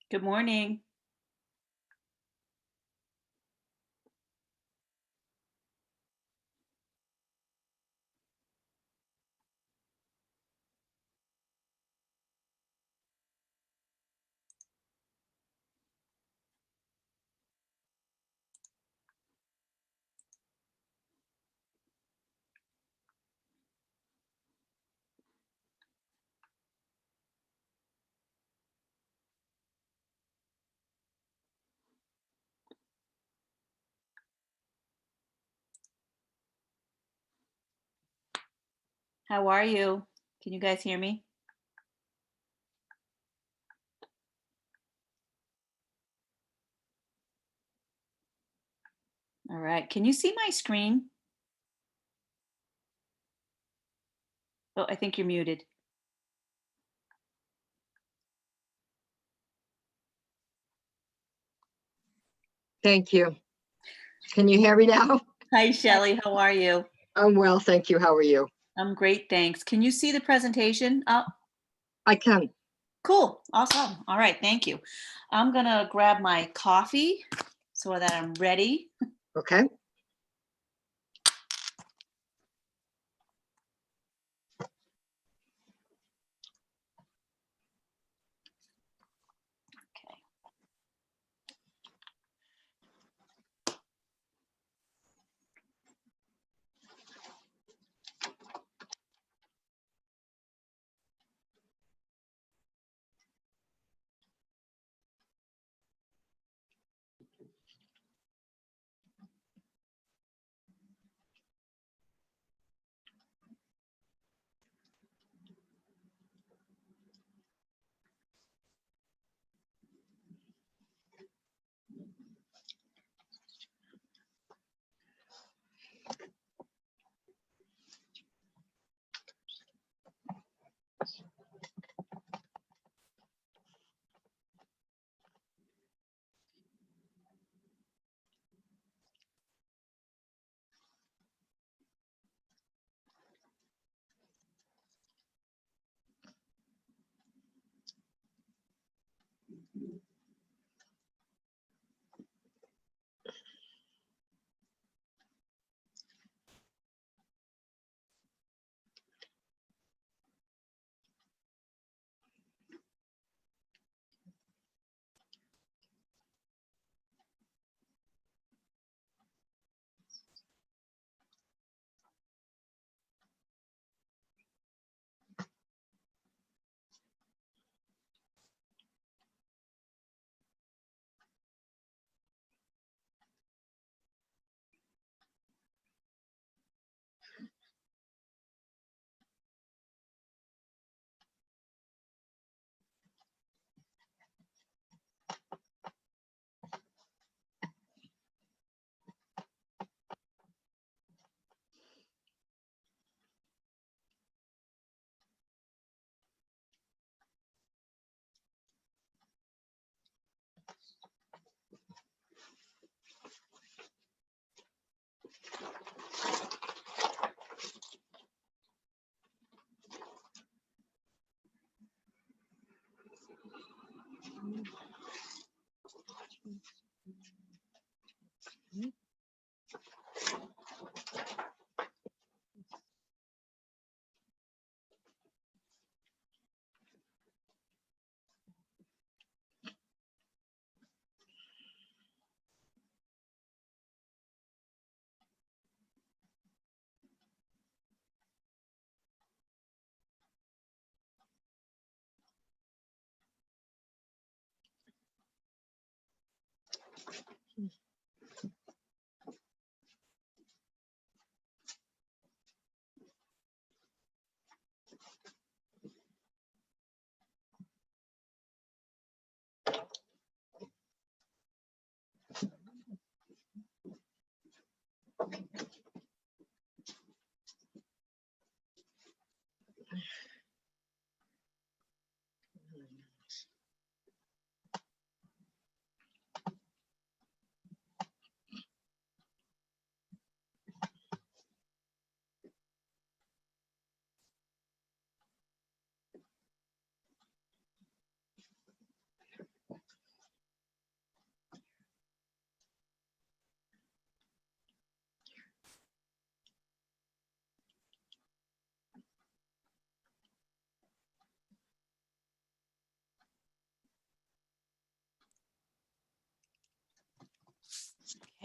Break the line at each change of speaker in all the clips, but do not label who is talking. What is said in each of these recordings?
Good morning. How are you? Can you guys hear me? All right. Can you see my screen? Oh, I think you're muted.
Thank you. Can you hear me now?
Hi, Shelley. How are you?
I'm well, thank you. How are you?
I'm great, thanks. Can you see the presentation? Oh,
I can.
cool. Awesome. All right. Thank you. I'm going to grab my coffee so that I'm ready.
Okay.
Okay.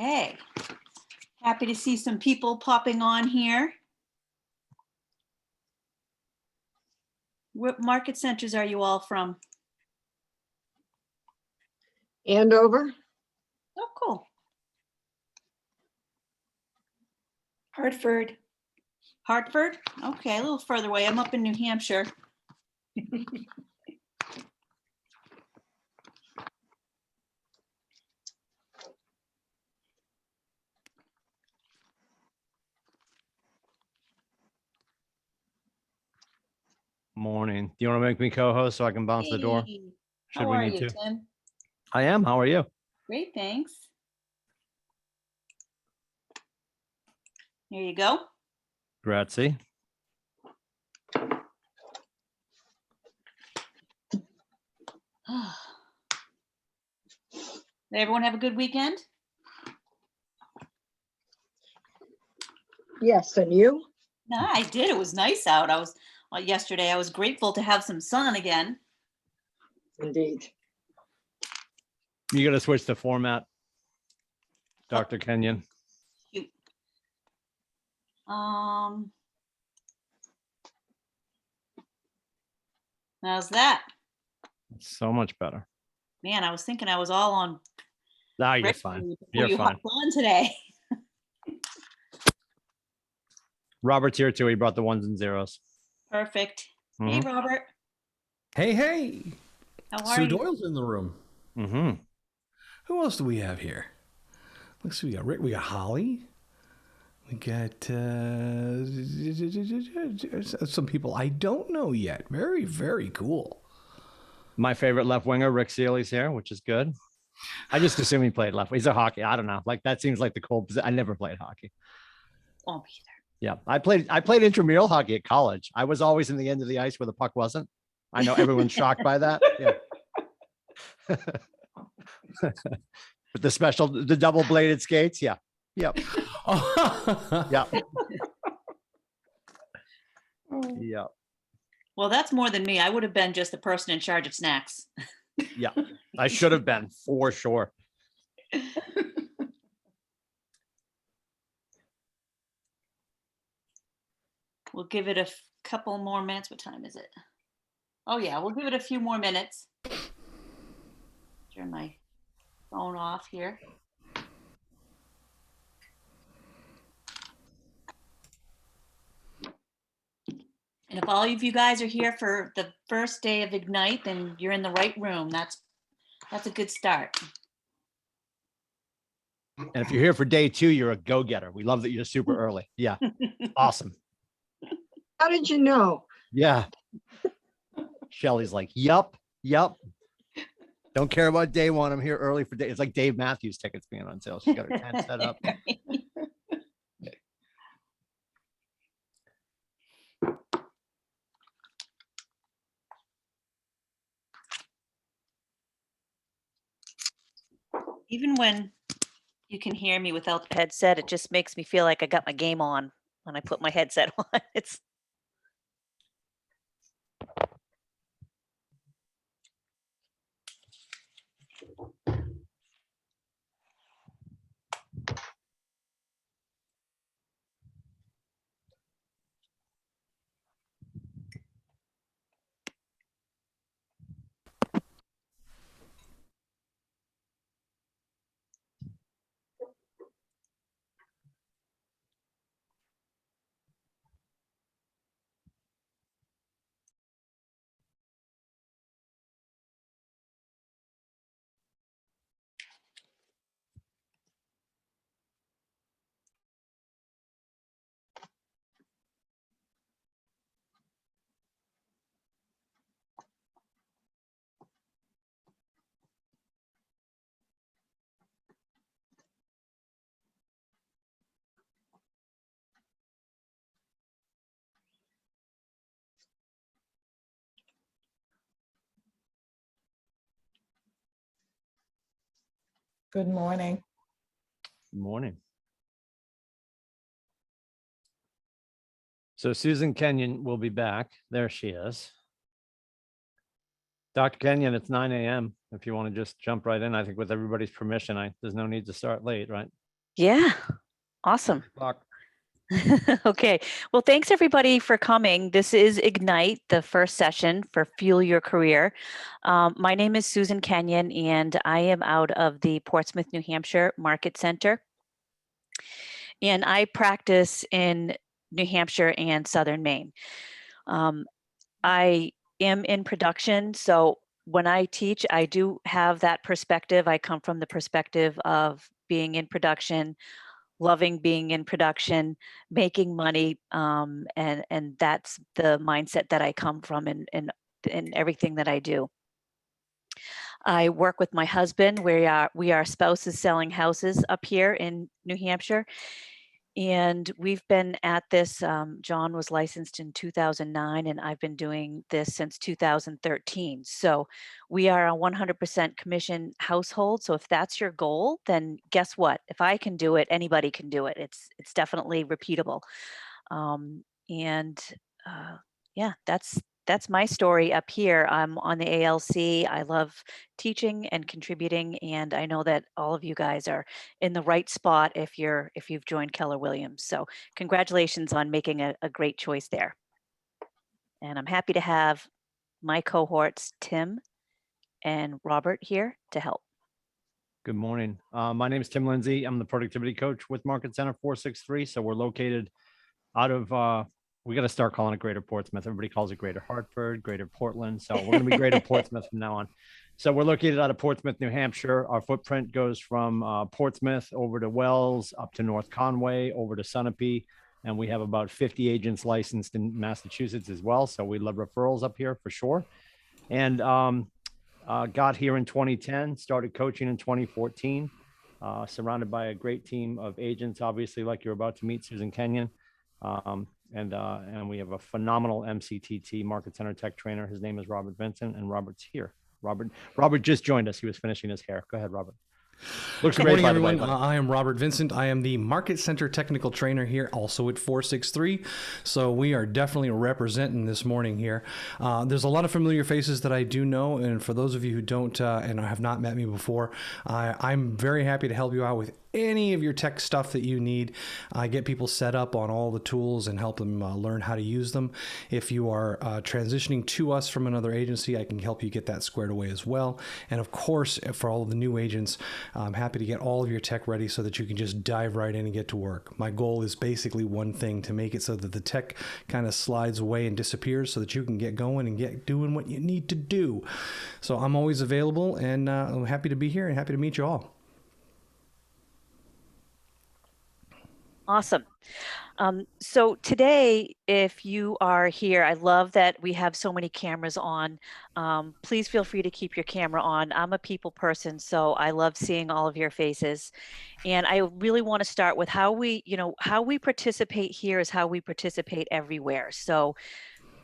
Okay. Happy to see some people popping on here. What market centers are you all from?
Andover,
Oh, cool.
Hartford.
Hartford? Okay, a little further away. I'm up in New Hampshire.
Morning. Do you want to make me co-host so I can bounce the door?
Hey,
Should
how
we
are
need
you,
to?
Tim?
I am. How are you?
Great, thanks. Here you go.
Grazie.
Did everyone have a good weekend?
yes, and you?
No, I did. It was nice out. Yesterday, I was grateful to have some sun again.
Indeed.
You got to switch the format, Dr. Kenyon.
Shoot. How's that?
So much better.
Man, I was thinking I was all on
Now you're
break
fine.
before
You're
you
fine.
hopped on today.
Robert's here too. He brought the ones and zeros.
Perfect. Hey,
Mhm.
Robert.
Hey, hey.
How are
Sue
you?
Doyle's in the room.
Mm-hmm.
Who else do we have here? Let's see. We got Rick. We got Holly. We got some people I don't know yet. Very, very cool.
My favorite left winger, Rick Seeley's here, which is good. I just assume he played left. He's a hockey. I don't know. Like that seems like the cold position. I never played hockey.
Oh, me either.
Yeah, I played intramural hockey at college. I was always in the end of the ice where the puck wasn't. I know everyone's shocked by that. Yeah. But the double bladed skates. Yeah. Yep. Yeah. Yeah.
Well, that's more than me. I would have been just the person in charge of snacks.
Yeah. I should have been for sure.
We'll give it a couple more minutes. What time is it? Oh, yeah, we'll give it a few more minutes. Turn my phone off here. And if all of you guys are here for the first day of Ignite, then you're in the right room. That's a good start.
And if you're here for day 2, you're a go-getter. We love that you're super early. Yeah. Awesome.
How did you know?
Yeah. Shelly's like, yup. Don't care about day 1. I'm here early for day. It's like Dave Matthews tickets being on sale. She's got her tent set up.
Even when you can hear me without the headset, it just makes me feel like I got my game on when I put my headset on. It's
Good morning.
Good morning. So Susan Kenyon will be back. There she is. Dr. Kenyon, it's 9 a.m. If you want to just jump right in, I think with everybody's permission, there's no need to start late, right?
Yeah, awesome.
Fuck.
Okay, well, thanks everybody for coming. This is Ignite, the first session for Fuel Your Career. My name is Susan Kenyon, and I am out of the Portsmouth, New Hampshire Market Center. And I practice in New Hampshire and Southern Maine. I am in production, so when I teach, I do have that perspective. I come from the perspective of being in production, loving being in production, making money, and that's the mindset that I come from in everything that I do. I work with my husband. We are spouses selling houses up here in New Hampshire, and we've been at this. John was licensed in 2009, and I've been doing this since 2013. So we are a 100% commission household. So if that's your goal, then guess what? If I can do it, anybody can do it. It's definitely repeatable. And yeah, that's my story up here. I'm on the ALC. I love teaching and contributing, and I know that all of you guys are in the right spot if you've joined Keller Williams. So congratulations on making a great choice there. And I'm happy to have my cohorts, Tim and Robert, here to help.
Good morning. My name is Tim Lindsey. I'm the productivity coach with Market Center 463. So we're located out of, we got to start calling it Greater Portsmouth. Everybody calls it Greater Hartford, Greater Portland. So we're going to be Greater Portsmouth from now on. So we're located out of Portsmouth, New Hampshire. Our footprint goes from Portsmouth over to Wells, up to North Conway, over to Sunapee. And we have about 50 agents licensed in Massachusetts as well. So we love referrals up here for sure. And got here in 2010, started coaching in 2014, surrounded by a great team of agents, obviously, like you're about to meet, Susan Kenyon. And we have a phenomenal MCTT Market Center Tech trainer. His name is Robert Vincent, and Robert's here. Robert just joined us. He was finishing his hair. Go ahead, Robert. Looks
Good
great,
morning,
by the way,
everyone.
buddy.
I am Robert Vincent. I am the Market Center Technical Trainer here, also at 463. So we are definitely representing this morning here. There's a lot of familiar faces that I do know, and for those of you who don't and have not met me before, I'm very happy to help you out with any of your tech stuff that you need. I get people set up on all the tools and help them learn how to use them. If you are transitioning to us from another agency, I can help you get that squared away as well. And of course, for all of the new agents, I'm happy to get all of your tech ready so that you can just dive right in and get to work. My goal is basically one thing, to make it so that the tech kind of slides away and disappears so that you can get going and get doing what you need to do. So I'm always available, and I'm happy to be here and happy to meet you all.
Awesome. So today, if you are here, I love that we have so many cameras on. Please feel free to keep your camera on. I'm a people person, so I love seeing all of your faces. And I really want to start with how we participate here is how we participate everywhere. So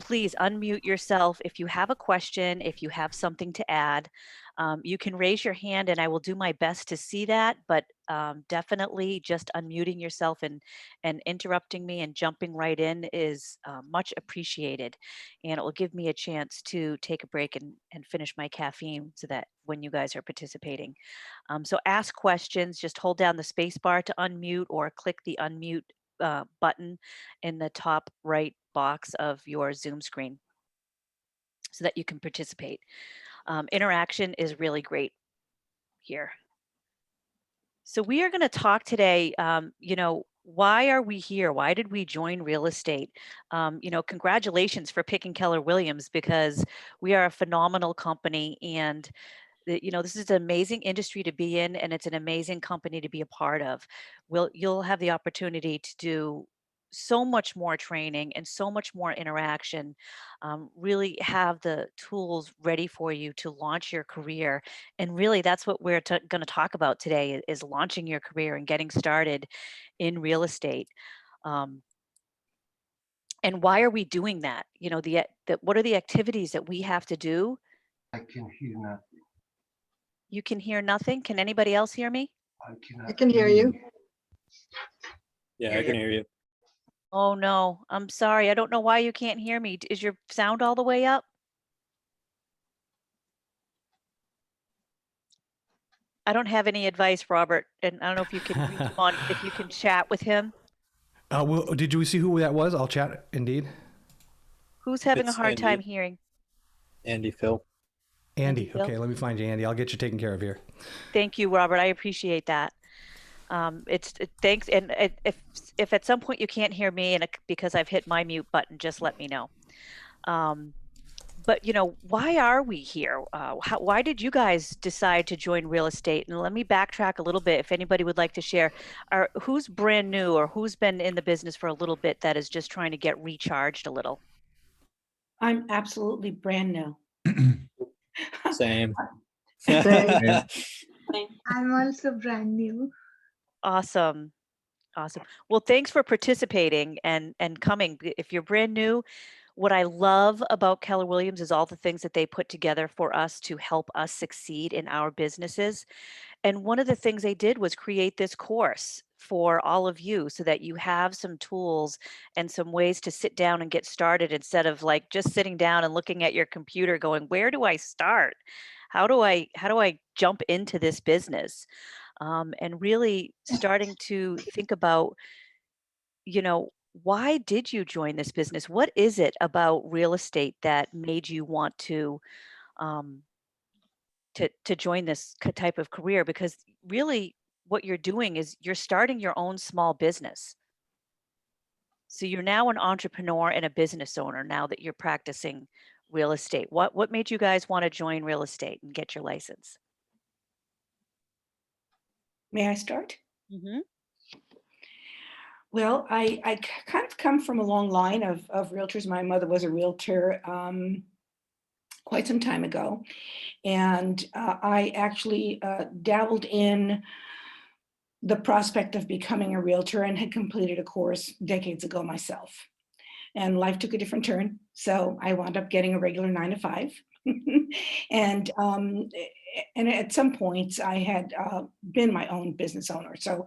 please unmute yourself. If you have a question, if you have something to add, you can raise your hand and I will do my best to see that, but definitely just unmuting yourself and interrupting me and jumping right in is much appreciated. And it will give me a chance to take a break and finish my caffeine so that when you guys are participating. So ask questions, just hold down the space bar to unmute or click the unmute button in the top right box of your Zoom screen so that you can participate. Interaction is really great here. So we are going to talk today, why are we here? Why did we join real estate? Congratulations for picking Keller Williams, because we are a phenomenal company, and this is an amazing industry to be in, and it's an amazing company to be a part of. You'll have the opportunity to do so much more training and so much more interaction, really have the tools ready for you to launch your career. And really, that's what we're going to talk about today is launching your career and getting started in real estate. And why are we doing that? What are the activities that we have to do?
I can hear nothing.
You can hear nothing? Can anybody else hear me?
I can hear you.
Yeah, I can hear you.
Oh no, I'm sorry. I don't know why you can't hear me. Is your sound all the way up? I don't have any advice, Robert, and I don't know if you can reach him on, if you can chat with him.
Did you see who that was? I'll chat indeed.
Who's having a
It's
hard time
Andy.
hearing?
Andy Phil.
Andy.
Phil?
Okay, let me find you, Andy. I'll get you taken care of here.
Thank you, Robert. I appreciate that. Thanks. And if at some point you can't hear me and because I've hit my mute button, just let me know. But why are we here? Why did you guys decide to join real estate? And let me backtrack a little bit. If anybody would like to share, who's brand new or who's been in the business for a little bit that is just trying to get recharged a little?
I'm absolutely brand new.
Same.
Same.
I'm also brand new.
Awesome. Awesome. Well, thanks for participating and coming. If you're brand new, what I love about Keller Williams is all the things that they put together for us to help us succeed in our businesses. And one of the things they did was create this course for all of you so that you have some tools and some ways to sit down and get started instead of like just sitting down and looking at your computer going, where do I start? How do I jump into this business? And really starting to think about, why did you join this business? What is it about real estate that made you want to um, join this type of career? Because really, what you're doing is you're starting your own small business. So you're now an entrepreneur and a business owner now that you're practicing real estate. What made you guys want to join real estate and get your license?
May I start?
Mm-hmm.
Well, I kind of come from a long line of realtors. My mother was a realtor quite some time ago. And I actually dabbled in the prospect of becoming a realtor and had completed a course decades ago myself. And life took a different turn. So I wound up getting a regular 9 to 5. and at some points I had been my own business owner. So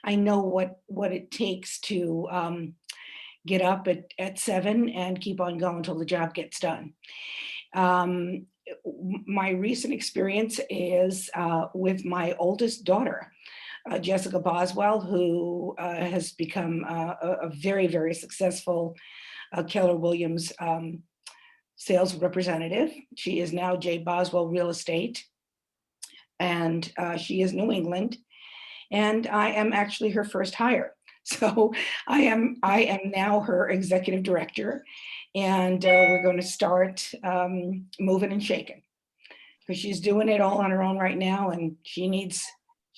I know what it takes to get up at 7 and keep on going until the job gets done. My recent experience is with my oldest daughter, Jessica Boswell, who has become a very, very successful Keller Williams sales representative. She is now J. Boswell Real Estate, and she is New England. And I am actually her first hire. So I am now her executive director, and we're going to start moving and shaking because she's doing it all on her own right now, and she needs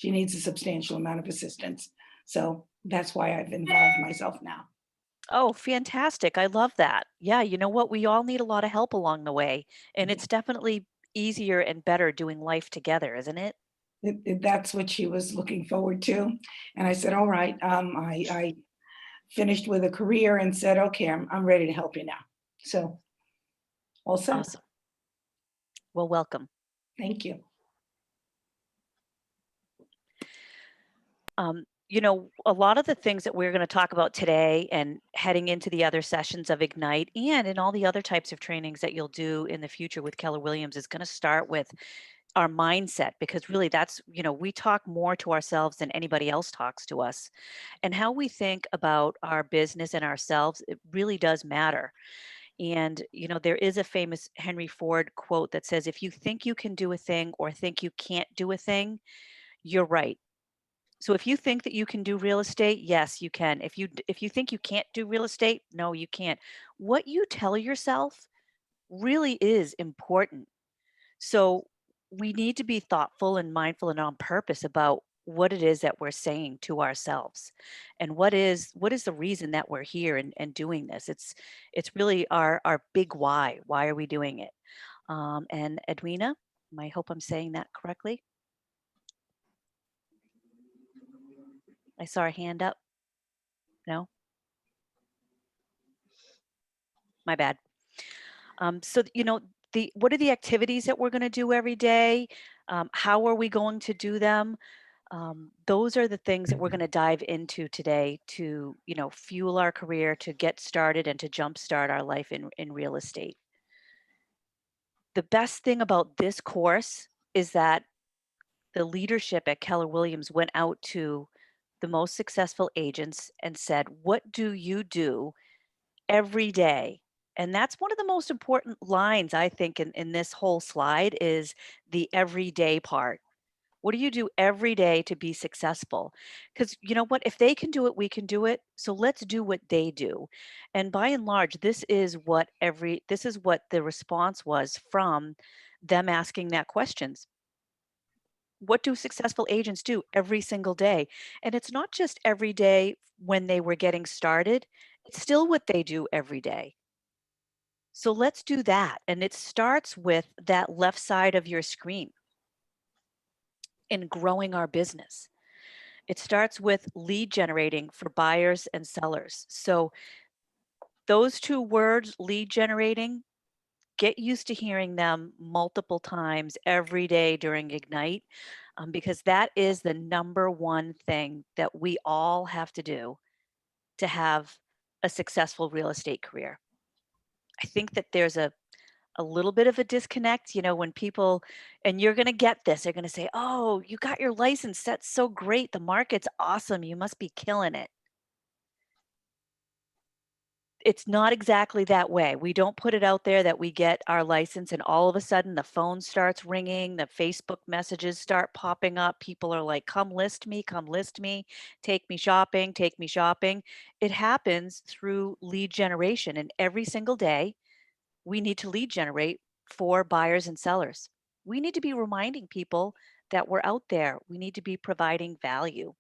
a substantial amount of assistance. So that's why I've involved myself now.
Oh, fantastic. I love that. Yeah, you know what? We all need a lot of help along the way, and it's definitely easier and better doing life together, isn't it?
That's what she was looking forward to. And I said, all right, I finished with a career and said, okay, I'm ready to help you now. So all set.
Awesome. Well, welcome.
Thank you.
A lot of the things that we're going to talk about today and heading into the other sessions of Ignite and in all the other types of trainings that you'll do in the future with Keller Williams is going to start with our mindset, because really that's, we talk more to ourselves than anybody else talks to us. And how we think about our business and ourselves, it really does matter. And, there is a famous Henry Ford quote that says, if you think you can do a thing or think you can't do a thing, you're right. So if you think that you can do real estate, yes, you can. If you think you can't do real estate, no, you can't. What you tell yourself really is important. So we need to be thoughtful and mindful and on purpose about what it is that we're saying to ourselves and what is the reason that we're here and doing this. It's really our big why. Why are we doing it? And Edwina, I hope I'm saying that correctly. I saw a hand up. No? My bad. So, what are the activities that we're going to do every day? How are we going to do them? Those are the things that we're going to dive into today to, fuel our career, to get started and to jumpstart our life in real estate. The best thing about this course is that the leadership at Keller Williams went out to the most successful agents and said, what do you do every day? And that's one of the most important lines, I think, in this whole slide is the everyday part. What do you do every day to be successful? Because you know what? If they can do it, we can do it. So let's do what they do. And by and large, this is what the response was from them asking that questions. What do successful agents do every single day? And it's not just every day when they were getting started, it's still what they do every day. So let's do that. And it starts with that left side of your screen in growing our business. It starts with lead generating for buyers and sellers. So those two words, lead generating, get used to hearing them multiple times every day during Ignite, because that is the number one thing that we all have to do to have a successful real estate career. I think that there's a little bit of a disconnect, when people, and you're going to get this, they're going to say, oh, you got your license. That's so great. The market's awesome. You must be killing it. It's not exactly that way. We don't put it out there that we get our license and all of a sudden the phone starts ringing, the Facebook messages start popping up. People are like, come list me, take me shopping, take me shopping. It happens through lead generation. And every single day, we need to lead generate for buyers and sellers. We need to be reminding people that we're out there. We need to be providing value.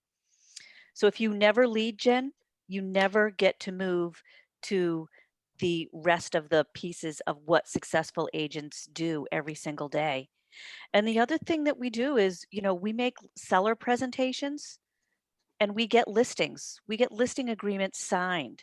So if you never lead gen, you never get to move to the rest of the pieces of what successful agents do every single day. And the other thing that we do is, we make seller presentations and we get listings. We get listing agreements signed.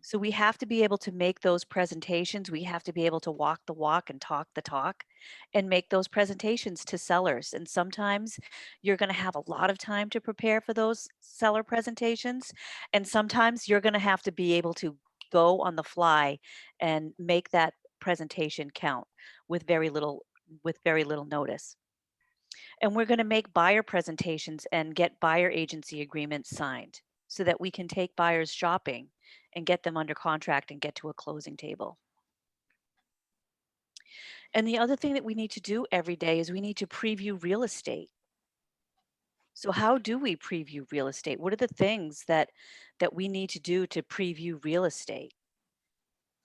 So we have to be able to make those presentations. We have to be able to walk the walk and talk the talk and make those presentations to sellers. And sometimes you're going to have a lot of time to prepare for those seller presentations. And sometimes you're going to have to be able to go on the fly and make that presentation count with very little notice. And we're going to make buyer presentations and get buyer agency agreements signed so that we can take buyers shopping and get them under contract and get to a closing table. And the other thing that we need to do every day is we need to preview real estate. So how do we preview real estate? What are the things that we need to do to preview real estate?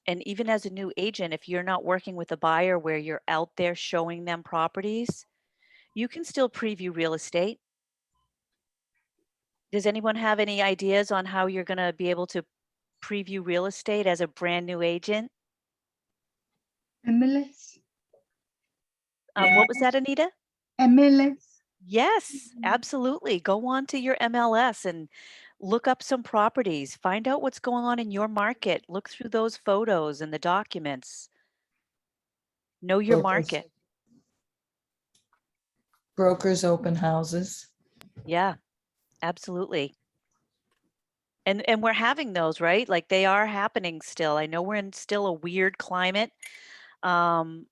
And even as a new agent, if you're not working with a buyer where you're out there showing them properties, you can still preview real estate. Does anyone have any ideas on how you're going to be able to preview real estate as a brand new agent?
MLS.
What was that, Anita?
MLS.
Yes, absolutely. Go on to your MLS and look up some properties. Find out what's going on in your market. Look through those photos and the documents. Know your market.
Brokers, open houses.
Yeah, absolutely. And we're having those, right? Like they are happening still. I know we're in still a weird climate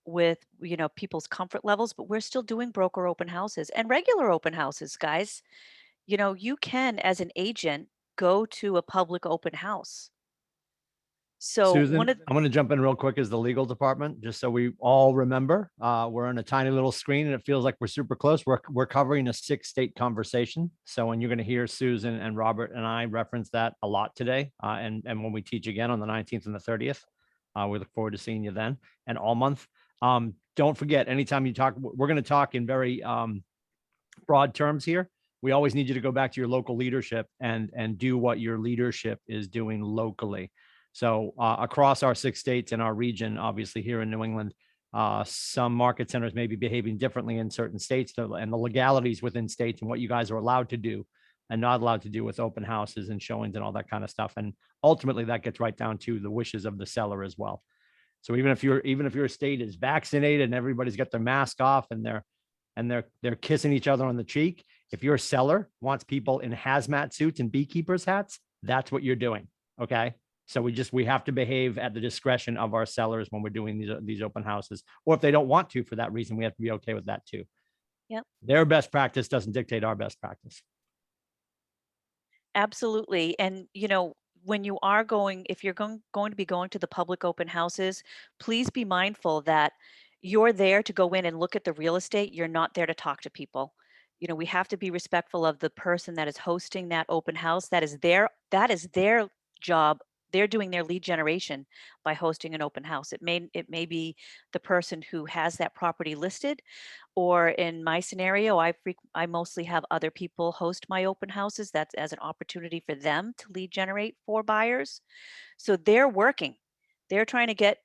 with people's comfort levels, but we're still doing broker open houses and regular open houses, guys. You can, as an agent, go to a public open house. So
Susan, I'm going to jump in real quick as the legal department, just so we all remember. We're on a tiny little screen and it feels like we're super close. We're covering a 6-state conversation. So when you're going to hear Susan and Robert and I reference that a lot today, and when we teach again on the 19th and the 30th, we look forward to seeing you then and all month. Don't forget, anytime you talk, we're going to talk in very broad terms here. We always need you to go back to your local leadership and do what your leadership is doing locally. So across our 6 states and our region, obviously here in New England, some market centers may be behaving differently in certain states, and the legalities within states and what you guys are allowed to do and not allowed to do with open houses and showings and all that kind of stuff. And ultimately that gets right down to the wishes of the seller as well. So even if your state is vaccinated and everybody's got their mask off and they're kissing each other on the cheek, if your seller wants people in hazmat suits and beekeepers hats, that's what you're doing. Okay. So we have to behave at the discretion of our sellers when we're doing these open houses, or if they don't want to, for that reason, we have to be okay with that too.
Yep.
Their best practice doesn't dictate our best practice.
Absolutely. And, you know, when you are going, if you're going to be going to the public open houses, please be mindful that you're there to go in and look at the real estate. You're not there to talk to people. You know, we have to be respectful of the person that is hosting that open house. That is their job. They're doing their lead generation by hosting an open house. It may be the person who has that property listed, or in my scenario, I mostly have other people host my open houses. That's as an opportunity for them to lead generate for buyers. So they're working. They're trying to get,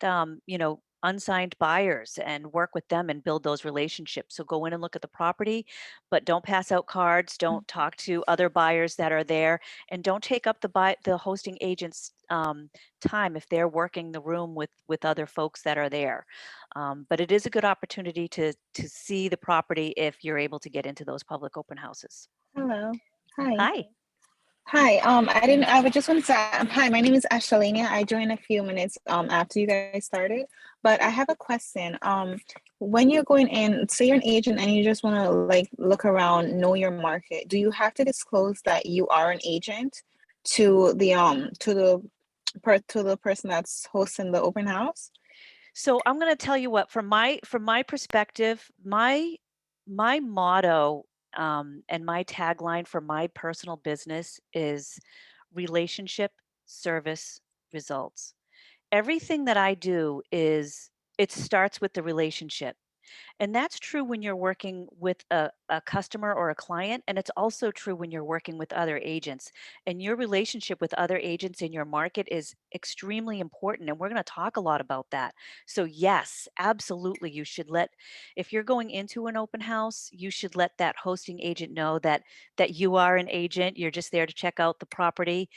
you know, unsigned buyers and work with them and build those relationships. So go in and look at the property, but don't pass out cards. Don't talk to other buyers that are there, and don't take up the hosting agent's time if they're working the room with other folks that are there. But it is a good opportunity to see the property if you're able to get into those public open houses.
Hello. Hi.
Hi.
Hi. I would just want to say, hi, my name is Ashalania. I joined a few minutes after you guys started, but I have a question. When you're going in, say you're an agent and you just want to like look around, know your market, do you have to disclose that you are an agent to the person that's hosting the open house?
So I'm going to tell you what, from my perspective, my motto and my tagline for my personal business is relationship, service, results. Everything that I do it starts with the relationship. And that's true when you're working with a customer or a client. And it's also true when you're working with other agents. And your relationship with other agents in your market is extremely important. And we're going to talk a lot about that. So, yes, absolutely. If you're going into an open house, you should let that hosting agent know that you are an agent. You're just there to check out the property.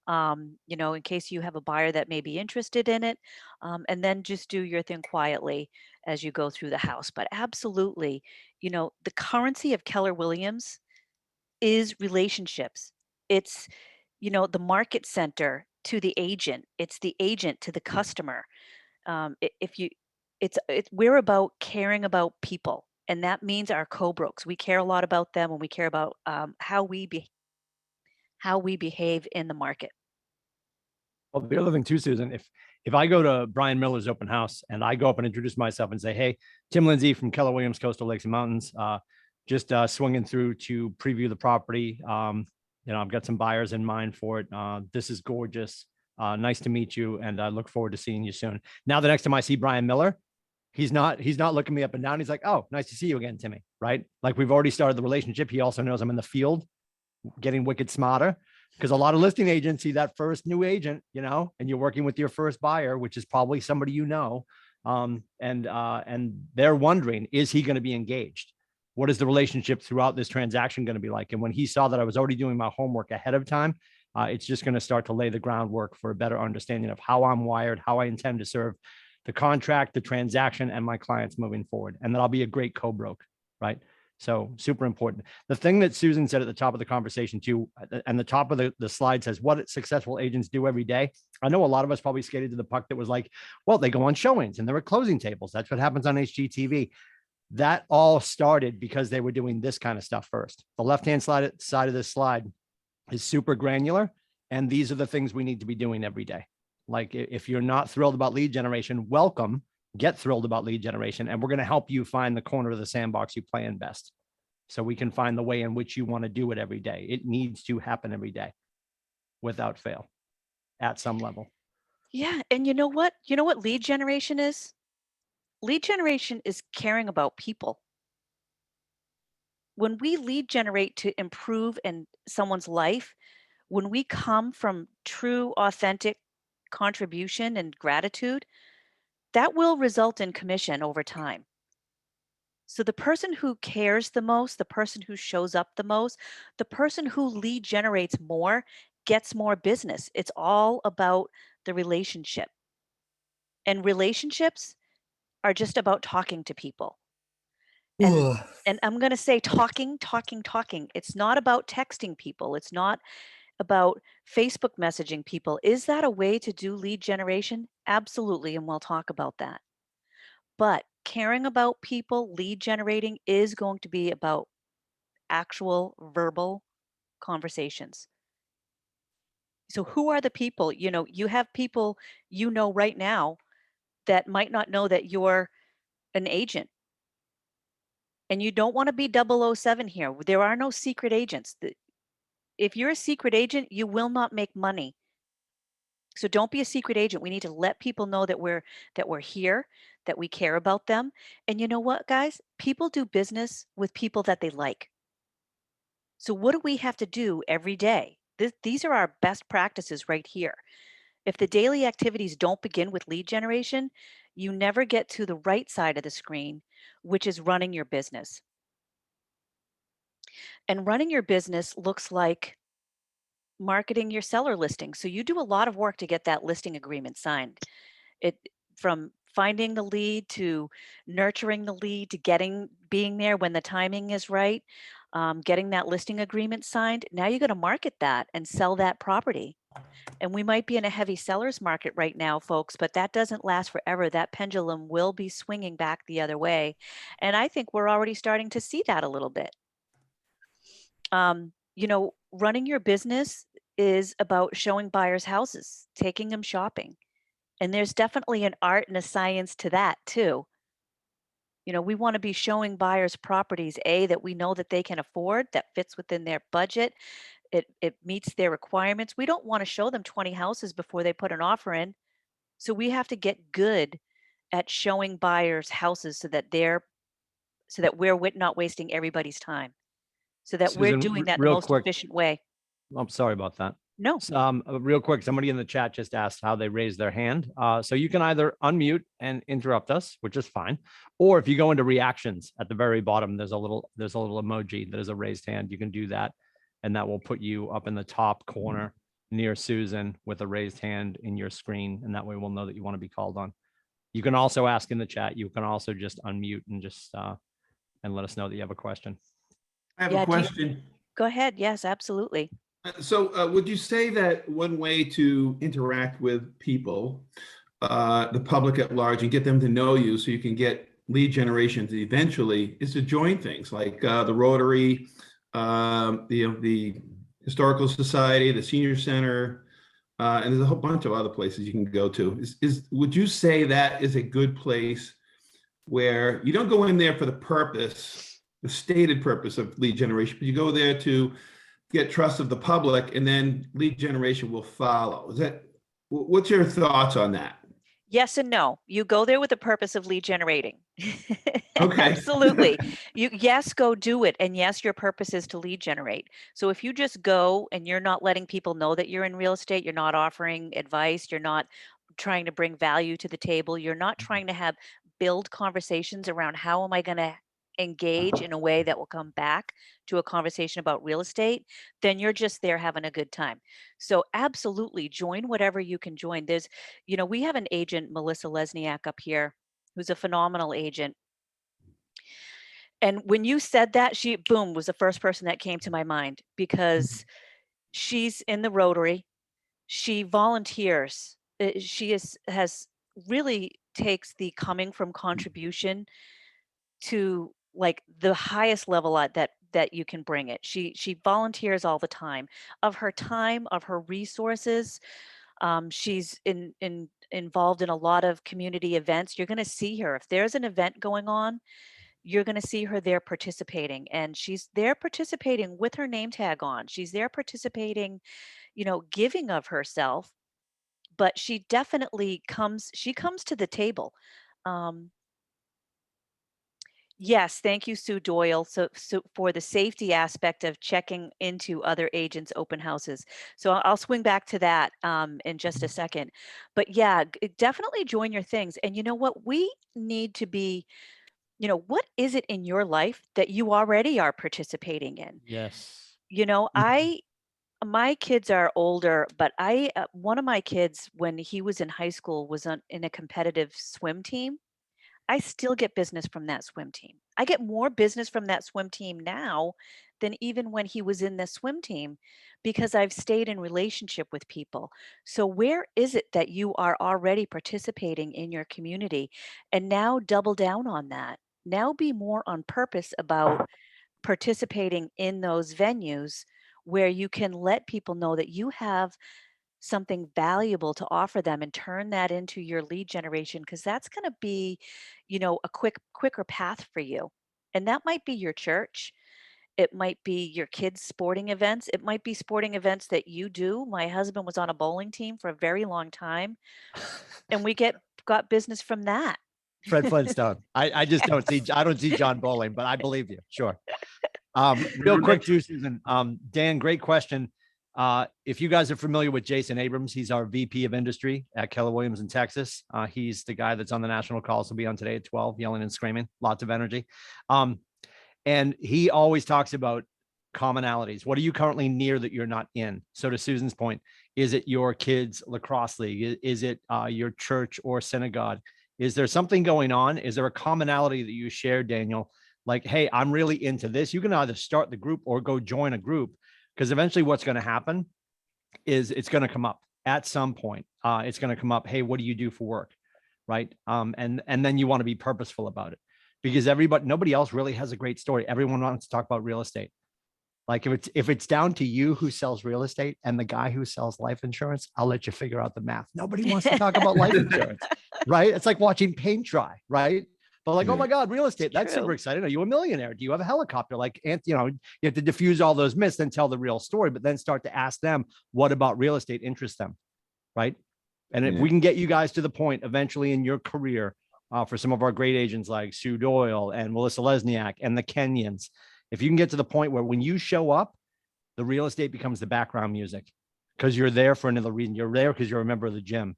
You know, in case you have a buyer that may be interested in it, and then just do your thing quietly as you go through the house. But absolutely, you know, the currency of Keller Williams is relationships. It's, you know, the market center to the agent. It's the agent to the customer. If you, we're about caring about people, and that means our co-brokes. We care a lot about them, and we care about how we behave in the market.
Well, the other thing too, Susan, if I go to Brian Miller's open house and I go up and introduce myself and say, "Hey, Tim Lindsey from Keller Williams Coastal Lakes and Mountains, just swinging through to preview the property. You know, I've got some buyers in mind for it. This is gorgeous. Nice to meet you, and I look forward to seeing you soon." Now, the next time I see Brian Miller, he's not looking me up and down. He's like, "Oh, nice to see you again, Timmy." Right? Like we've already started the relationship. He also knows I'm in the field, getting wicked smarter. Because a lot of listing agents see that first new agent, you know, and you're working with your first buyer, which is probably somebody you know, and they're wondering, is he going to be engaged? What is the relationship throughout this transaction going to be like? And when he saw that I was already doing my homework ahead of time, it's just going to start to lay the groundwork for a better understanding of how I'm wired, how I intend to serve the contract, the transaction, and my clients moving forward, and that I'll be a great co-broke, right? So super important. The thing that Susan said at the top of the conversation too, and the top of the slide says what successful agents do every day. I know a lot of us probably skated to the puck that was like, well, they go on showings and they're at closing tables. That's what happens on HGTV. That all started because they were doing this kind of stuff first. The left-hand side of this slide is super granular. And these are the things we need to be doing every day. Like if you're not thrilled about lead generation, welcome. Get thrilled about lead generation, and we're going to help you find the corner of the sandbox you play in best, so we can find the way in which you want to do it every day. It needs to happen every day without fail at some level.
Yeah, and you know what lead generation is? Lead generation is caring about people. When we lead generate to improve in someone's life, when we come from true authentic contribution and gratitude, that will result in commission over time. So the person who cares the most, the person who shows up the most, the person who lead generates more gets more business. It's all about the relationship. And relationships are just about talking to people. And I'm going to say talking. It's not about texting people. It's not about Facebook messaging people. Is that a way to do lead generation? Absolutely. And we'll talk about that. But caring about people, lead generating is going to be about actual verbal conversations. So who are the people? You have people right now that might not know that you're an agent. And you don't want to be 007 here. There are no secret agents. If you're a secret agent, you will not make money. So don't be a secret agent. We need to let people know that we're here, that we care about them. And you know what, guys? People do business with people that they like. So what do we have to do every day? These are our best practices right here. If the daily activities don't begin with lead generation, you never get to the right side of the screen, which is running your business. And running your business looks like marketing your seller listing. So you do a lot of work to get that listing agreement signed. It from finding the lead to nurturing the lead to being there when the timing is right, getting that listing agreement signed. Now you got to market that and sell that property. And we might be in a heavy seller's market right now, folks, but that doesn't last forever. That pendulum will be swinging back the other way. And I think we're already starting to see that a little bit. Running your business is about showing buyers houses, taking them shopping. And there's definitely an art and a science to that too. We want to be showing buyers properties, that we know that they can afford, that fits within their budget. It meets their requirements. We don't want to show them 20 houses before they put an offer in. So we have to get good at showing buyers houses so that we're not wasting everybody's time. So that we're
Susan,
doing that in the
real
most
quick.
efficient way.
I'm sorry about that.
No.
Real quick, somebody in the chat just asked how they raise their hand. So you can either unmute and interrupt us, which is fine, or if you go into reactions at the very bottom, there's a little emoji that is a raised hand. You can do that, and that will put you up in the top corner near Susan with a raised hand in your screen, and that way we'll know that you want to be called on. You can also ask in the chat. You can also just unmute and just and let us know that you have a question.
I have a question.
Go ahead. Yes, absolutely.
So would you say that one way to interact with people, the public at large, and get them to know you so you can get lead generations eventually is to join things like the Rotary, the Historical Society, the Senior Center, and there's a whole bunch of other places you can go to. Would you say that is a good place where you don't go in there for the stated purpose of lead generation, but you go there to get trust of the public, and then lead generation will follow? What's your thoughts on that?
Yes and no. You go there with the purpose of lead generating.
Okay.
Absolutely. Yes, go do it. And yes, your purpose is to lead generate. So if you just go and you're not letting people know that you're in real estate, you're not offering advice, you're not trying to bring value to the table, you're not trying to build conversations around how am I going to engage in a way that will come back to a conversation about real estate, then you're just there having a good time. So absolutely join whatever you can join. We have an agent, Melissa Lesniak, up here, who's a phenomenal agent. And when you said that, she, boom, was the first person that came to my mind because she's in the Rotary. She volunteers. Has really takes the coming from contribution to like the highest level that you can bring it. She volunteers all the time, of her resources. She's involved in a lot of community events. You're going to see her if there's an event going on. You're going to see her there participating, and she's there participating with her name tag on. She's there participating, giving of herself, but she definitely comes to the table. Yes, thank you, Sue Doyle. So for the safety aspect of checking into other agents' open houses. So I'll swing back to that in just a second. But yeah, definitely join your things. And you know what? We need to be, what is it in your life that you already are participating in?
Yes.
My kids are older, but one of my kids, when he was in high school, was in a competitive swim team. I still get business from that swim team. I get more business from that swim team now than even when he was in the swim team because I've stayed in relationship with people. So where is it that you are already participating in your community? And now double down on that. Now be more on purpose about participating in those venues where you can let people know that you have something valuable to offer them and turn that into your lead generation, because that's going to be, a quicker path for you. And that might be your church. It might be your kids' sporting events. It might be sporting events that you do. My husband was on a bowling team for a very long time, and we got business from that.
Fred Flintstone. I just don't see John bowling, but I believe you. Sure. Real quick too, Susan. Dan, great question. If you guys are familiar with Jason Abrams, he's our VP of Industry at Keller Williams in Texas. He's the guy that's on the national calls. He'll be on today at 12, yelling and screaming, lots of energy. And he always talks about commonalities. What are you currently near that you're not in? So to Susan's point, is it your kids' lacrosse league? Is it your church or synagogue? Is there something going on? Is there a commonality that you share, Daniel? Like, hey, I'm really into this. You can either start the group or go join a group, because eventually what's going to happen is it's going to come up at some point. It's going to come up. Hey, what do you do for work? Right. And then you want to be purposeful about it, because nobody else really has a great story. Everyone wants to talk about real estate. Like if it's down to you who sells real estate and the guy who sells life insurance, I'll let you figure out the math. Nobody wants to talk about life insurance, right? It's like watching paint dry, right? But like, oh my God, real estate, that's super exciting. Are you a millionaire? Do you have a helicopter? Like, you have to diffuse all those myths, then tell the real story, but then start to ask them, what about real estate interests them, right? And if we can get you guys to the point eventually in your career, for some of our great agents like Sue Doyle and Melissa Lesniak and the Kenyans, if you can get to the point where when you show up, the real estate becomes the background music, because you're there for another reason. You're there because you're a member of the gym.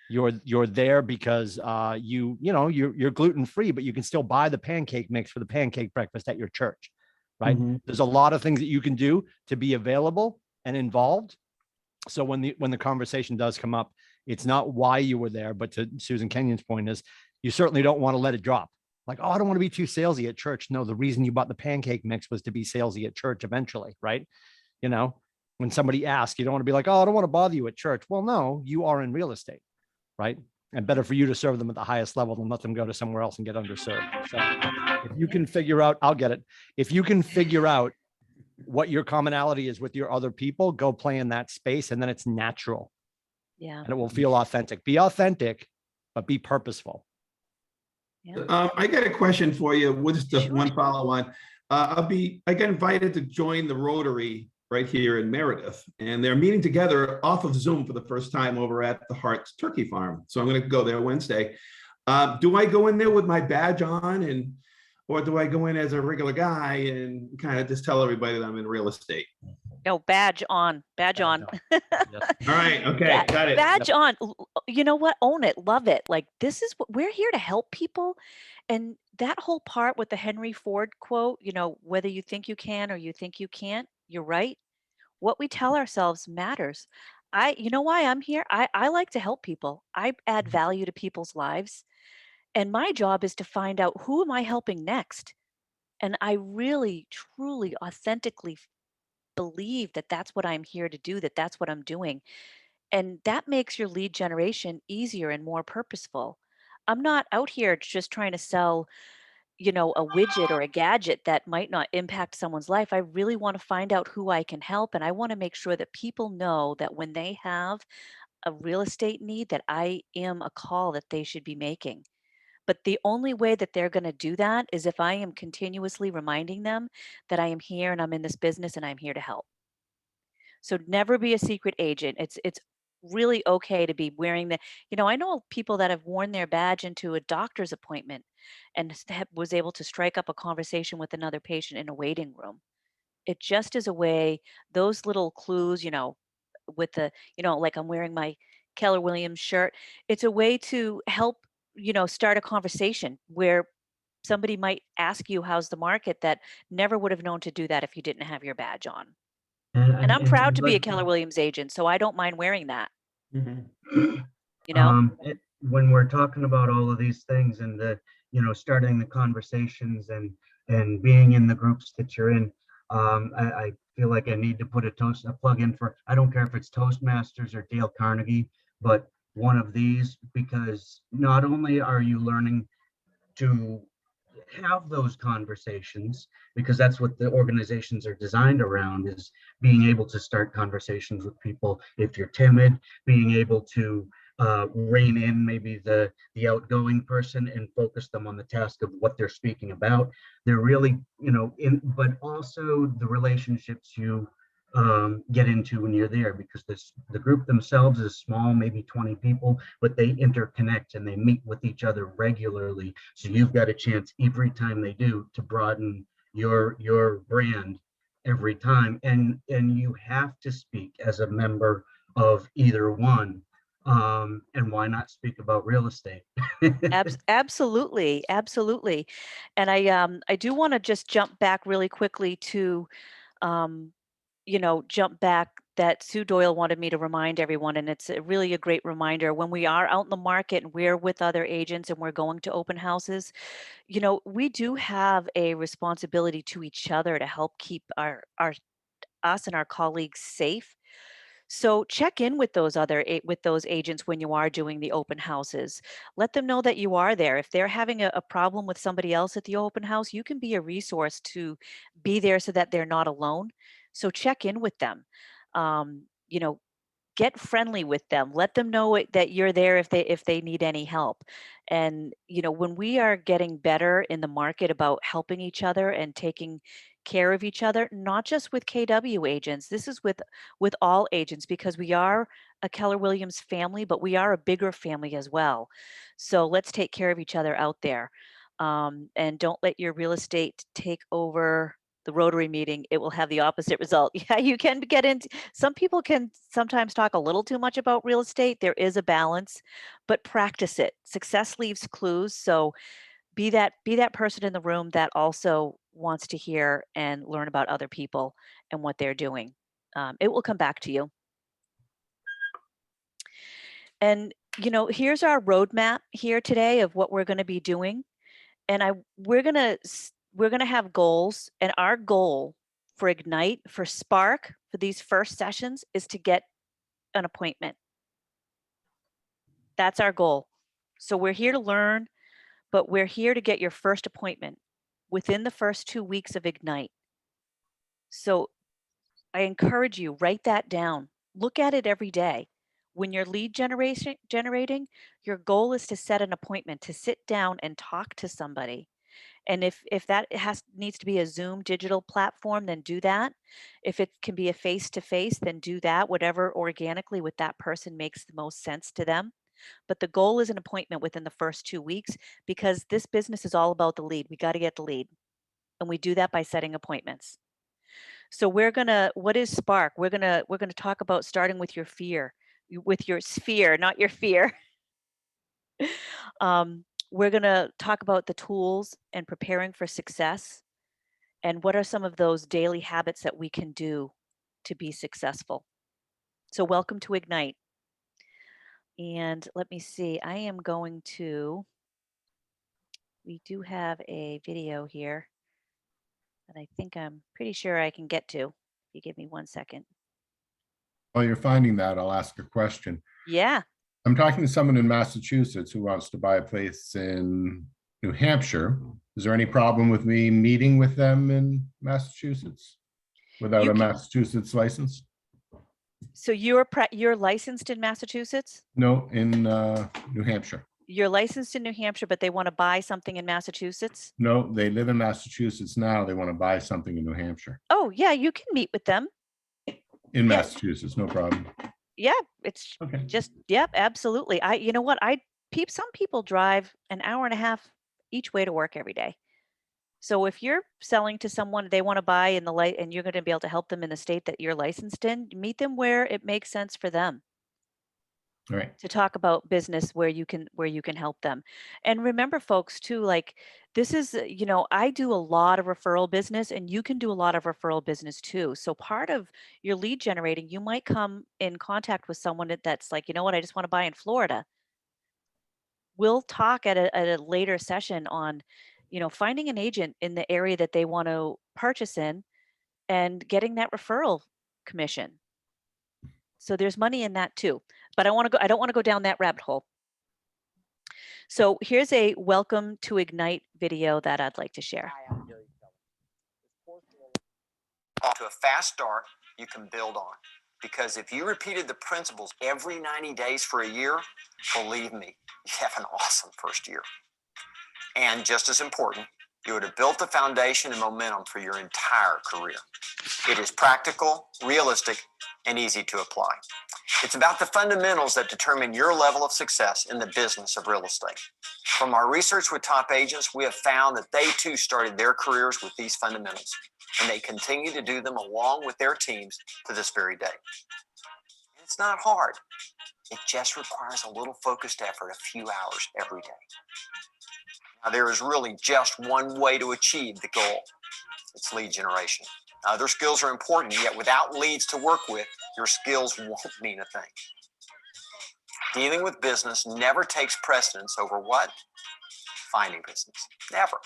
You're there because you're gluten-free, but you can still buy the pancake mix for the pancake breakfast at your church, right? Mm-hmm. There's a lot of things that you can do to be available and involved. So when the conversation does come up, it's not why you were there, but to Susan Kenyon's point is, you certainly don't want to let it drop. Like, oh, I don't want to be too salesy at church. No, the reason you bought the pancake mix was to be salesy at church eventually, right? When somebody asks, you don't want to be like, oh, I don't want to bother you at church. Well, no, you are in real estate, right? And better for you to serve them at the highest level than let them go to somewhere else and get underserved. So if you can figure out, I'll get it. If you can figure out what your commonality is with your other people, go play in that space, and then it's natural.
Yeah.
And it will feel authentic. Be authentic, but be purposeful.
Yeah.
I got a question for you. With just one follow-on. I got invited to join the Rotary right here in Meredith, and they're meeting together off of Zoom for the first time over at the Hart's Turkey Farm. So I'm going to go there Wednesday. Do I go in there with my badge on, or do I go in as a regular guy and kind of just tell everybody that I'm in real estate?
No, badge on.
All right. Okay. Got it.
Badge on. You know what? Own it. Love it. Like, this is what we're here to help people. And that whole part with the Henry Ford quote, whether you think you can or you think you can't, you're right. What we tell ourselves matters. You know why I'm here? I like to help people. I add value to people's lives. And my job is to find out, who am I helping next? And I really, truly, authentically believe that that's what I'm here to do, that's what I'm doing. And that makes your lead generation easier and more purposeful. I'm not out here just trying to sell, a widget or a gadget that might not impact someone's life. I really want to find out who I can help. And I want to make sure that people know that when they have a real estate need, that I am a call that they should be making. But the only way that they're going to do that is if I am continuously reminding them that I am here and I'm in this business and I'm here to help. So never be a secret agent. It's really okay to be wearing I know people that have worn their badge into a doctor's appointment and was able to strike up a conversation with another patient in a waiting room. It just is a way, those little clues, with the, like I'm wearing my Keller Williams shirt. It's a way to help start a conversation where somebody might ask you, how's the market, that never would have known to do that if you didn't have your badge on. And I'm proud to be a Keller Williams agent, so I don't mind wearing that.
Mm-hmm.
When we're talking about all of these things and the starting the conversations and being in the groups that you're in. I feel like I need to put a plug in for, I don't care if it's Toastmasters or Dale Carnegie, but one of these, because not only are you learning to have those conversations, because that's what the organizations are designed around, is being able to start conversations with people. If you're timid, being able to rein in maybe the outgoing person and focus them on the task of what they're speaking about. They're really, but also the relationships you get into when you're there, because the group themselves is small, maybe 20 people, but they interconnect and they meet with each other regularly. So you've got a chance every time they do to broaden your brand every time. And you have to speak as a member of either one. And why not speak about real estate?
Absolutely, absolutely. And I do want to just jump back really quickly to jump back that Sue Doyle wanted me to remind everyone, and it's really a great reminder when we are out in the market and we're with other agents and we're going to open houses, we do have a responsibility to each other to help keep us and our colleagues safe. So check in with with those agents when you are doing the open houses. Let them know that you are there. If they're having a problem with somebody else at the open house, you can be a resource to be there so that they're not alone. So check in with them. Um, you know, get friendly with them. Let them know that you're there if they need any help. And when we are getting better in the market about helping each other and taking care of each other, not just with KW agents, this is with all agents, because we are a Keller Williams family, but we are a bigger family as well. So let's take care of each other out there. And don't let your real estate take over the Rotary meeting. It will have the opposite result. Yeah, you can get into, some people can sometimes talk a little too much about real estate. There is a balance, but practice it. Success leaves clues. So be that person in the room that also wants to hear and learn about other people and what they're doing. It will come back to you. And here's our roadmap here today of what we're going to be doing. And we're going to have goals, and our goal for Ignite, for Spark, for these first sessions is to get an appointment. That's our goal. So we're here to learn, but we're here to get your first appointment within the first 2 weeks of Ignite. So I encourage you, write that down. Look at it every day. When you're lead generating, your goal is to set an appointment, to sit down and talk to somebody. And if that needs to be a Zoom digital platform, then do that. If it can be a face-to-face, then do that, whatever organically with that person makes the most sense to them. But the goal is an appointment within the first 2 weeks, because this business is all about the lead. We got to get the lead. And we do that by setting appointments. So what is Spark? We're gonna talk about starting with your fear, with your sphere, not your fear. We're going to talk about the tools and preparing for success, and what are some of those daily habits that we can do to be successful. So welcome to Ignite. And let me see, we do have a video here that I think I'm pretty sure I can get to. If you give me 1 second.
While you're finding that, I'll ask a question.
Yeah.
I'm talking to someone in Massachusetts who wants to buy a place in New Hampshire. Is there any problem with me meeting with them in Massachusetts without a Massachusetts license?
So you're licensed in Massachusetts?
No, in New Hampshire.
You're licensed in New Hampshire, but they want to buy something in Massachusetts?
No, they live in Massachusetts now. They want to buy something in New Hampshire.
Oh, yeah, you can meet with them.
In Massachusetts, no problem.
Yeah, it's
okay.
Yep, absolutely. You know what? Some people drive an hour and a half each way to work every day. So if you're selling to someone, they want to buy in the light, and you're going to be able to help them in the state that you're licensed in, meet them where it makes sense for them.
All right.
To talk about business where you can help them. And remember, folks, too, like this is, I do a lot of referral business, and you can do a lot of referral business too. So part of your lead generating, you might come in contact with someone that's like, you know what, I just want to buy in Florida. we'll talk at a later session on, finding an agent in the area that they want to purchase in and getting that referral commission. So there's money in that too. But I don't want to go down that rabbit hole. So here's a welcome to Ignite video that I'd like to share.
To a fast start you can build on. Because if you repeated the principles every 90 days for a year, believe me, you have an awesome first year. And just as important, you would have built the foundation and momentum for your entire career. It is practical, realistic, and easy to apply. It's about the fundamentals that determine your level of success in the business of real estate. From our research with top agents, we have found that they too started their careers with these fundamentals, and they continue to do them along with their teams to this very day. It's not hard. It just requires a little focused effort, a few hours every day. Now, there is really just one way to achieve the goal. It's lead generation. Other skills are important, yet without leads to work with, your skills won't mean a thing. Dealing with business never takes precedence over what? Finding business. Never.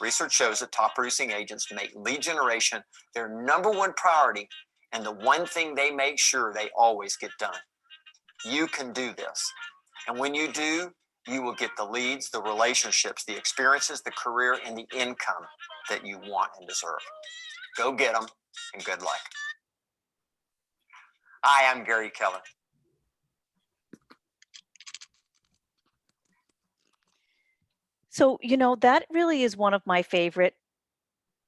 Research shows that top producing agents make lead generation their #1 priority and the one thing they make sure they always get done. You can do this. And when you do, you will get the leads, the relationships, the experiences, the career, and the income that you want and deserve. Go get them, and good luck. Hi, I'm Gary Keller.
So, that really is one of my favorite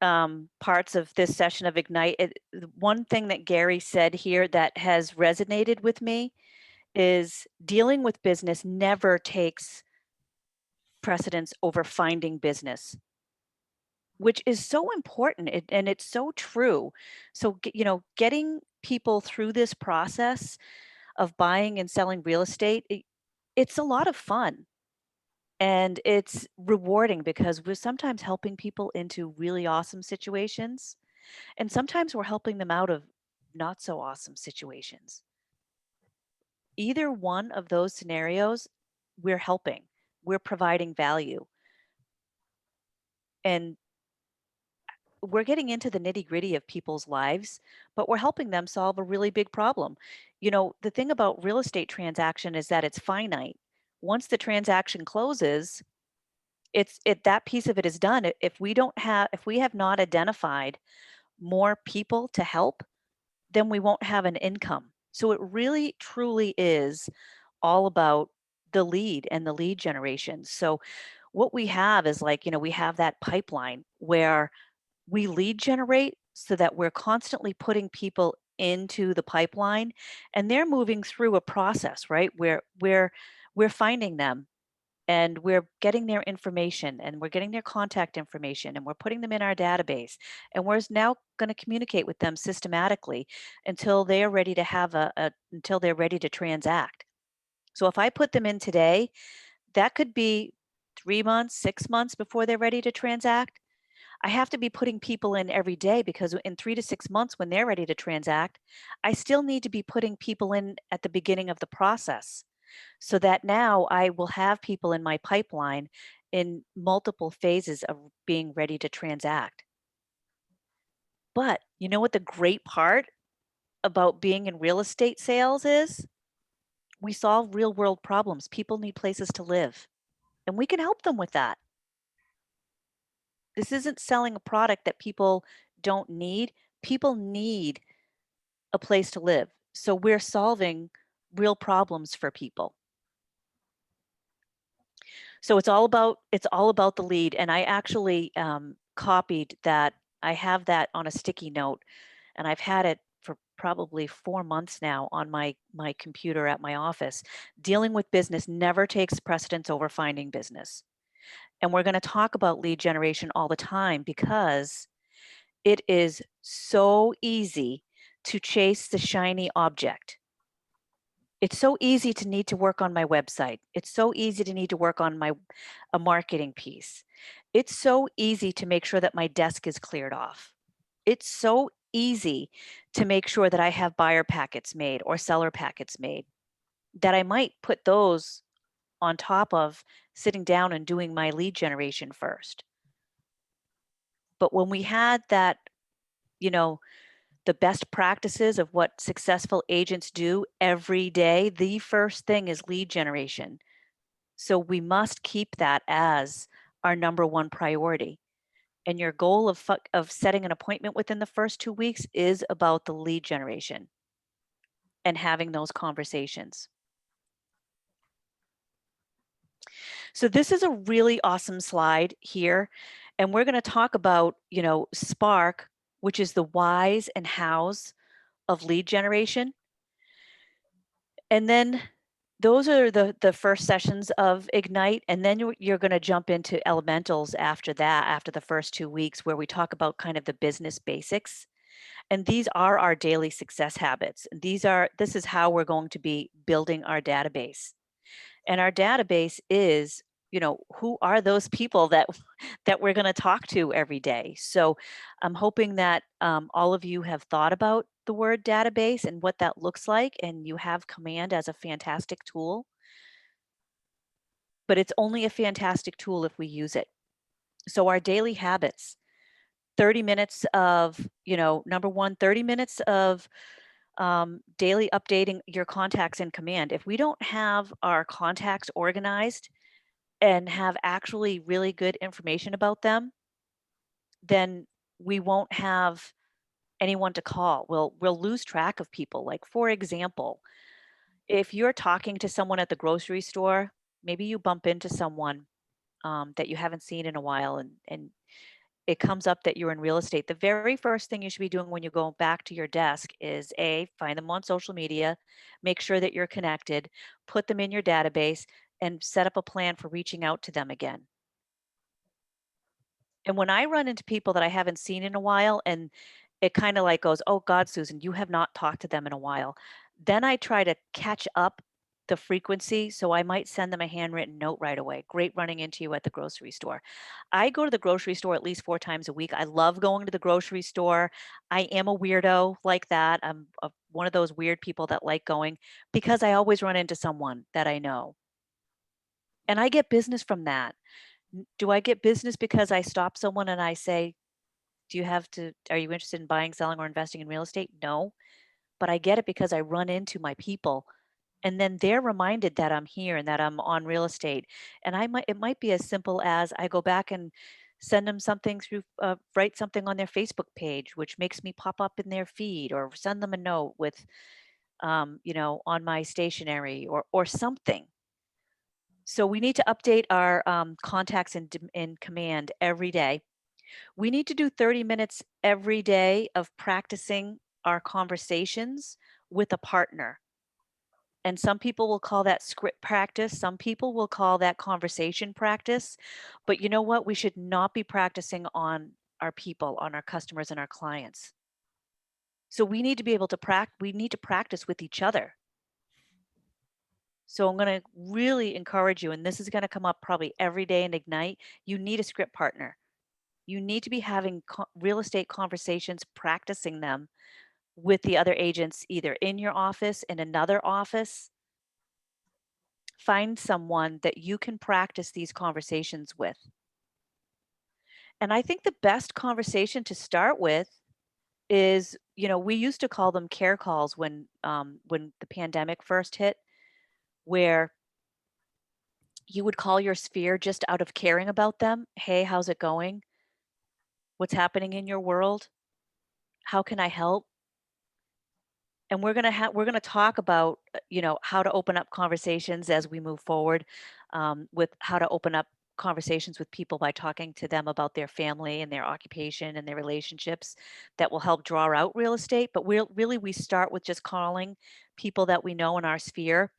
parts of this session of Ignite. One thing that Gary said here that has resonated with me is dealing with business never takes precedence over finding business, which is so important, and it's so true. So, getting people through this process of buying and selling real estate, it's a lot of fun. And it's rewarding because we're sometimes helping people into really awesome situations. And sometimes we're helping them out of not so awesome situations. Either one of those scenarios, we're helping, we're providing value. And we're getting into the nitty gritty of people's lives, but we're helping them solve a really big problem. The thing about real estate transaction is that it's finite. Once the transaction closes, that piece of it is done. If we have not identified more people to help, then we won't have an income. So it really truly is all about the lead and the lead generation. So what we have is we have that pipeline where we lead generate so that we're constantly putting people into the pipeline, and they're moving through a process, right? Where we're finding them, and we're getting their information, and we're getting their contact information, and we're putting them in our database, and we're now going to communicate with them systematically until they are ready to until they're ready to transact. So if I put them in today, that could be 3 months, 6 months before they're ready to transact. I have to be putting people in every day, because in 3 to 6 months when they're ready to transact, I still need to be putting people in at the beginning of the process, so that now I will have people in my pipeline in multiple phases of being ready to transact. But you know what the great part about being in real estate sales is? We solve real world problems. People need places to live, and we can help them with that. This isn't selling a product that people don't need. People need a place to live. So we're solving real problems for people. So it's all about the lead. And I actually copied that. I have that on a sticky note, and I've had it for probably 4 months now on my computer at my office. Dealing with business never takes precedence over finding business. And we're going to talk about lead generation all the time, because it is so easy to chase the shiny object. It's so easy to need to work on my website. It's so easy to need to work on a marketing piece. It's so easy to make sure that my desk is cleared off. It's so easy to make sure that I have buyer packets made or seller packets made, that I might put those on top of sitting down and doing my lead generation first. But when we had that, you know, the best practices of what successful agents do every day, the first thing is lead generation. So we must keep that as our number one priority. And your goal of setting an appointment within the first 2 weeks is about the lead generation and having those conversations. So this is a really awesome slide here. And we're going to talk about, you know, Spark, which is the whys and hows of lead generation. And then those are the first sessions of Ignite. And then you're going to jump into elementals after that, after the first 2 weeks, where we talk about kind of the business basics. And these are our daily success habits. This is how we're going to be building our database. And our database is, you know, who are those people that we're going to talk to every day. So I'm hoping that all of you have thought about the word database and what that looks like, and you have Command as a fantastic tool. But it's only a fantastic tool if we use it. So our daily habits, 30 minutes of, you know, number one, 30 minutes of daily updating your contacts in Command. If we don't have our contacts organized and have actually really good information about them, then we won't have anyone to call. We'll lose track of people. Like, for example, if you're talking to someone at the grocery store, maybe you bump into someone that you haven't seen in a while, and it comes up that you're in real estate. The very first thing you should be doing when you go back to your desk is find them on social media, make sure that you're connected, put them in your database, and set up a plan for reaching out to them again. And when I run into people that I haven't seen in a while, and it kind of like goes, oh God, Susan, you have not talked to them in a while, then I try to catch up the frequency. So I might send them a handwritten note right away. Great running into you at the grocery store. I go to the grocery store at least 4 times a week. I love going to the grocery store. I am a weirdo like that. I'm one of those weird people that like going because I always run into someone that I know. And I get business from that. Do I get business because I stop someone and I say, are you interested in buying, selling, or investing in real estate? No, but I get it because I run into my people, and then they're reminded that I'm here and that I'm on real estate. And it might be as simple as I go back and send them something through, write something on their Facebook page, which makes me pop up in their feed, or send them a note with, you know, on my stationery or something. So we need to update our contacts in Command every day. We need to do 30 minutes every day of practicing our conversations with a partner. And some people will call that script practice. Some people will call that conversation practice. But you know what? We should not be practicing on our people, on our customers and our clients. So we need to be able to practice with each other. So I'm going to really encourage you, and this is going to come up probably every day in Ignite. You need a script partner. You need to be having real estate conversations, practicing them with the other agents, either in your office, in another office. Find someone that you can practice these conversations with. And I think the best conversation to start with is, you know, we used to call them care calls when the pandemic first hit, where you would call your sphere just out of caring about them. Hey, how's it going? What's happening in your world? How can I help? And we're gonna talk about, you know, how to open up conversations as we move forward, with how to open up conversations with people by talking to them about their family and their occupation and their relationships that will help draw out real estate. But we start with just calling people that we know in our sphere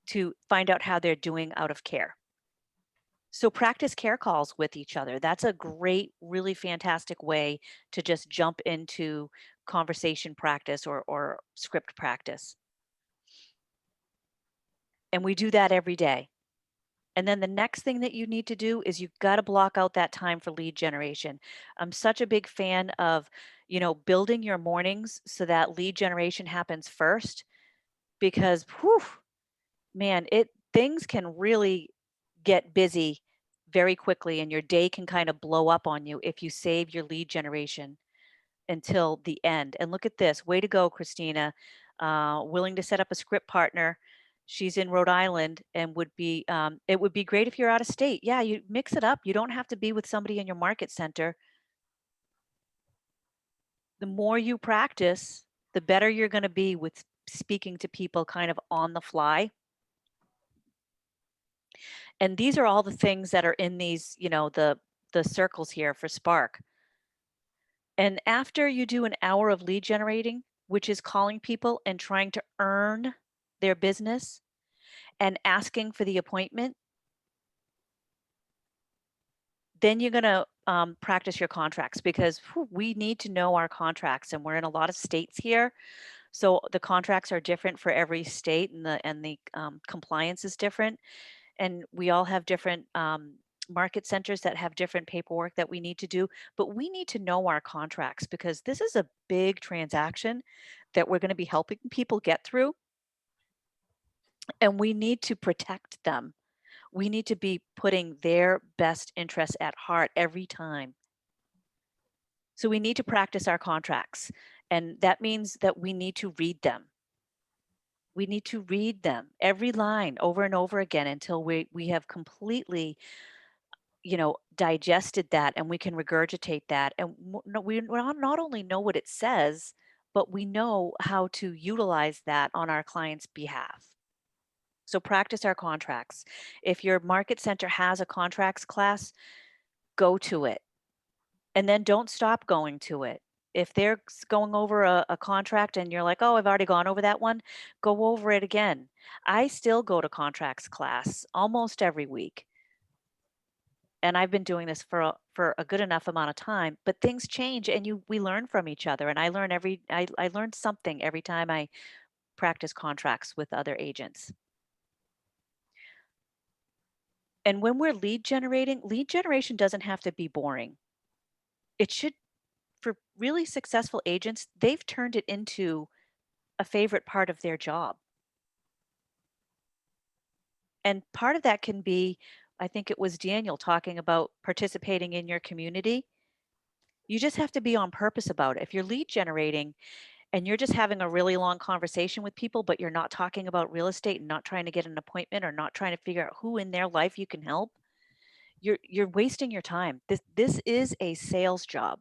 to find out how they're doing out of care. So practice care calls with each other. That's a great, really fantastic way to just jump into conversation practice or script practice. And we do that every day. And then the next thing that you need to do is you've got to block out that time for lead generation. I'm such a big fan of, you know, building your mornings so that lead generation happens first, because whew, man, things can really get busy very quickly, and your day can kind of blow up on you if you save your lead generation until the end. And look at this. Way to go, Christina. Willing to set up a script partner. She's in Rhode Island and would be, it would be great if you're out of state. Yeah, you mix it up. You don't have to be with somebody in your market center. The more you practice, the better you're going to be with speaking to people kind of on the fly. And these are all the things that are in these, you know, the circles here for Spark. And after you do an hour of lead generating, which is calling people and trying to earn their business and asking for the appointment, then you're going to practice your contracts, because we need to know our contracts, and we're in a lot of states here. So the contracts are different for every state, and the compliance is different. And we all have different market centers that have different paperwork that we need to do, but we need to know our contracts, because this is a big transaction that we're going to be helping people get through, and we need to protect them. We need to be putting their best interests at heart every time. So we need to practice our contracts, and that means that we need to read them. We need to read them, every line, over and over again, until we have completely, you know, digested that, and we can regurgitate that. And we not only know what it says, but we know how to utilize that on our client's behalf. So practice our contracts. If your market center has a contracts class, go to it. And then don't stop going to it. If they're going over a contract and you're like, oh, I've already gone over that one, go over it again. I still go to contracts class almost every week. And I've been doing this for a good enough amount of time, but things change, and we learn from each other. And I learn I learn something every time I practice contracts with other agents. And when we're lead generation doesn't have to be boring. It should, for really successful agents, they've turned it into a favorite part of their job. And part of that can be, I think it was Daniel talking about participating in your community. You just have to be on purpose about it. If you're lead generating and you're just having a really long conversation with people, but you're not talking about real estate and not trying to get an appointment or not trying to figure out who in their life you can help, you're wasting your time. This is a sales job.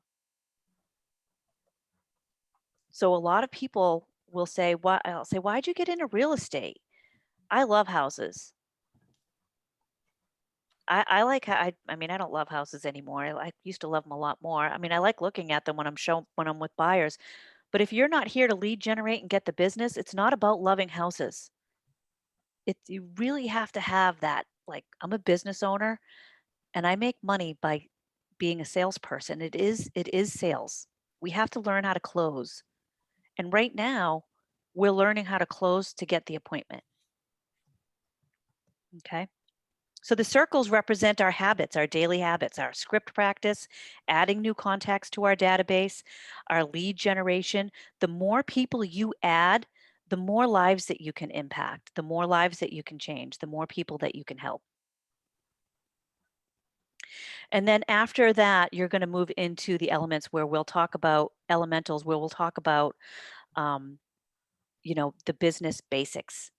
So a lot of people will say, I'll say, why'd you get into real estate? I love houses. I like, I mean, I don't love houses anymore. I used to love them a lot more. I mean, I like looking at them when I'm with buyers. But if you're not here to lead generate and get the business, it's not about loving houses. You really have to have that, like, I'm a business owner and I make money by being a salesperson. It is sales. We have to learn how to close. And right now, we're learning how to close to get the appointment. Okay. So the circles represent our habits, our daily habits, our script practice, adding new contacts to our database, our lead generation. The more people you add, the more lives that you can impact, the more lives that you can change, the more people that you can help. And then after that, you're going to move into the elements, where we'll talk about elementals, where we'll talk about, you know, the business basics.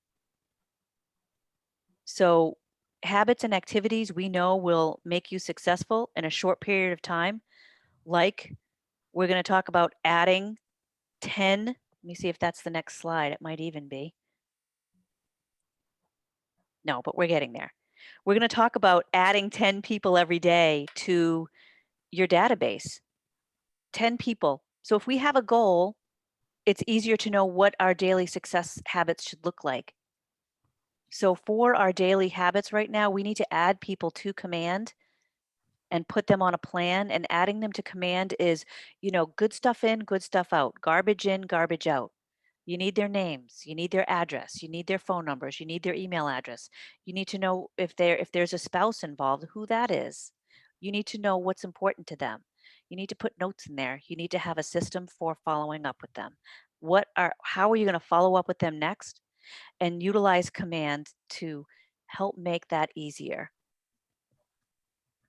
So habits and activities we know will make you successful in a short period of time. Like, we're going to talk about adding 10. Let me see if that's the next slide. It might even be. No, but we're getting there. We're going to talk about adding 10 people every day to your database. 10 people. So if we have a goal, it's easier to know what our daily success habits should look like. So for our daily habits right now, we need to add people to Command and put them on a plan. And adding them to Command is, you know, good stuff in, good stuff out, garbage in, garbage out. You need their names, you need their address, you need their phone numbers, you need their email address. You need to know if there's a spouse involved, who that is. You need to know what's important to them. You need to put notes in there. You need to have a system for following up with them. How are you going to follow up with them next? And utilize Command to help make that easier.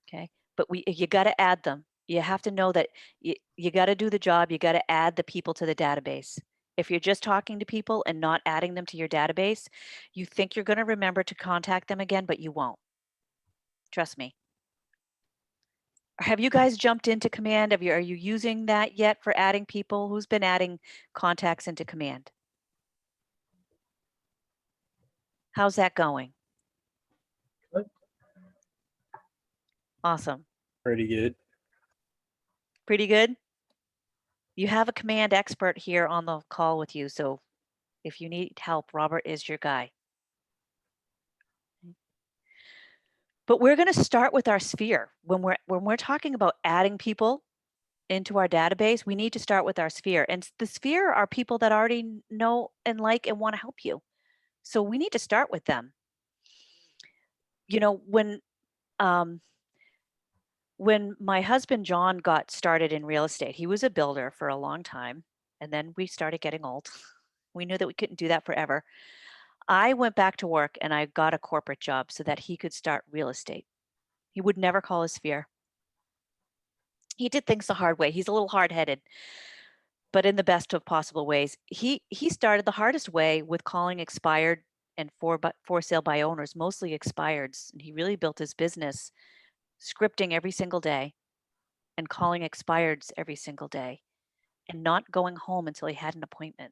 Okay. But you got to add them. You have to know that you got to do the job. You got to add the people to the database. If you're just talking to people and not adding them to your database, you think you're going to remember to contact them again, but you won't. Trust me. Have you guys jumped into Command? Are you using that yet for adding people? Who's been adding contacts into Command? How's that going?
Good.
Awesome.
Pretty good.
Pretty good? You have a Command expert here on the call with you, so if you need help, Robert is your guy. But we're going to start with our sphere. When we're talking about adding people into our database, we need to start with our sphere. And the sphere are people that already know and like and want to help you. So we need to start with them. You know, when my husband John got started in real estate, he was a builder for a long time, and then we started getting old. We knew that we couldn't do that forever. I went back to work and I got a corporate job so that he could start real estate. He would never call his sphere. He did things the hard way. He's a little hard-headed, but in the best of possible ways. He started the hardest way with calling expired and for sale by owners, mostly expireds. And he really built his business scripting every single day and calling expireds every single day and not going home until he had an appointment.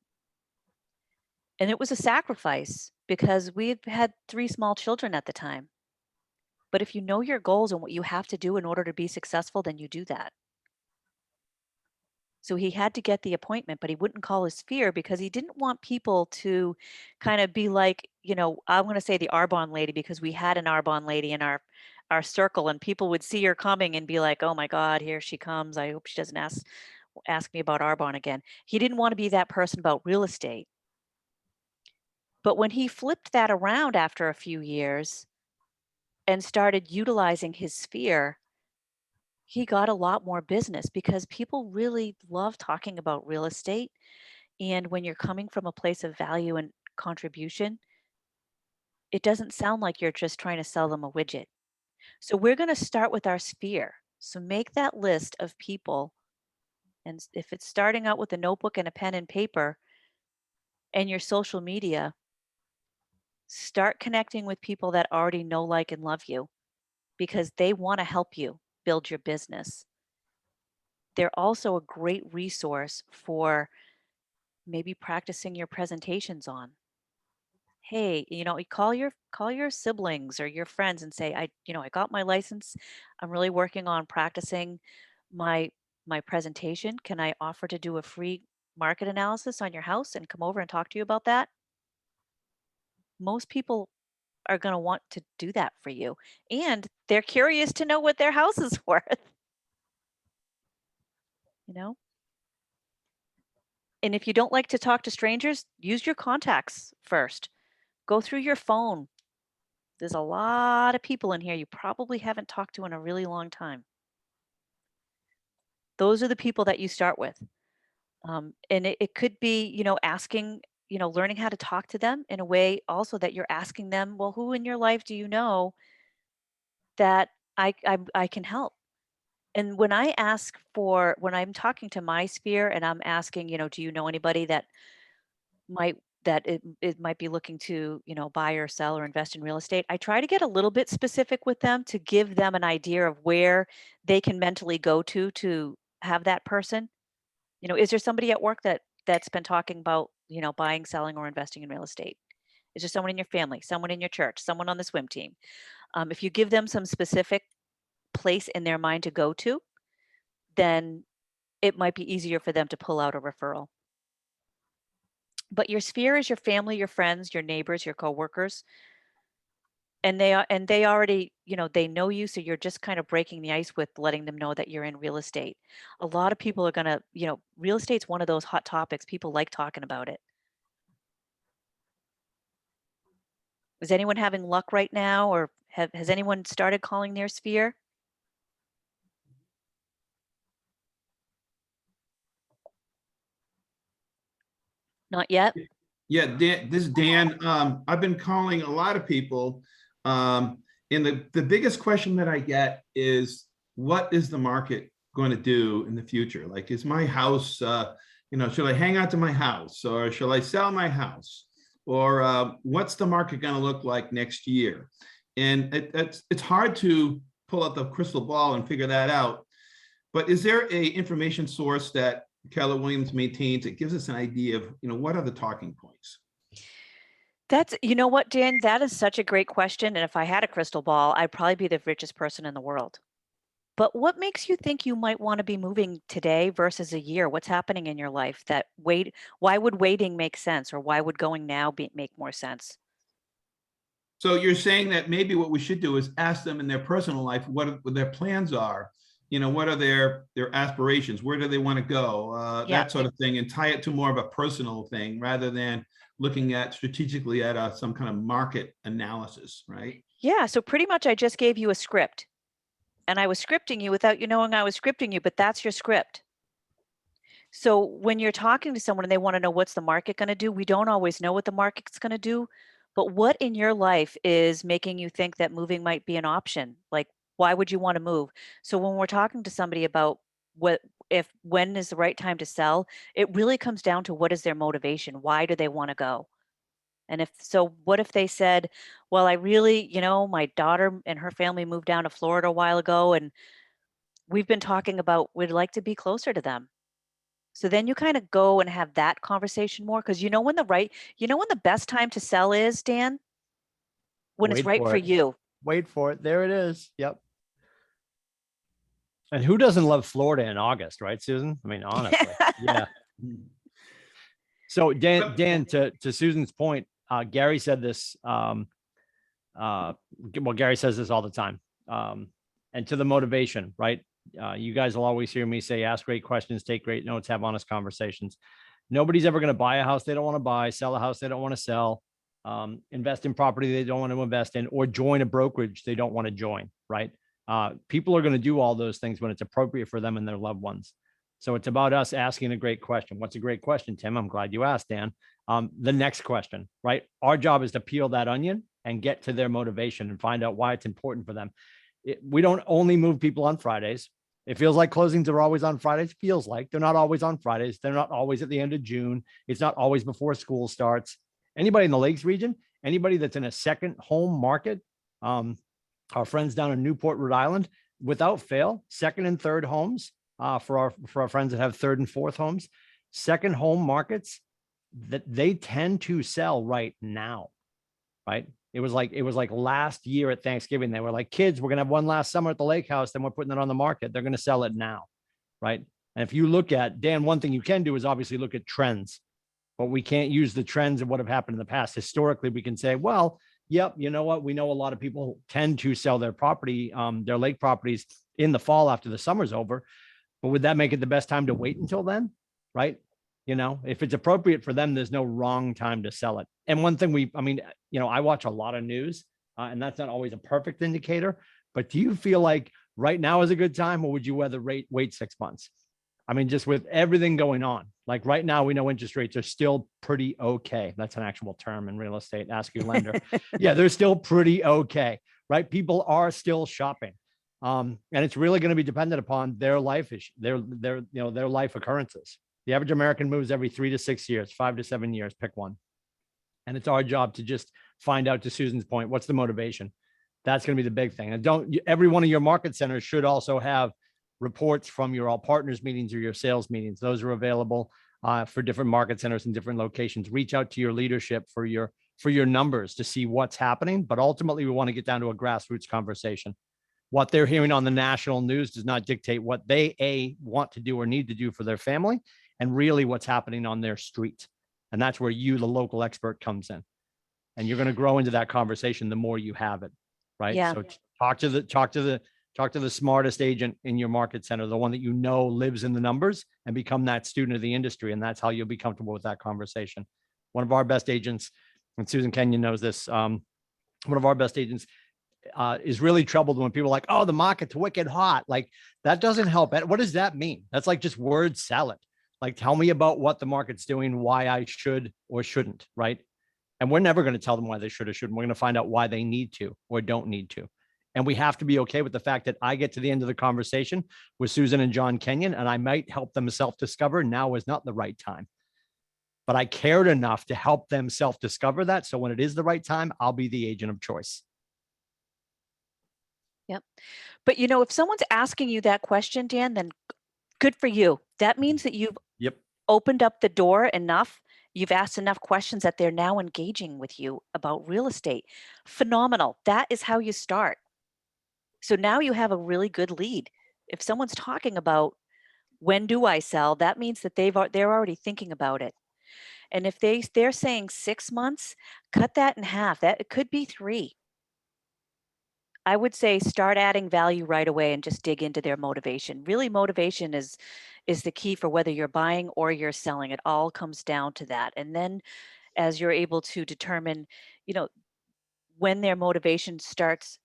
And it was a sacrifice because we had 3 small children at the time. But if you know your goals and what you have to do in order to be successful, then you do that. So he had to get the appointment, but he wouldn't call his sphere because he didn't want people to kind of be like, you know, I'm going to say the Arbonne lady because we had an Arbonne lady in our circle, and people would see her coming and be like, oh my God, here she comes. I hope she doesn't ask me about Arbonne again. He didn't want to be that person about real estate. But when he flipped that around after a few years and started utilizing his sphere, he got a lot more business because people really love talking about real estate. And when you're coming from a place of value and contribution, it doesn't sound like you're just trying to sell them a widget. So we're going to start with our sphere. So make that list of people. And if it's starting out with a notebook and a pen and paper and your social media, start connecting with people that already know, like, and love you because they want to help you build your business. They're also a great resource for maybe practicing your presentations on. Hey, you know, you call your siblings or your friends and say, I got my license. I'm really working on practicing my presentation. Can I offer to do a free market analysis on your house and come over and talk to you about that? Most people are going to want to do that for you. And they're curious to know what their house is worth. You know? And if you don't like to talk to strangers, use your contacts first. Go through your phone. There's a lot of people in here you probably haven't talked to in a really long time. Those are the people that you start with. And it could be, you know, asking, you know, learning how to talk to them in a way also that you're asking them, well, who in your life do you know that I can help? And when I'm talking to my sphere and I'm asking, you know, do you know anybody that it might be looking to, you know, buy or sell or invest in real estate, I try to get a little bit specific with them to give them an idea of where they can mentally go to have that person. You know, is there somebody at work that's been talking about, you know, buying, selling, or investing in real estate? Is there someone in your family, someone in your church, someone on the swim team? If you give them some specific place in their mind to go to, then it might be easier for them to pull out a referral. But your sphere is your family, your friends, your neighbors, your coworkers. And they already, you know, they know you, so you're just kind of breaking the ice with letting them know that you're in real estate. A lot of people are going to, you know, real estate's one of those hot topics. People like talking about it. Is anyone having luck right now, or has anyone started calling their sphere? Not yet?
Yeah, Dan, this is Dan. I've been calling a lot of people, and And the biggest question that I get is, what is the market going to do in the future? Like, is my house, should I hang out to my house, or shall I sell my house? Or what's the market going to look like next year? And it's hard to pull out the crystal ball and figure that out. But is there a information source that Keller Williams maintains that gives us an idea of, what are the talking points?
That's, you know what, Dan, that is such a great question. And if I had a crystal ball, I'd probably be the richest person in the world. But what makes you think you might want to be moving today versus a year? What's happening in your life that why would waiting make sense, or why would going now make more sense?
So you're saying that maybe what we should do is ask them in their personal life what their plans are, what are their aspirations, where do they want to go, that sort of thing, and tie it to more of a personal thing rather than looking at strategically at some kind of market analysis, right?
Yeah, so pretty much I just gave you a script, and I was scripting you without you knowing I was scripting you, but that's your script. So when you're talking to someone and they want to know what's the market going to do, we don't always know what the market's going to do, but what in your life is making you think that moving might be an option? Like, why would you want to move? So when we're talking to somebody about when is the right time to sell, it really comes down to what is their motivation? Why do they want to go? And what if they said, well, I really, my daughter and her family moved down to Florida a while ago, and we've been talking about we'd like to be closer to them. So then you kind of go and have that conversation more, because when the best time to sell is, Dan? When it's right for you.
Wait for it. There it is. Yep. And who doesn't love Florida in August, right, Susan? I mean, honestly, yeah. So Dan, to Susan's point, Gary said this. Gary says this all the time. And to the motivation, right? You guys will always hear me say, ask great questions, take great notes, have honest conversations. Nobody's ever going to buy a house they don't want to buy, sell a house they don't want to sell, invest in property they don't want to invest in, or join a brokerage they don't want to join, right? People are going to do all those things when it's appropriate for them and their loved ones. So it's about us asking a great question. What's a great question, Tim? I'm glad you asked, Dan. The next question, right? Our job is to peel that onion and get to their motivation and find out why it's important for them. We don't only move people on Fridays. It feels like closings are always on Fridays. Feels like they're not always on Fridays. They're not always at the end of June. It's not always before school starts. Anybody in the Lakes region, anybody that's in a second home market, our friends down in Newport, Rhode Island, without fail, second and third homes, for our friends that have third and fourth homes, second home markets, that they tend to sell right now, right? It was like last year at Thanksgiving, they were like, kids, we're going to have one last summer at the lake house, then we're putting it on the market. They're going to sell it now, right? And if you look at, Dan, one thing you can do is obviously look at trends, but we can't use the trends of what have happened in the past. Historically, we can say, well, yep, you know what? We know a lot of people tend to sell their property, their lake properties in the fall after the summer's over. But would that make it the best time to wait until then, right? If it's appropriate for them, there's no wrong time to sell it. And one thing I watch a lot of news, and that's not always a perfect indicator, but do you feel like right now is a good time, or would you rather wait 6 months? I mean, just with everything going on, like right now, we know interest rates are still pretty okay. That's an actual term in real estate. Ask your lender. Yeah, they're still pretty okay, right? People are still shopping. And it's really going to be dependent upon their life their life occurrences. The average American moves every 3 to 6 years, 5 to 7 years, pick one. And it's our job to just find out, to Susan's point, what's the motivation? That's going to be the big thing. And every one of your market centers should also have reports from your all partners meetings or your sales meetings. Those are available for different market centers in different locations. Reach out to your leadership for your numbers to see what's happening. But ultimately, we want to get down to a grassroots conversation. What they're hearing on the national news does not dictate what they want to do or need to do for their family, and really what's happening on their street. And that's where you, the local expert, comes in. And you're going to grow into that conversation the more you have it, right?
Yeah.
So talk to the smartest agent in your market center, the one that lives in the numbers, and become that student of the industry. And that's how you'll be comfortable with that conversation. One of our best agents, and Susan Kenyon knows this, one of our best agents is really troubled when people are like, oh, the market's wicked hot. Like, that doesn't help. What does that mean? That's like just word salad. Like, tell me about what the market's doing, why I should or shouldn't, right? And we're never going to tell them why they should or shouldn't. We're going to find out why they need to or don't need to. And we have to be okay with the fact that I get to the end of the conversation with Susan and John Kenyon, and I might help them self-discover now is not the right time. But I cared enough to help them self-discover that. So when it is the right time, I'll be the agent of choice.
Yep. But you know, if someone's asking you that question, Dan, then good for you. That means that you've opened up the door enough. You've asked enough questions that they're now engaging with you about real estate. Phenomenal. That is how you start. So now you have a really good lead. If someone's talking about when do I sell, that means that they're already thinking about it. And if they're saying 6 months, cut that in half. That it could be 3. I would say start adding value right away and just dig into their motivation. Really, motivation is the key for whether you're buying or you're selling. It all comes down to that. And then as you're able to determine, you know, when their motivation starts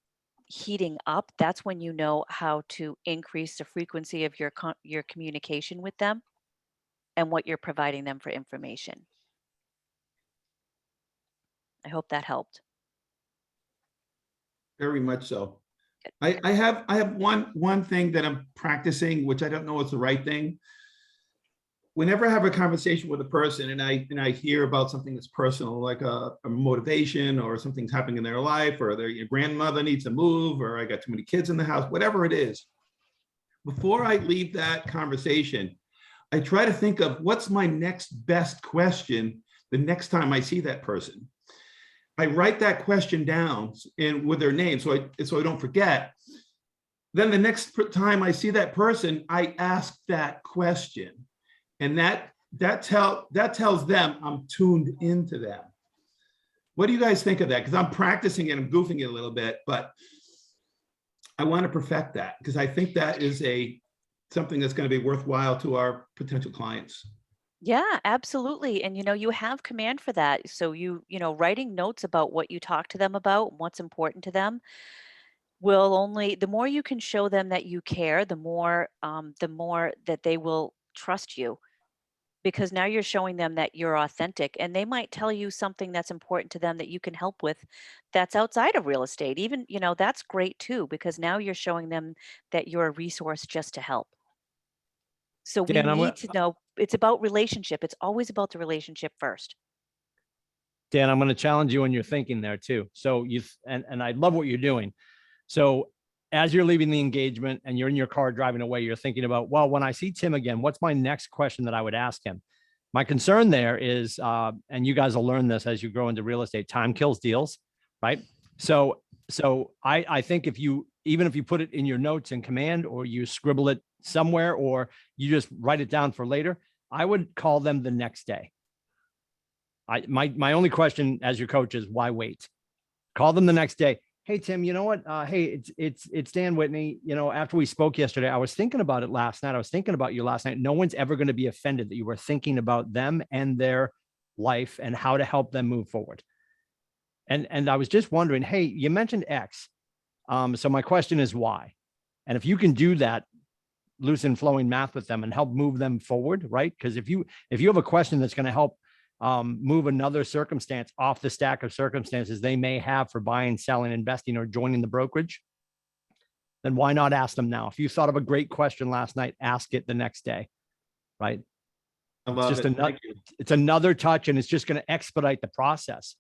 heating up, that's when you know how to increase the frequency of your communication with them and what you're providing them for information. I hope that helped.
Very much so. I have one thing that I'm practicing, which I don't know is the right thing. Whenever I have a conversation with a person and I hear about something that's personal, like a motivation or something's happening in their life, or their grandmother needs to move, or I got too many kids in the house, whatever it is, before I leave that conversation, I try to think of what's my next best question the next time I see that person. I write that question down and with their name so I don't forget. Then the next time I see that person, I ask that question. And that tells them I'm tuned into them. What do you guys think of that? Because I'm practicing it, I'm goofing it a little bit, but I want to perfect that because I think that is something that's going to be worthwhile to our potential clients.
Yeah, absolutely. And you know, you have command for that. So you know, writing notes about what you talk to them about, what's important to them, will only the more you can show them that you care, the more that they will trust you. Because now you're showing them that you're authentic and they might tell you something that's important to them that you can help with that's outside of real estate. Even, you know, that's great too, because now you're showing them that you're a resource just to help. So we
Dan,
need to know it's about relationship. It's always about the relationship first.
Dan, I'm going to challenge you in your thinking there too. So and I love what you're doing. So as you're leaving the engagement and you're in your car driving away, you're thinking about, well, when I see Tim again, what's my next question that I would ask him? My concern there is, and you guys will learn this as you grow into real estate, time kills deals, right? So I think even if you put it in your notes in command or you scribble it somewhere or you just write it down for later, I would call them the next day. My only question as your coach is why wait? Call them the next day. Hey, Tim, you know what? Hey, it's Dan Whitney. You know, after we spoke yesterday, I was thinking about it last night. I was thinking about you last night. No one's ever going to be offended that you were thinking about them and their life and how to help them move forward. And I was just wondering, hey, you mentioned X. So my question is why? And if you can do that, loose and flowing math with them and help move them forward, right? Because if you have a question that's going to help move another circumstance off the stack of circumstances they may have for buying, selling, investing, or joining the brokerage, then why not ask them now? If you thought of a great question last night, ask it the next day, right?
I love it.
It's another touch and it's just going to expedite the process.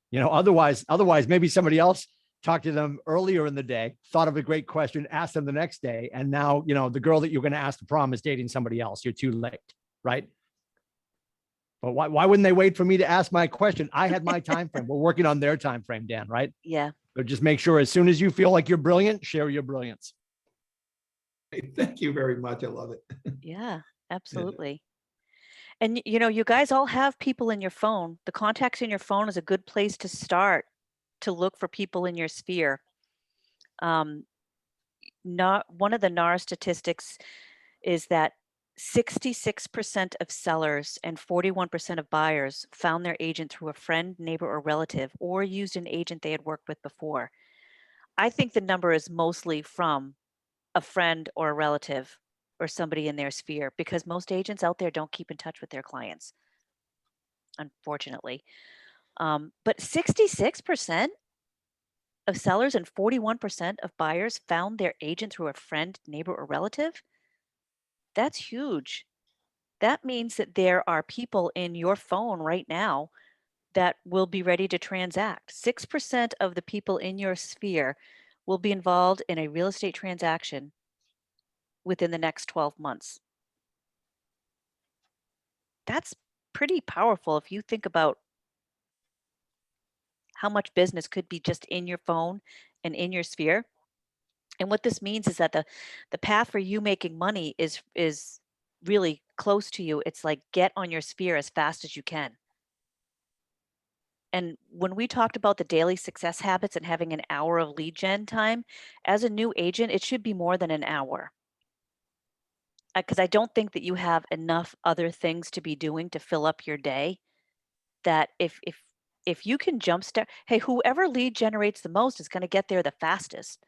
You know, otherwise maybe somebody else talked to them earlier in the day, thought of a great question, asked them the next day. And now, you know, the girl that you're going to ask to prom is dating somebody else. You're too late, right? But why wouldn't they wait for me to ask my question? I had my time frame. We're working on their time frame, Dan, right?
Yeah.
So just make sure as soon as you feel like you're brilliant, share your brilliance.
Thank you very much. I love it.
Yeah, absolutely. And you know, you guys all have people in your phone. The contacts in your phone is a good place to start to look for people in your sphere. Not one of the NAR statistics is that 66% of sellers and 41% of buyers found their agent through a friend, neighbor, or relative, or used an agent they had worked with before. I think the number is mostly from a friend or a relative or somebody in their sphere, because most agents out there don't keep in touch with their clients, unfortunately. But 66% of sellers and 41% of buyers found their agent through a friend, neighbor, or relative. That's huge. That means that there are people in your phone right now that will be ready to transact. 6% of the people in your sphere will be involved in a real estate transaction within the next 12 months. That's pretty powerful if you think about how much business could be just in your phone and in your sphere. And what this means is that the path for you making money is really close to you. It's like get on your sphere as fast as you can. And when we talked about the daily success habits and having an hour of lead gen time, as a new agent, it should be more than an hour. Because I don't think that you have enough other things to be doing to fill up your day. That if you can jumpstart, hey, whoever lead generates the most is going to get there the fastest.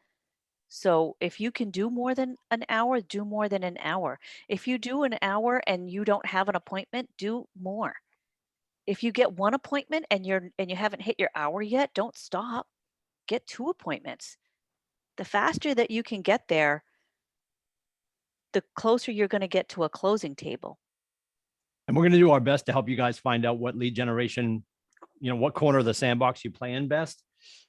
So if you can do more than an hour, do more than an hour. If you do an hour and you don't have an appointment, do more. If you get one appointment and you haven't hit your hour yet, don't stop. Get 2 appointments. The faster that you can get there, the closer you're going to get to a closing table.
And we're going to do our best to help you guys find out what lead generation, what corner of the sandbox you play in best.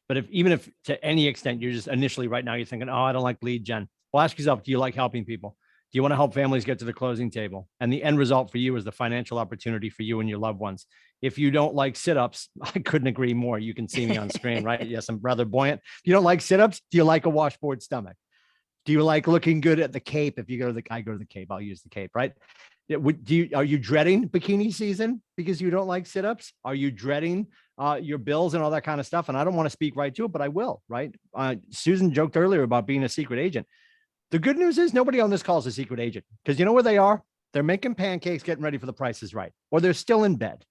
But even if to any extent, you're just initially right now, you're thinking, oh, I don't like lead gen. Well, ask yourself, do you like helping people? Do you want to help families get to the closing table? And the end result for you is the financial opportunity for you and your loved ones. If you don't like sit-ups, I couldn't agree more. You can see me on screen, right? Yes, I'm rather buoyant. If you don't like sit-ups, do you like a washboard stomach? Do you like looking good at the Cape? If you go to I go to the Cape, I'll use the Cape, right? Are you dreading bikini season because you don't like sit-ups? Are you dreading your bills and all that kind of stuff? And I don't want to speak right to it, but I will, right? Susan joked earlier about being a secret agent. The good news is nobody on this call is a secret agent because you know where they are? They're making pancakes, getting ready for the Price is Right, or they're still in bed,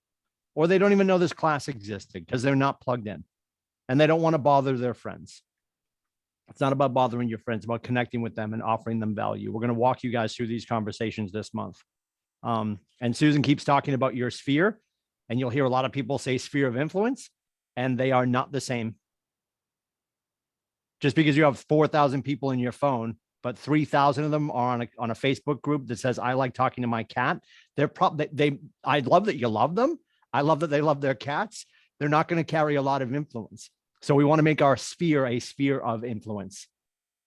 or they don't even know this class existed because they're not plugged in and they don't want to bother their friends. It's not about bothering your friends, it's about connecting with them and offering them value. We're going to walk you guys through these conversations this month. And Susan keeps talking about your sphere, and you'll hear a lot of people say sphere of influence, and they are not the same. Just because you have 4,000 people in your phone, but 3,000 of them are on a Facebook group that says, I like talking to my cat. I love that you love them. I love that they love their cats. They're not going to carry a lot of influence. So we want to make our sphere a sphere of influence,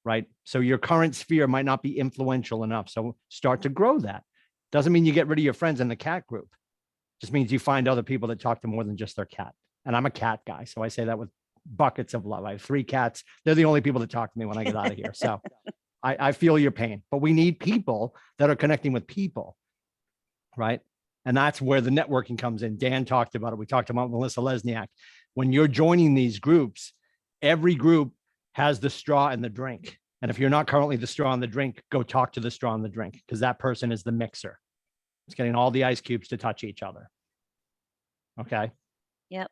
right? So your current sphere might not be influential enough. So start to grow that. Doesn't mean you get rid of your friends in the cat group. Just means you find other people that talk to more than just their cat. And I'm a cat guy, so I say that with buckets of love. I have 3 cats. They're the only people that talk to me when I get out of here. So I feel your pain, but we need people that are connecting with people, right? And that's where the networking comes in. Dan talked about it. We talked about Melissa Lesniak. When you're joining these groups, every group has the straw and the drink. And if you're not currently the straw in the drink, go talk to the straw in the drink because that person is the mixer. It's getting all the ice cubes to touch each other. Okay.
Yep.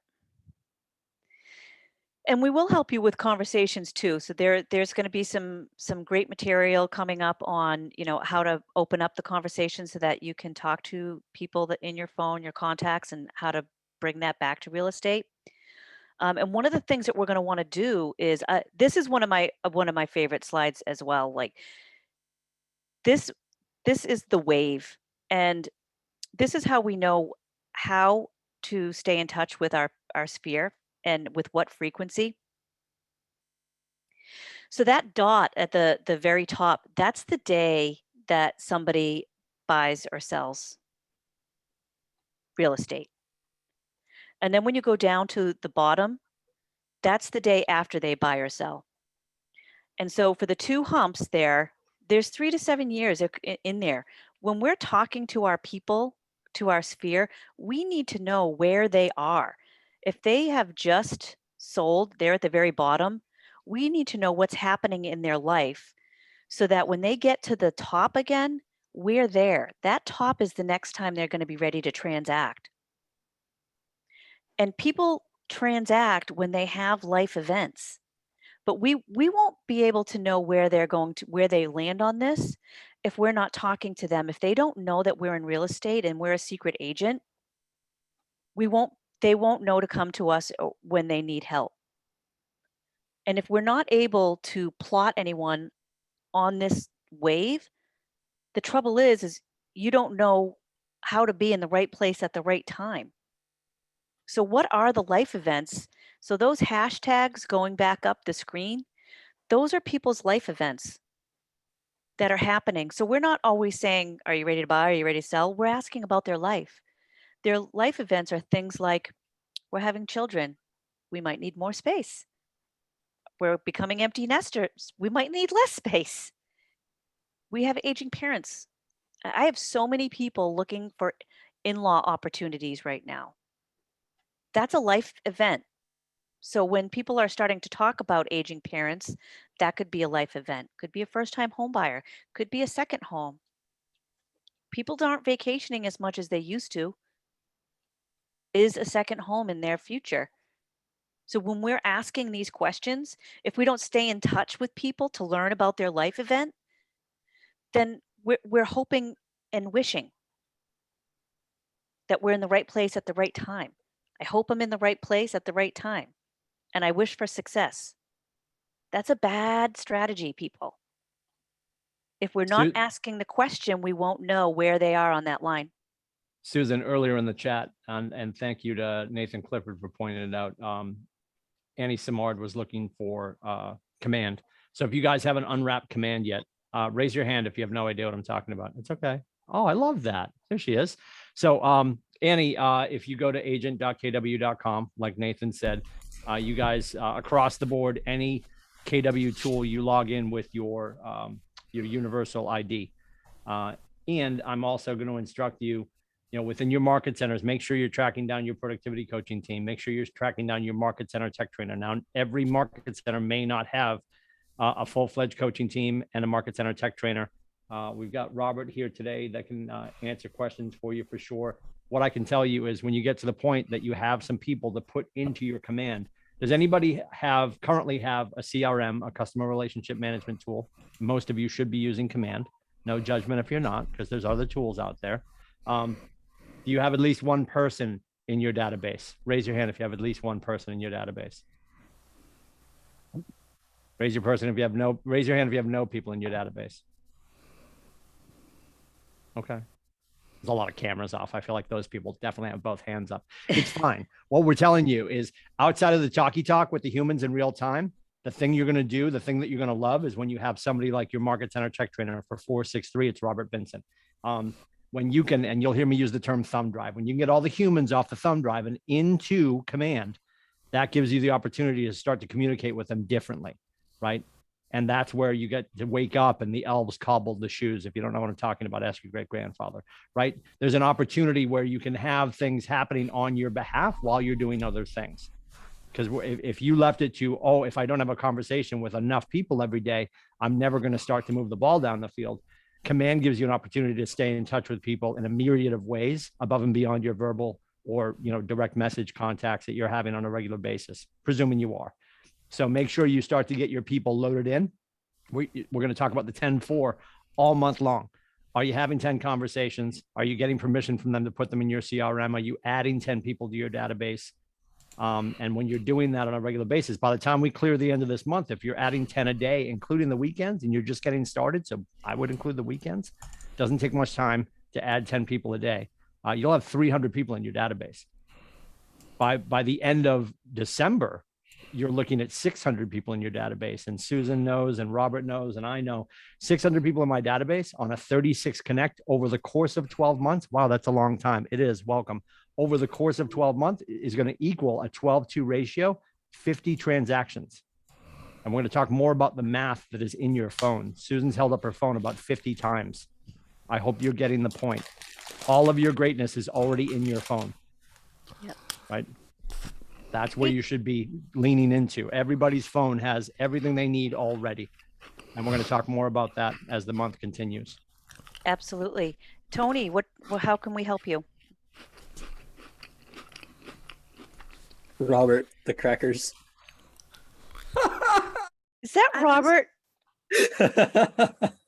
And we will help you with conversations too. So there's going to be some great material coming up on, how to open up the conversation so that you can talk to people that in your phone, your contacts, and how to bring that back to real estate. And one of the things that we're going to want to do is this is one of my favorite slides as well. Like this is the wave, and this is how we know how to stay in touch with our sphere and with what frequency. So that dot at the very top, that's the day that somebody buys or sells real estate. And then when you go down to the bottom, that's the day after they buy or sell. And so for the 2 humps there's 3 to 7 years in there. When we're talking to our people, to our sphere, we need to know where they are. If they have just sold, they're at the very bottom, we need to know what's happening in their life so that when they get to the top again, we're there. That top is the next time they're going to be ready to transact. And people transact when they have life events. But we won't be able to know where they land on this if we're not talking to them. If they don't know that we're in real estate and we're a secret agent, they won't know to come to us when they need help. And if we're not able to plot anyone on this wave, the trouble is you don't know how to be in the right place at the right time. So what are the life events? So those hashtags going back up the screen, those are people's life events that are happening. So we're not always saying, are you ready to buy? Are you ready to sell? We're asking about their life. Their life events are things like, we're having children. We might need more space. We're becoming empty nesters. We might need less space. We have aging parents. I have so many people looking for in-law opportunities right now. That's a life event. So when people are starting to talk about aging parents, that could be a life event, could be a first-time home buyer, could be a second home. People aren't vacationing as much as they used to. Is a second home in their future? So when we're asking these questions, if we don't stay in touch with people to learn about their life event, then we're hoping and wishing that we're in the right place at the right time. I hope I'm in the right place at the right time, and I wish for success. That's a bad strategy, people. If we're not asking the question, we won't know where they are on that line.
Susan, earlier in the chat, and thank you to Nathan Clifford for pointing it out. Annie Simard was looking for command. So if you guys haven't unwrapped command yet, raise your hand if you have no idea what I'm talking about. It's okay. Oh, I love that. There she is. So Annie, if you go to agent.kw.com, like Nathan said, you guys across the board, any KW tool you log in with your universal ID. And I'm also going to instruct you, within your market centers, make sure you're tracking down your productivity coaching team. Make sure you're tracking down your market center tech trainer. Now, every market center may not have a full-fledged coaching team and a market center tech trainer. We've got Robert here today that can answer questions for you for sure. What I can tell you is when you get to the point that you have some people to put into your command, does anybody currently have a CRM, a customer relationship management tool? Most of you should be using command. No judgment if you're not, because there's other tools out there. Do you have at least one person in your database? Raise your hand if you have at least one person in your database. Raise your hand if you have no people in your database. Okay. There's a lot of cameras off. I feel like those people definitely have both hands up. It's fine. What we're telling you is outside of the talkie talk with the humans in real time, the thing you're going to do, the thing that you're going to love is when you have somebody like your market center tech trainer for 463, it's Robert Vincent. When you can, and you'll hear me use the term thumb drive, when you can get all the humans off the thumb drive and into command, that gives you the opportunity to start to communicate with them differently, right? And that's where you get to wake up and the elves cobbled the shoes. If you don't know what I'm talking about, ask your great-grandfather, right? There's an opportunity where you can have things happening on your behalf while you're doing other things. Because if you left it to, if I don't have a conversation with enough people every day, I'm never going to start to move the ball down the field. Command gives you an opportunity to stay in touch with people in a myriad of ways above and beyond your verbal or direct message contacts that you're having on a regular basis, presuming you are. So make sure you start to get your people loaded in. We're going to talk about the 10-4 all month long. Are you having 10 conversations? Are you getting permission from them to put them in your CRM? Are you adding 10 people to your database? And when you're doing that on a regular basis, by the time we clear the end of this month, if you're adding 10 a day, including the weekends, and you're just getting started, so I would include the weekends, doesn't take much time to add 10 people a day. You'll have 300 people in your database. By the end of December, you're looking at 600 people in your database, and Susan knows, and Robert knows, and I know 600 people in my database on a 36 connect over the course of 12 months. Wow, that's a long time. It is. Welcome. Over the course of 12 months is going to equal a 12-2 ratio, 50 transactions. And we're going to talk more about the math that is in your phone. Susan's held up her phone about 50 times. I hope you're getting the point. All of your greatness is already in your phone.
Yep.
Right? That's where you should be leaning into. Everybody's phone has everything they need already. And we're going to talk more about that as the month continues.
Absolutely. Tony, how can we help you?
Robert, the crackers.
Is that Robert?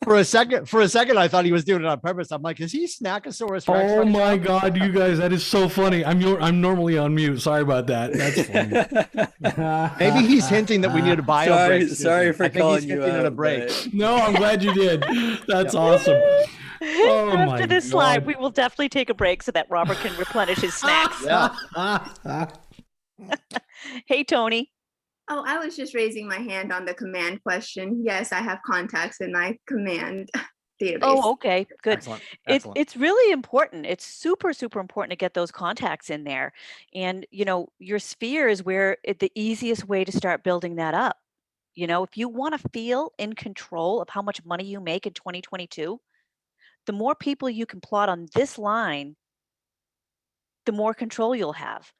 For a second, I thought he was doing it on purpose. I'm like, is he Snackosaurus Rex?
Oh
right
my
now?
God, you guys, that is so funny. I'm normally on mute. Sorry about that. That's funny.
Maybe he's hinting that we need a bio break.
Sorry
Susan.
for
I think
calling
he's
you
hinting at a
out,
break.
but-
No, I'm glad you did. That's awesome. Oh
After
my
this slide,
God.
we will definitely take a break so that Robert can replenish his snacks.
Yeah.
Hey, Tony.
Oh, I was just raising my hand on the command question. Yes, I have contacts in my command database.
Oh, okay, good.
Excellent. Excellent.
It's really important. It's super, super important to get those contacts in there. And, you know, your sphere is where the easiest way to start building that up. You know, if you want to feel in control of how much money you make in 2022, the more people you can plot on this line, the more control you'll have.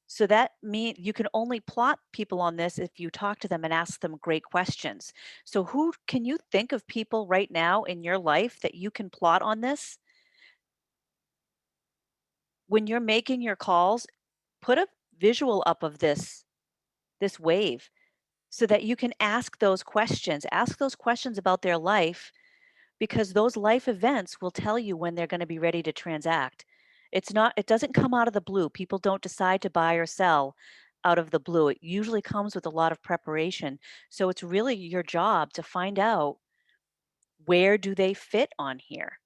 So that means you can only plot people on this if you talk to them and ask them great questions. So who can you think of people right now in your life that you can plot on this? When you're making your calls, put a visual up of this wave so that you can ask those questions. Ask those questions about their life because those life events will tell you when they're going to be ready to transact. It doesn't come out of the blue. People don't decide to buy or sell out of the blue. It usually comes with a lot of preparation. So it's really your job to find out where do they fit on here.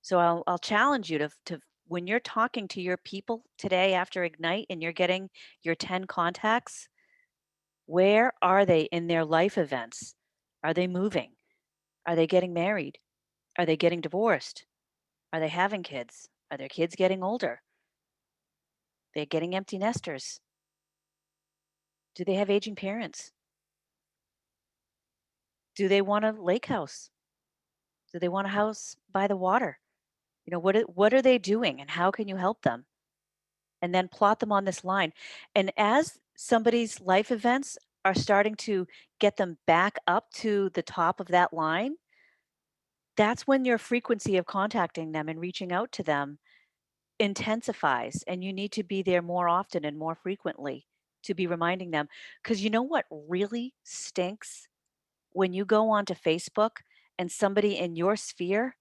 So I'll challenge you to when you're talking to your people today after Ignite and you're getting your 10 contacts, where are they in their life events? Are they moving? Are they getting married? Are they getting divorced? Are they having kids? Are their kids getting older? They're getting empty nesters. Do they have aging parents? Do they want a lake house? Do they want a house by the water? You know, what are they doing and how can you help them? And then plot them on this line. And as somebody's life events are starting to get them back up to the top of that line, that's when your frequency of contacting them and reaching out to them intensifies, and you need to be there more often and more frequently to be reminding them. Because you know what really stinks? When you go onto Facebook and somebody in your sphere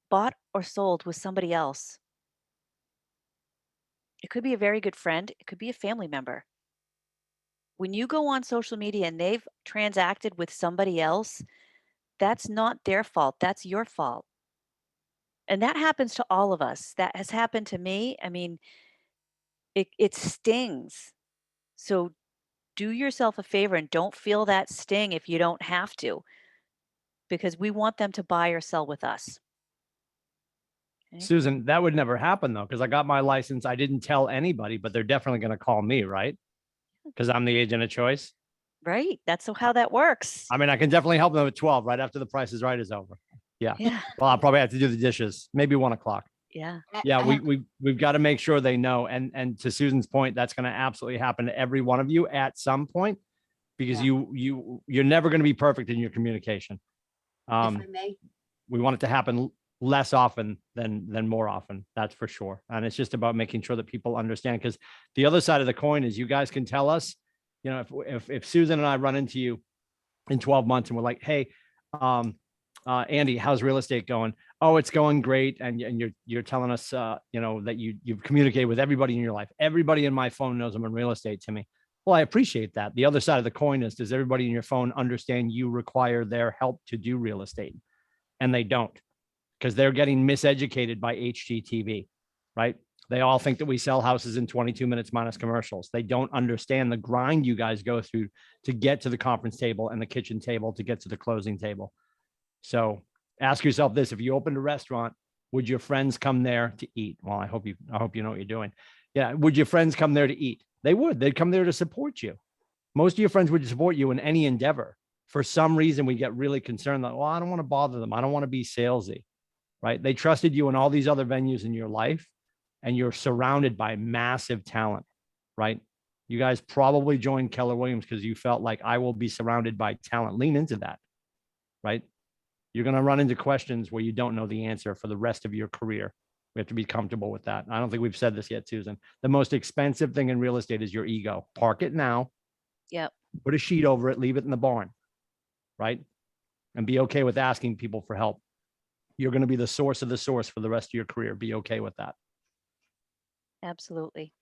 bought or sold with somebody else. It could be a very good friend, it could be a family member. When you go on social media and they've transacted with somebody else, that's not their fault, that's your fault. And that happens to all of us. That has happened to me. I mean, it stings. So do yourself a favor and don't feel that sting if you don't have to, because we want them to buy or sell with us. Okay?
Susan, that would never happen though, because I got my license. I didn't tell anybody, but they're definitely going to call me, right? Because I'm the agent of choice.
Right. That's how that works.
I mean, I can definitely help them at 12, right after the Price is Right is over. Yeah.
Yeah.
Well, I'll probably have to do the dishes, maybe 1 o'clock.
Yeah.
Yeah, we've got to make sure they know. And to Susan's point, that's going to absolutely happen to every one of you at some point, because you're never going to be perfect in your communication.
If I may.
We want it to happen less often than more often. That's for sure. And it's just about making sure that people understand, because the other side of the coin is you guys can tell us, you know, if Susan and I run into you in 12 months and we're like, hey, Andy, how's real estate going? Oh, it's going great. And you're telling us, you know, that you've communicated with everybody in your life. Everybody in my phone knows I'm in real estate to me. Well, I appreciate that. The other side of the coin is, does everybody in your phone understand you require their help to do real estate? And they don't, because they're getting miseducated by HGTV, right? They all think that we sell houses in 22 minutes minus commercials. They don't understand the grind you guys go through to get to the conference table and the kitchen table to get to the closing table. So ask yourself this: if you opened a restaurant, would your friends come there to eat? Well, I hope you know what you're doing. Yeah. Would your friends come there to eat? They would. They'd come there to support you. Most of your friends would support you in any endeavor. For some reason, we get really concerned that, well, I don't want to bother them. I don't want to be salesy, right? They trusted you in all these other venues in your life, and you're surrounded by massive talent, right? You guys probably joined Keller Williams because you felt like, I will be surrounded by talent. Lean into that, right? You're going to run into questions where you don't know the answer for the rest of your career. We have to be comfortable with that. I don't think we've said this yet, Susan. The most expensive thing in real estate is your ego. Park it now.
Yep.
Put a sheet over it, leave it in the barn, right? and be okay with asking people for help. You're going to be the source of the source for the rest of your career. Be okay with that.
Absolutely.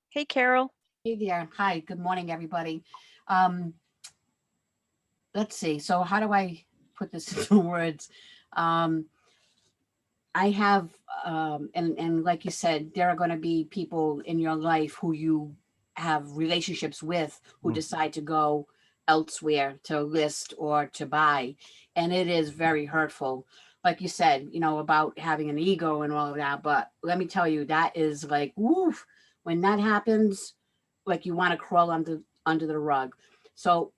Hey, Carol.
Hey there. Hi, good morning, everybody. Let's see. So how do I put this into words? I have, and like you said, there are going to be people in your life who you have relationships with who decide to go elsewhere to list or to buy. And it is very hurtful. Like you said, you know, about having an ego and all of that. But let me tell you, that is like, woof, when that happens, like you want to crawl under the rug. So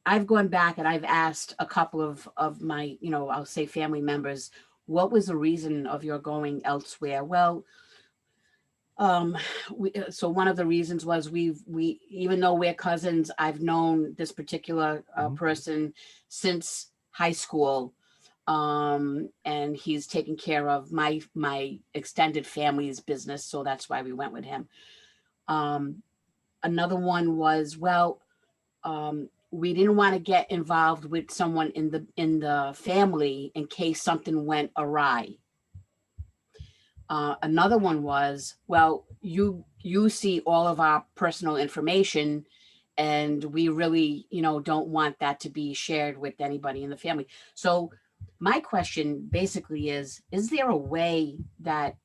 I've gone back and I've asked a couple of my, you know, I'll say family members, what was the reason of your going elsewhere? Well, so one of the reasons was we even though we're cousins, I've known this particular person since high school, and he's taken care of my extended family's business, so that's why we went with him. Another one was, well, we didn't want to get involved with someone in the family in case something went awry. Another one was, well, you see all of our personal information, and we really, you know, don't want that to be shared with anybody in the family. So my question basically is there a way that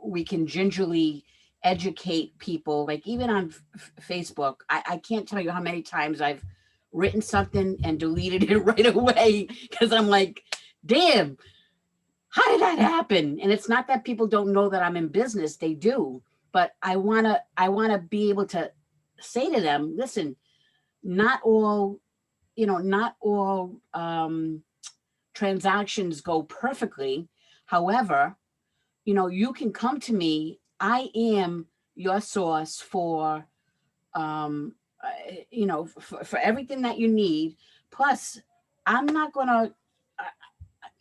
we can gingerly educate people, like even on Facebook? I can't tell you how many times I've written something and deleted it right away because I'm like, damn, how did that happen? And it's not that people don't know that I'm in business, they do, but I want to be able to say to them, listen, not all transactions go perfectly. However, you know, you can come to me. I am your source for you know, for everything that you need. Plus, I'm not gonna,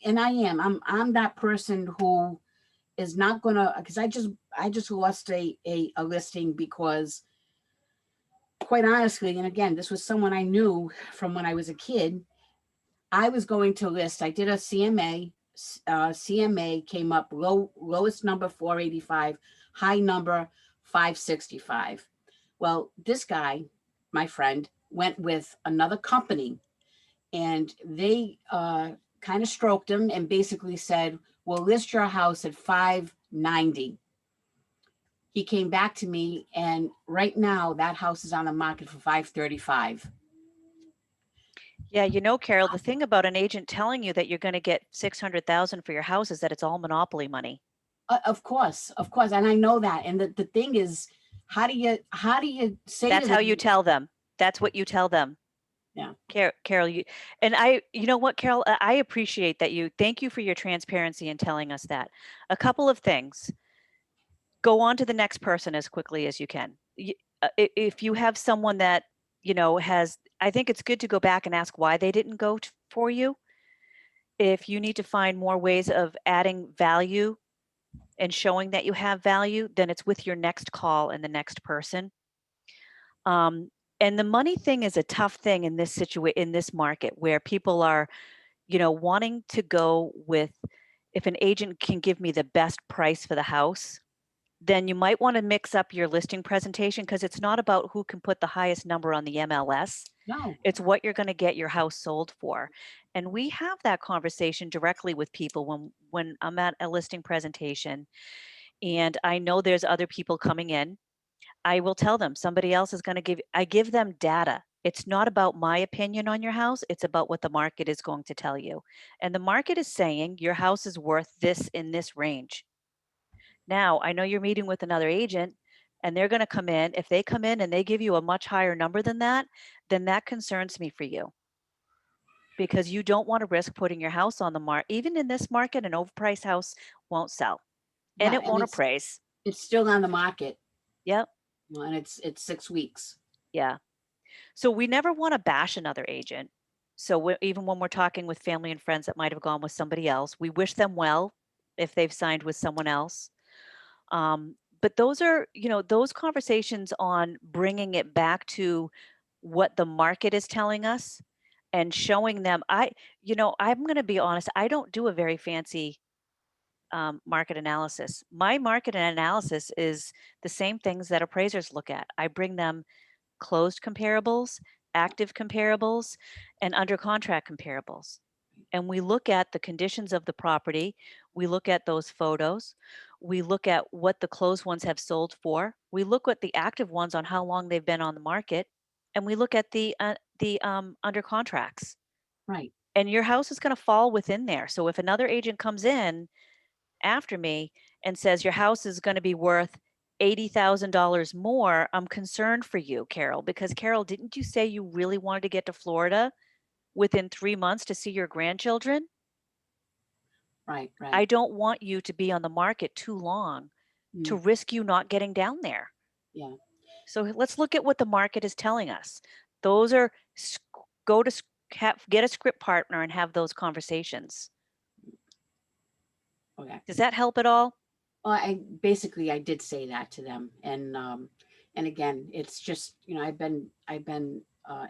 and I'm that person who is not gonna, because I just lost a listing because, quite honestly, and again, this was someone I knew from when I was a kid. I was going to list. I did a CMA. CMA came up lowest number 485, high number 565. Well, this guy, my friend, went with another company, and they kind of stroked him and basically said, we'll list your house at 590. He came back to me, and right now that house is on the market for 535.
Yeah, you know, Carol, the thing about an agent telling you that you're going to get 600,000 for your house is that it's all monopoly money.
Of course, and I know that. And the thing is, how do you say
that's
to
how
them?
you tell them? That's what you tell them.
Yeah.
Carol, you know what, Carol, I appreciate that. Thank you for your transparency in telling us that. A couple of things. Go on to the next person as quickly as you can. If you have someone that, you know, I think it's good to go back and ask why they didn't go for you. If you need to find more ways of adding value and showing that you have value, then it's with your next call and the next person. And the money thing is a tough thing in this in this market where people are, you know, wanting to go with, if an agent can give me the best price for the house, then you might want to mix up your listing presentation, because it's not about who can put the highest number on the MLS.
No.
It's what you're going to get your house sold for. And we have that conversation directly with people when I'm at a listing presentation and I know there's other people coming in. I will tell them somebody else is going to I give them data. It's not about my opinion on your house. It's about what the market is going to tell you. And the market is saying your house is worth this in this range. Now, I know you're meeting with another agent and they're going to come in. If they come in and they give you a much higher number than that, then that concerns me for you. Because you don't want to risk putting your house on the market. Even in this market, an overpriced house won't sell. And it won't appraise.
It's still on the market.
Yep.
And it's 6 weeks.
Yeah. So we never want to bash another agent. So even when we're talking with family and friends that might have gone with somebody else, we wish them well if they've signed with someone else. But those are, you know, those conversations on bringing it back to what the market is telling us. and showing them, I'm going to be honest, I don't do a very fancy market analysis. My market analysis is the same things that appraisers look at. I bring them closed comparables, active comparables, and under contract comparables. And we look at the conditions of the property. We look at those photos. We look at what the closed ones have sold for. We look at the active ones on how long they've been on the market. And we look at the under contracts.
Right.
And your house is going to fall within there. So if another agent comes in after me and says your house is going to be worth $80,000 more, I'm concerned for you, Carol, because Carol, didn't you say you really wanted to get to Florida within 3 months to see your grandchildren?
Right, right.
I don't want you to be on the market too long to risk you not getting down there.
Yeah.
So let's look at what the market is telling us. Those are get a script partner and have those conversations.
Okay.
Does that help at all?
Well, I did say that to them, and again, it's just, I've been an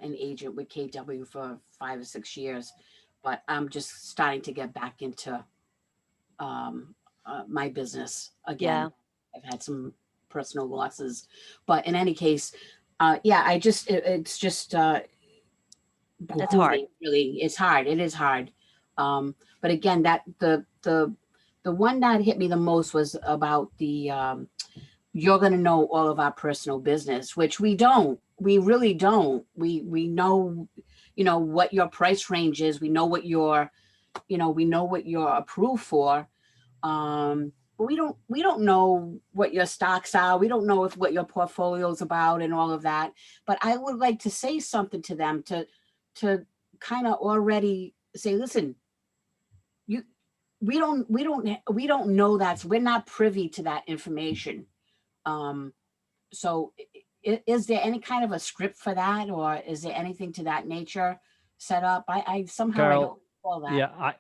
agent with KW for 5 or 6 years, but I'm just starting to get back into my business again.
Yeah.
I've had some personal losses, but in any case, it's just
That's hard.
really. It's hard. It is hard. But again, that the one that hit me the most was about the you're going to know all of our personal business, which we don't. We really don't. We know, what your price range is. We know what you're approved for. But we don't know what your stocks are. We don't know what your portfolio is about and all of that. But I would like to say something to them to kind of already say, listen, we don't know that. We're not privy to that information. So is there any kind of a script for that, or is there anything to that nature set up? I somehow
Carol,
I don't recall that.
yeah,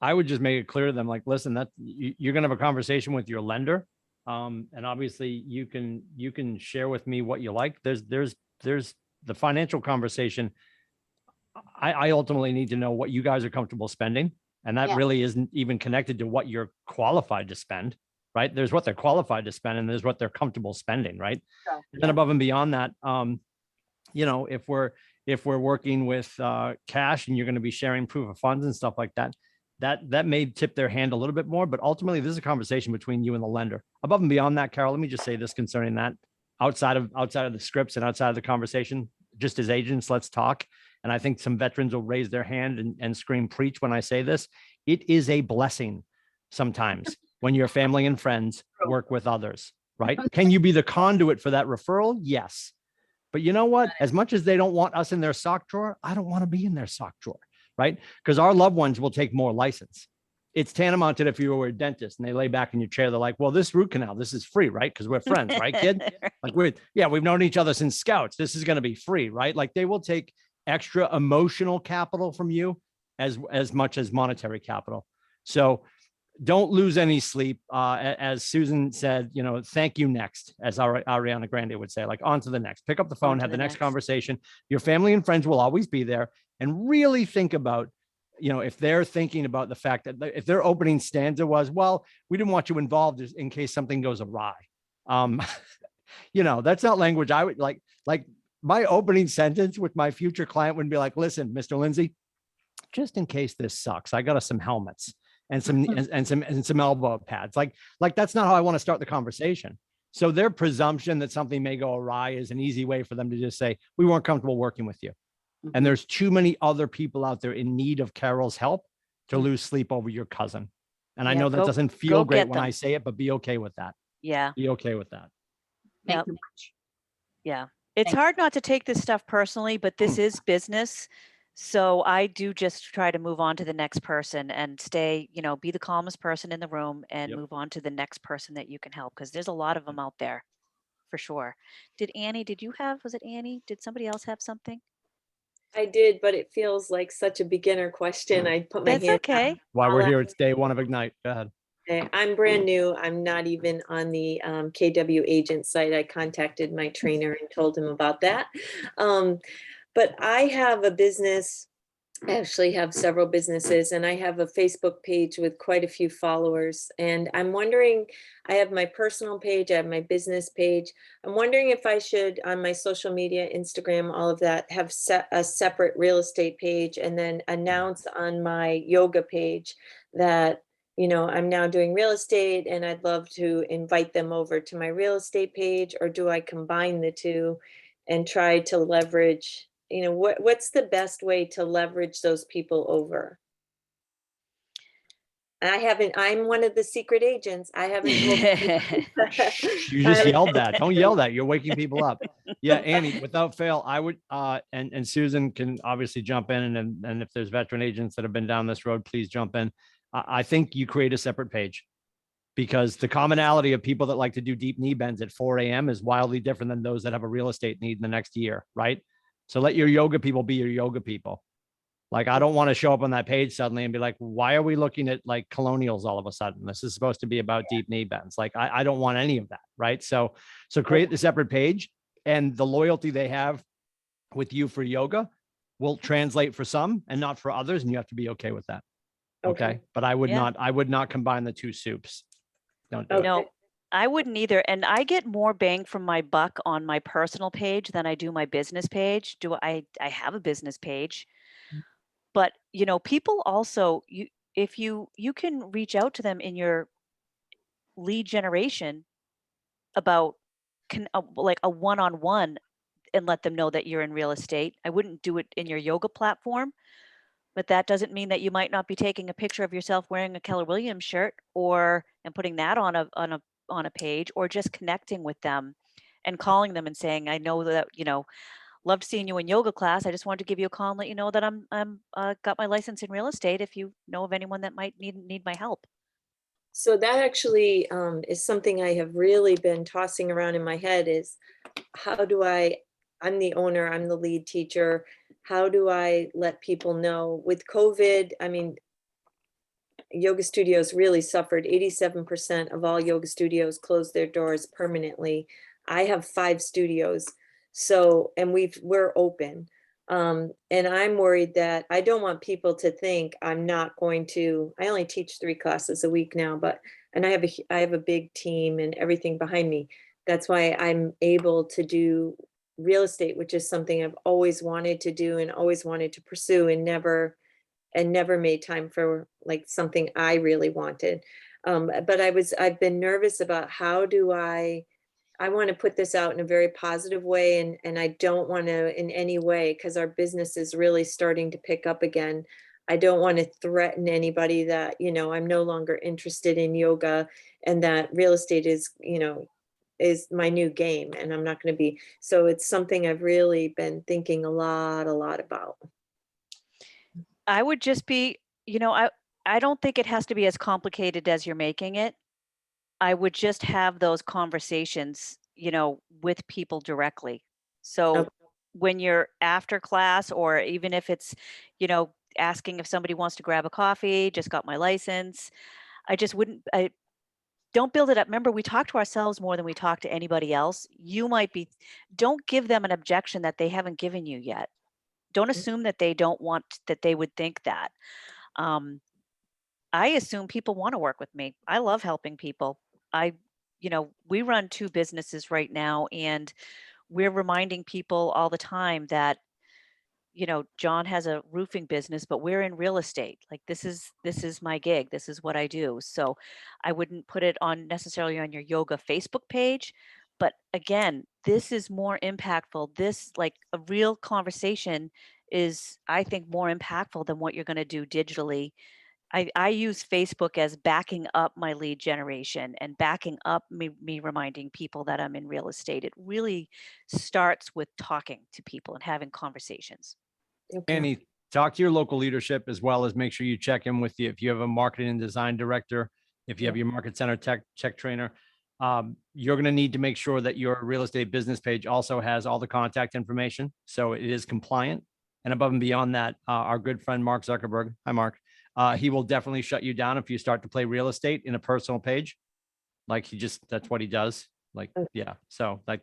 I would just make it clear to them, like, listen, that you're going to have a conversation with your lender. And obviously you can share with me what you like. There's the financial conversation. I ultimately need to know what you guys are comfortable spending. And that really isn't even connected to what you're qualified to spend, right? There's what they're qualified to spend and there's what they're comfortable spending, right?
Sure.
And then above and beyond that, if we're working with cash and you're going to be sharing proof of funds and stuff like that, that may tip their hand a little bit more, but ultimately this is a conversation between you and the lender. Above and beyond that, Carol, let me just say this concerning that, outside of the scripts and outside of the conversation, just as agents, let's talk. And I think some veterans will raise their hand and scream preach when I say this. It is a blessing sometimes when your family and friends work with others, right? Can you be the conduit for that referral? Yes. But you know what? As much as they don't want us in their sock drawer, I don't want to be in their sock drawer, right? Because our loved ones will take more license. It's tantamount to if you were a dentist and they lay back in your chair, they're like, well, this root canal, this is free, right? Because we're friends, right, kid? Like we've known each other since Scouts. This is going to be free, right? Like they will take extra emotional capital from you as much as monetary capital. So don't lose any sleep. As Susan said, thank you next, as Ariana Grande would say, like on to the next, pick up the phone, have the next conversation. Your family and friends will always be there, and really think about, if they're thinking about the fact that if their opening stanza was, well, we didn't want you involved in case something goes awry. That's not language I would like my opening sentence with my future client would be like, listen, Mr. Lindsey, just in case this sucks, I got us some helmets and some elbow pads. Like that's not how I want to start the conversation. So their presumption that something may go awry is an easy way for them to just say, we weren't comfortable working with you. Mm-hmm. And there's too many other people out there in need of Carol's help to lose sleep over your cousin. And I know that doesn't feel great when I say it, but be okay with that.
Yeah.
Be okay with that.
Thank you much.
Yeah. It's hard not to take this stuff personally, but this is business. So I do just try to move on to the next person and stay, be the calmest person in the room and move on to the next person that you can help. Because there's a lot of them out there for sure. Was it Annie? Did somebody else have something?
I did, but it feels like such a beginner question. I put my hand
okay.
down.
While we're here, it's day one of Ignite. Go ahead.
Okay. I'm brand new. I'm not even on the KW agent site. I contacted my trainer and told him about that. But I have a business I actually have several businesses, and I have a Facebook page with quite a few followers. And I'm wondering, I have my personal page, I have my business page. I'm wondering if I should, on my social media, Instagram, all of that, have set a separate real estate page and then announce on my yoga page that, you know, I'm now doing real estate and I'd love to invite them over to my real estate page, or do I combine the two and try to leverage, you know, what's the best way to leverage those people over? I'm one of the secret agents. I haven't told
You just yelled that. Don't yell that. You're waking people up. Yeah, Annie, without fail, I would, and Susan can obviously jump in, and if there's veteran agents that have been down this road, please jump in. I think you create a separate page, because the commonality of people that like to do deep knee bends at 4 a.m. is wildly different than those that have a real estate need in the next year, right? So let your yoga people be your yoga people. Like, I don't want to show up on that page suddenly and be like, why are we looking at like colonials all of a sudden? This is supposed to be about deep knee bends. Like, I don't want any of that, right? So create the separate page, and the loyalty they have with you for yoga will translate for some and not for others. And you have to be okay with that. Okay. But I would not combine the two soups. Don't do it.
No, I wouldn't either. And I get more bang from my buck on my personal page than I do my business page. I have a business page, but you know, people also, if you can reach out to them in your lead generation about like a one-on-one, and let them know that you're in real estate. I wouldn't do it in your yoga platform, but that doesn't mean that you might not be taking a picture of yourself wearing a Keller Williams shirt, and putting that on a page, or just connecting with them and calling them and saying, I know that, you know, loved seeing you in yoga class. I just wanted to give you a call and let you know that I'm got my license in real estate, if you know of anyone that might need my help.
So that actually is something I have really been tossing around in my head, is how do I'm the owner, I'm the lead teacher. How do I let people know? With COVID, I mean, yoga studios really suffered. 87% of all yoga studios closed their doors permanently. I have 5 studios. So, and we're open. And I'm worried that I don't want people to think I'm not going to, I only teach 3 classes a week now, and I have a big team and everything behind me. That's why I'm able to do real estate, which is something I've always wanted to do and always wanted to pursue, and never made time for, like, something I really wanted. But I've been nervous about how do I want to put this out in a very positive way, and I don't want to in any way, because our business is really starting to pick up again. I don't want to threaten anybody that, you know, I'm no longer interested in yoga, and that real estate is, you know, is my new game, and I'm not going to be. So it's something I've really been thinking a lot about.
I would just be, you know, I don't think it has to be as complicated as you're making it. I would just have those conversations, you know, with people directly. So when you're after class, or even if it's, you know, asking if somebody wants to grab a coffee, just got my license, I just wouldn't, don't build it up. Remember, we talk to ourselves more than we talk to anybody else. Don't give them an objection that they haven't given you yet. Don't assume that they don't want, that they would think that. I assume people want to work with me. I love helping people. You know, we run 2 businesses right now, and we're reminding people all the time that, you know, John has a roofing business, but we're in real estate. Like, this is my gig. This is what I do. So I wouldn't put it on necessarily on your yoga Facebook page. But again, this is more impactful. This, like, a real conversation is, I think, more impactful than what you're going to do digitally. I use Facebook as backing up my lead generation and backing up me reminding people that I'm in real estate. It really starts with talking to people and having conversations.
Annie, talk to your local leadership, as well as make sure you check in with you. If you have a marketing and design director, if you have your market center tech trainer, you're going to need to make sure that your real estate business page also has all the contact information, so it is compliant. And above and beyond that, our good friend Mark Zuckerberg, hi Mark, he will definitely shut you down if you start to play real estate in a personal page. Like, that's what he does. Like, yeah. So like,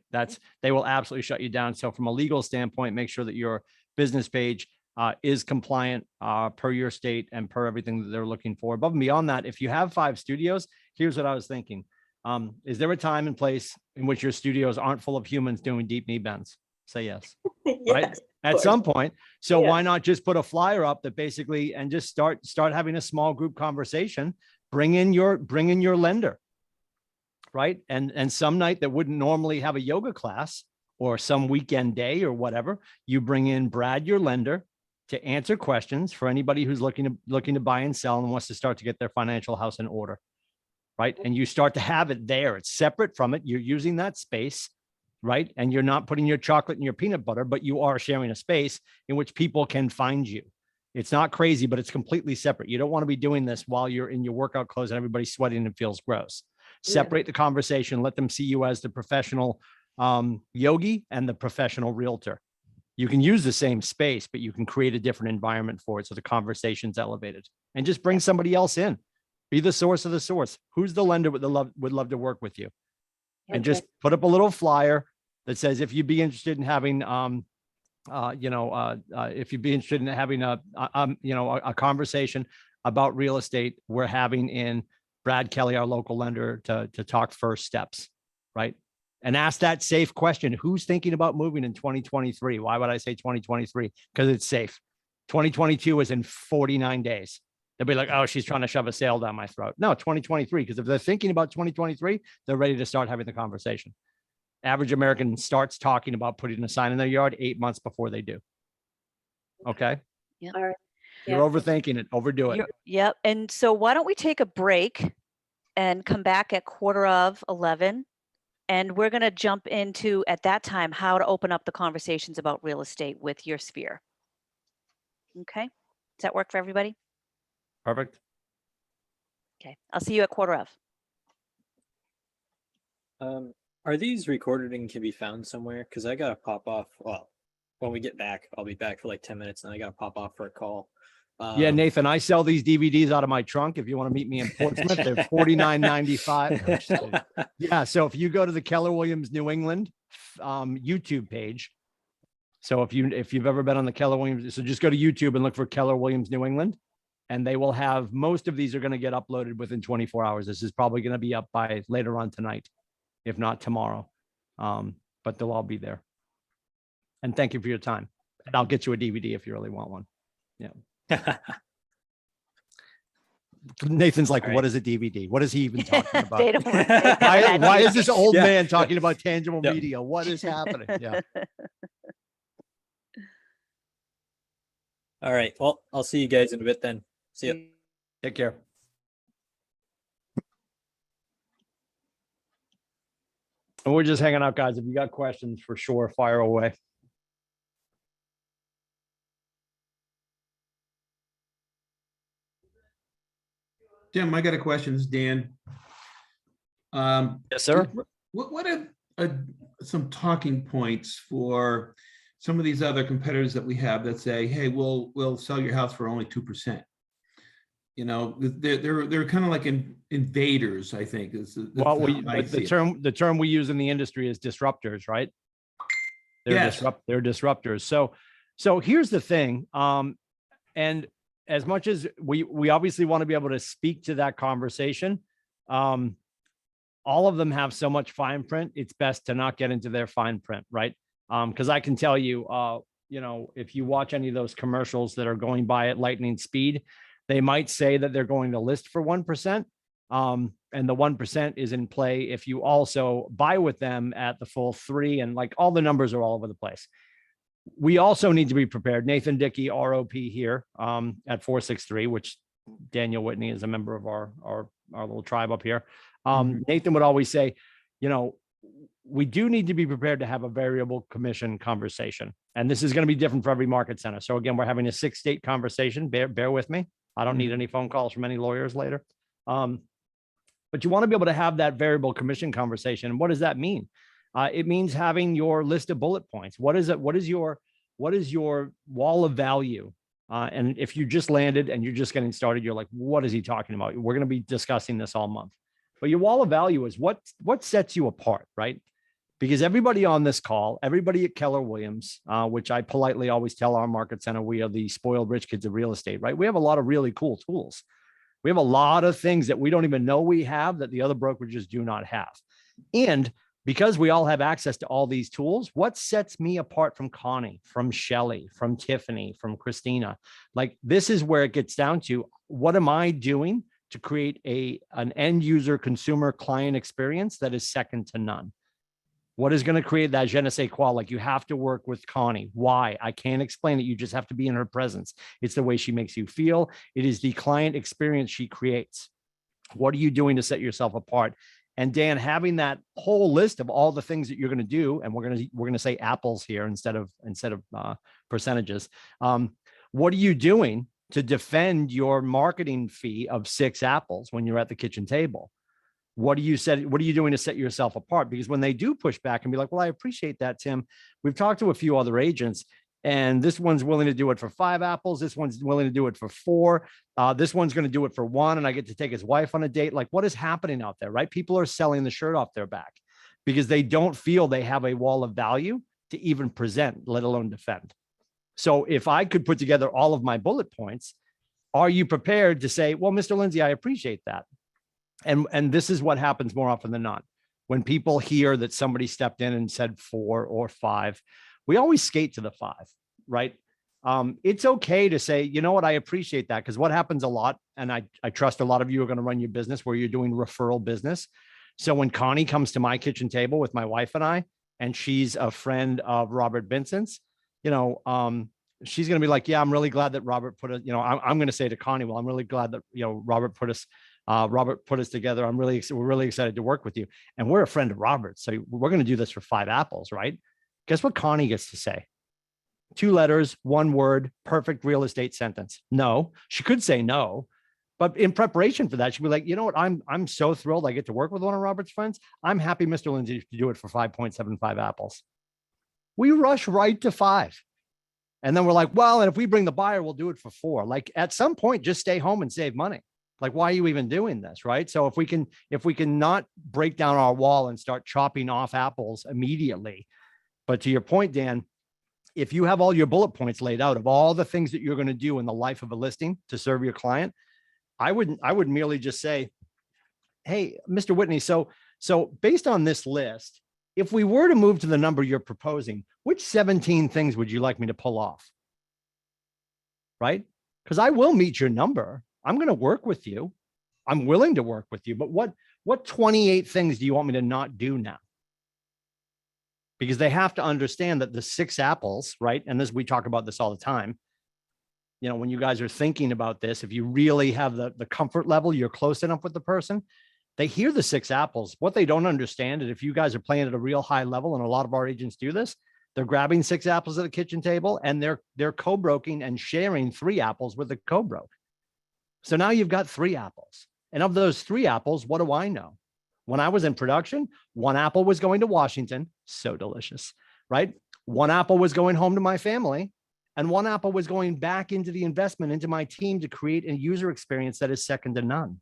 they will absolutely shut you down. So from a legal standpoint, make sure that your business page is compliant per your state and per everything that they're looking for. Above and beyond that, if you have 5 studios, here's what I was thinking. Is there a time and place in which your studios aren't full of humans doing deep knee bends? Say yes. Right?
Yes,
At some point. So
Yeah.
why not just put a flyer up that basically, and just start having a small group conversation, bring in your lender, right? And some night that wouldn't normally have a yoga class, or some weekend day or whatever, you bring in Brad, your lender, to answer questions for anybody who's looking to buy and sell and wants to start to get their financial house in order, right? And you start to have it there. It's separate from it. You're using that space, right? And you're not putting your chocolate and your peanut butter, but you are sharing a space in which people can find you. It's not crazy, but it's completely separate. You don't want to be doing this while you're in your workout clothes and everybody's sweating and feels gross. Separate the conversation. Let them see you as the professional yogi and the professional realtor. You can use the same space, but you can create a different environment for it so the conversation's elevated. And just bring somebody else in. Be the source of the source. Who's the lender would love to work with you? And just put up a little flyer that says, if you'd be interested in having if you'd be interested in having a conversation about real estate, we're having in Brad Kelly, our local lender, to talk first steps, right? And ask that safe question: who's thinking about moving in 2023? Why would I say 2023? Because it's safe. 2022 is in 49 days. They'll be like, oh, she's trying to shove a sale down my throat. No, 2023, because if they're thinking about 2023, they're ready to start having the conversation. Average American starts talking about putting a sign in their yard 8 months before they do. Okay.
Yeah.
All right.
You're overthinking it. Overdo it.
Yep. And so why don't we take a break and come back at 10:45, and we're going to jump into, at that time, how to open up the conversations about real estate with your sphere. Okay. Does that work for everybody?
Perfect.
Okay. I'll see you at 10:45.
Are these recorded and can be found somewhere? Because I gotta pop off. Well, when we get back, I'll be back for like 10 minutes, and I gotta pop off for a call.
Yeah, Nathan, I sell these DVDs out of my trunk. If you want to meet me in Portsmouth, they're $49.95. No, yeah, so if you go to the Keller Williams New England YouTube page, so if you've ever been on the Keller Williams, so just go to YouTube and look for Keller Williams New England, and they will have, most of these are going to get uploaded within 24 hours. This is probably going to be up by later on tonight, if not tomorrow, but they'll all be there. And thank you for your time. And I'll get you a DVD if you really want one. Yeah. Nathan's like, what is a DVD? What is he even talking about?
They don't want
why is this old man talking about tangible media? What is happening? Yeah.
All right. Well, I'll see you guys in a bit then. See you.
Take care. And we're just hanging out, guys. If you got questions, for sure, fire away.
Jim, I got a question. This is Dan.
Yes, sir.
What are some talking points for some of these other competitors that we have that say, "Hey, we'll sell your house for only 2%." You know, they're kind of like invaders, I think.
Well, the term we use in the industry is disruptors, right? They're disruptors. So here's the thing. And as much as we obviously want to be able to speak to that conversation, all of them have so much fine print. It's best to not get into their fine print, right? Because I can tell you, if you watch any of those commercials that are going by at lightning speed, they might say that they're going to list for 1%. And the 1% is in play if you also buy with them at the full 3%, and like all the numbers are all over the place. We also need to be prepared. Nathan Dickey, ROP here at 463, which Daniel Whitney is a member of our little tribe up here. Nathan would always say, we do need to be prepared to have a variable commission conversation. And this is going to be different for every market center. So again, we're having a 6-state conversation. Bear with me. I don't need any phone calls from any lawyers later. But you want to be able to have that variable commission conversation. And what does that mean? It means having your list of bullet points. What is it? What is your wall of value? And if you just landed and you're just getting started, you're like, what is he talking about? We're going to be discussing this all month. But your wall of value is what sets you apart, right? Because everybody on this call, everybody at Keller Williams, which I politely always tell our market center, we are the spoiled rich kids of real estate, right? We have a lot of really cool tools. We have a lot of things that we don't even know we have that the other brokerages do not have. And because we all have access to all these tools, what sets me apart from Connie, from Shelly, from Tiffany, from Christina? Like, this is where it gets down to, what am I doing to create an end user consumer client experience that is second to none? What is going to create that je ne sais quoi? Like, you have to work with Connie. Why? I can't explain it. You just have to be in her presence. It's the way she makes you feel. It is the client experience she creates. What are you doing to set yourself apart? And Dan, having that whole list of all the things that you're going to do, and we're going to say apples here instead of percentages. What are you doing to defend your marketing fee of 6 apples when you're at the kitchen table? What are you doing to set yourself apart? Because when they do push back and be like, well, I appreciate that, Tim. We've talked to a few other agents, and this one's willing to do it for 5 apples. This one's willing to do it for 4. This one's going to do it for 1. And I get to take his wife on a date. Like, what is happening out there, right? People are selling the shirt off their back because they don't feel they have a wall of value to even present, let alone defend. So if I could put together all of my bullet points, are you prepared to say, well, Mr. Lindsey, I appreciate that. And this is what happens more often than not. When people hear that somebody stepped in and said 4 or 5, we always skate to the 5, right? It's okay to say, you know what, I appreciate that. Because what happens a lot, and I trust a lot of you are going to run your business where you're doing referral business. So when Connie comes to my kitchen table with my wife and I, and she's a friend of Robert Vincent's, she's going to be like, yeah, I'm really glad that Robert put it, I'm going to say to Connie, well, I'm really glad that, Robert put us together. We're really excited to work with you. And we're a friend of Robert. So we're going to do this for 5 apples, right? Guess what Connie gets to say? 2 letters, 1 word, perfect real estate sentence. No, she could say no, but in preparation for that, she'd be like, you know what? I'm so thrilled I get to work with one of Robert's friends. I'm happy Mr. Lindsey to do it for 5.75 apples. We rush right to 5. And then we're like, well, and if we bring the buyer, we'll do it for 4. Like, at some point, just stay home and save money. Like, why are you even doing this, right? So if we can not break down our wall and start chopping off apples immediately, but to your point, Dan, if you have all your bullet points laid out of all the things that you're going to do in the life of a listing to serve your client, I would merely just say, hey, Mr. Whitney, so based on this list, if we were to move to the number you're proposing, which 17 things would you like me to pull off? Right? Because I will meet your number. I'm going to work with you. I'm willing to work with you. But what 28 things do you want me to not do now? Because they have to understand that the 6 apples, right? And we talk about this all the time. When you guys are thinking about this, if you really have the comfort level, you're close enough with the person, they hear the 6 apples. What they don't understand is if you guys are playing at a real high level, and a lot of our agents do this, they're grabbing 6 apples at the kitchen table and they're co-broking and sharing 3 apples with the co-broke. So now you've got 3 apples. And of those 3 apples, what do I know? When I was in production, 1 apple was going to Washington. So delicious, right? 1 apple was going home to my family, and 1 apple was going back into the investment, into my team to create a user experience that is second to none.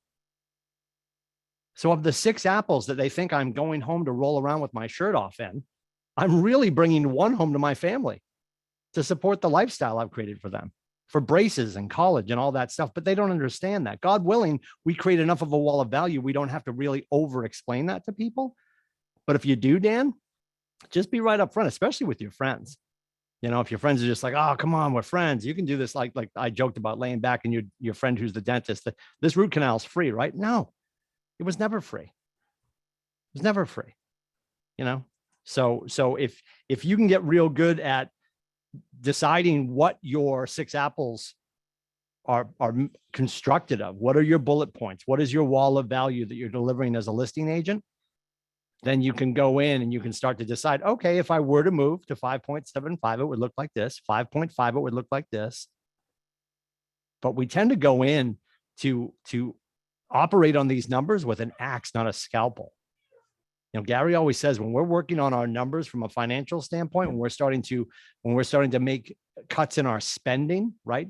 So of the 6 apples that they think I'm going home to roll around with my shirt off in, I'm really bringing 1 home to my family to support the lifestyle I've created for them, for braces and college and all that stuff. But they don't understand that. God willing, we create enough of a wall of value. We don't have to really over explain that to people. But if you do, Dan, just be right up front, especially with your friends. If your friends are just like, oh, come on, we're friends. You can do this. Like I joked about laying back and your friend who's the dentist, that this root canal is free, right? No, it was never free. It was never free. So if you can get real good at deciding what your 6 apples are constructed of, what are your bullet points, what is your wall of value that you're delivering as a listing agent, then you can go in and you can start to decide, okay, if I were to move to 5.75, it would look like this. 5.5, it would look like this. But we tend to go in to operate on these numbers with an axe, not a scalpel. Gary always says, when we're working on our numbers from a financial standpoint, when we're starting to make cuts in our spending, right?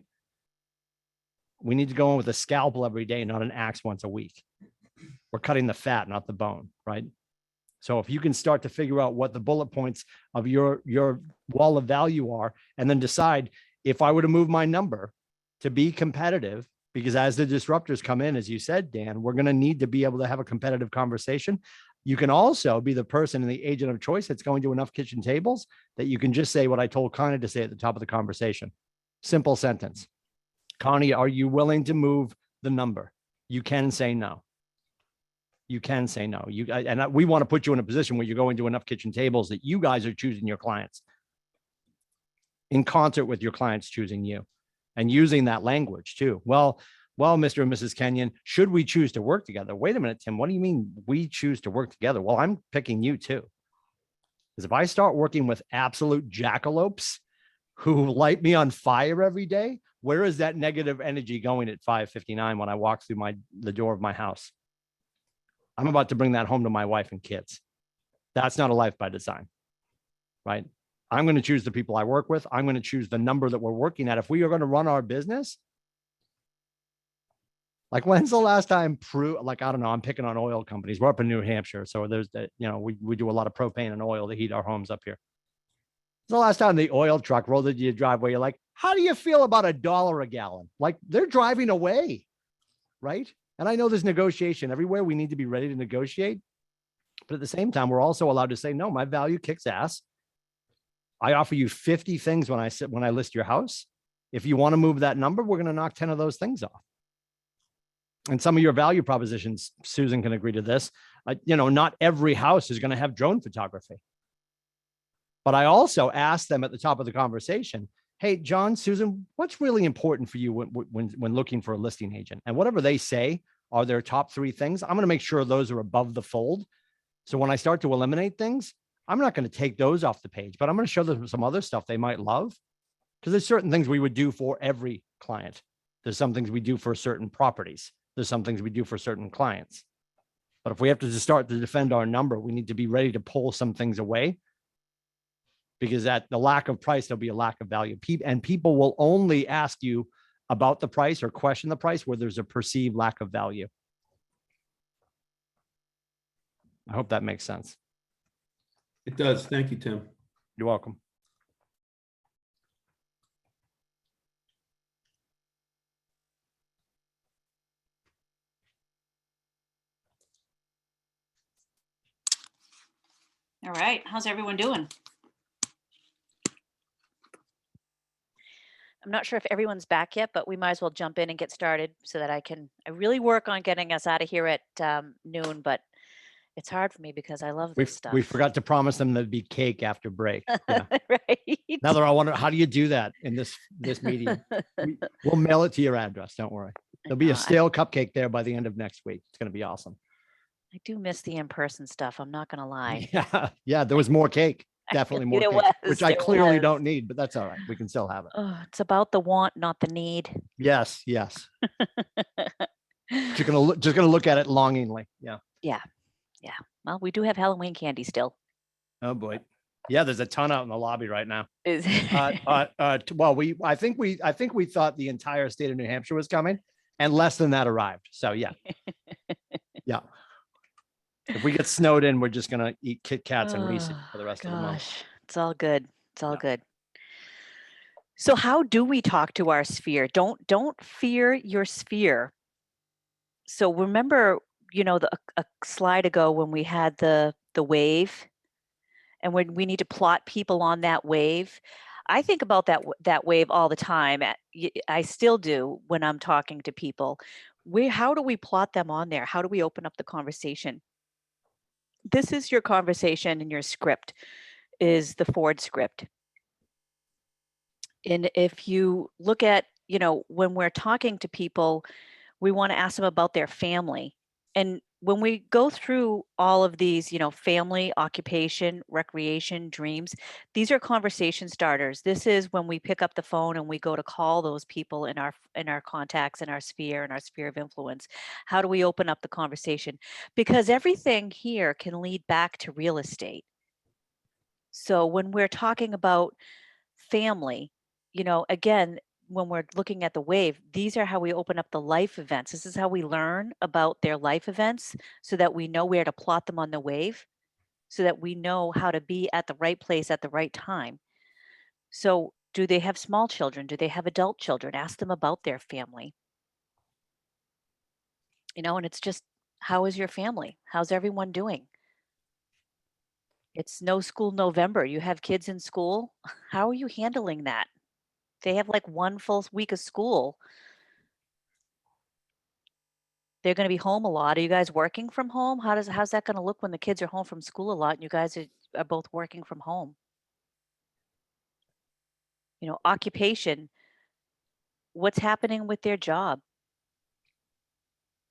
We need to go in with a scalpel every day, not an axe once a week. We're cutting the fat, not the bone, right? So if you can start to figure out what the bullet points of your wall of value are, and then decide, if I were to move my number to be competitive, because as the disruptors come in, as you said, Dan, we're going to need to be able to have a competitive conversation. You can also be the person and the agent of choice that's going to enough kitchen tables that you can just say what I told Connie to say at the top of the conversation. Simple sentence. Connie, are you willing to move the number? You can say no. You can say no. We want to put you in a position where you're going to enough kitchen tables that you guys are choosing your clients in concert with your clients choosing you, and using that language too. Well, Mr. and Mrs. Kenyon, should we choose to work together? Wait a minute, Tim, what do you mean we choose to work together? Well, I'm picking you too. Because if I start working with absolute jackalopes who light me on fire every day, where is that negative energy going at 5:59 when I walk through the door of my house? I'm about to bring that home to my wife and kids. That's not a life by design, right? I'm going to choose the people I work with. I'm going to choose the number that we're working at. If we are going to run our business, like when's the last time, I don't know, I'm picking on oil companies. We're up in New Hampshire. So there's that, we do a lot of propane and oil to heat our homes up here. The last time the oil truck rolled into your driveway, you're like, how do you feel about $1 a gallon? Like they're driving away, right? And I know there's negotiation everywhere. We need to be ready to negotiate. But at the same time, we're also allowed to say, no, my value kicks ass. I offer you 50 things when I list your house. If you want to move that number, we're going to knock 10 of those things off. And some of your value propositions, Susan can agree to this. Not every house is going to have drone photography. But I also ask them at the top of the conversation, hey, John, Susan, what's really important for you when looking for a listing agent? And whatever they say are their top 3 things, I'm going to make sure those are above the fold. So when I start to eliminate things, I'm not going to take those off the page, but I'm going to show them some other stuff they might love, because there's certain things we would do for every client. There's some things we do for certain properties. There's some things we do for certain clients. But if we have to just start to defend our number, we need to be ready to pull some things away, because at the lack of price, there'll be a lack of value. And people will only ask you about the price or question the price where there's a perceived lack of value. I hope that makes sense.
It does. Thank you, Tim.
You're welcome.
All right. How's everyone doing?
I'm not sure if everyone's back yet, but we might as well jump in and get started so that I really work on getting us out of here at noon, but it's hard for me because I love this stuff.
We forgot to promise them there'd be cake after break. Yeah.
Right.
Now they're all wondering, how do you do that in this meeting? We'll mail it to your address. Don't worry. There'll be a stale cupcake there by the end of next week. It's going to be awesome.
I do miss the in-person stuff. I'm not going to lie.
Yeah. There was more cake. Definitely more cake, which I clearly don't need, but that's all right. We can still have it.
Oh, it's about the want, not the need.
Yes. Just gonna look at it longingly. Yeah.
Well, we do have Halloween candy still.
Oh boy. Yeah, there's a ton out in the lobby right now.
Is
Well, I think we thought the entire state of New Hampshire was coming, and less than that arrived. So yeah. If we get snowed in, we're just gonna eat Kit Kats and Reese's for the rest of the month.
It's all good. It's all good. So how do we talk to our sphere? Don't fear your sphere. So remember, a slide ago when we had the wave, and when we need to plot people on that wave. I think about that wave all the time. I still do when I'm talking to people. How do we plot them on there? How do we open up the conversation? This is your conversation, and your script is the Ford script. And if you look at, when we're talking to people, we want to ask them about their family. And when we go through all of these, family, occupation, recreation, dreams, these are conversation starters. This is when we pick up the phone and we go to call those people in our contacts, in our sphere of influence. How do we open up the conversation? Because everything here can lead back to real estate. So when we're talking about family, again, when we're looking at the wave, these are how we open up the life events. This is how we learn about their life events so that we know where to plot them on the wave. so that we know how to be at the right place at the right time. So, do they have small children? Do they have adult children? Ask them about their family. And it's just, how is your family? How's everyone doing? It's no school November. You have kids in school. How are you handling that? They have like one full week of school. They're going to be home a lot. Are you guys working from home? How's that going to look when the kids are home from school a lot and you guys are both working from home? Occupation. What's happening with their job?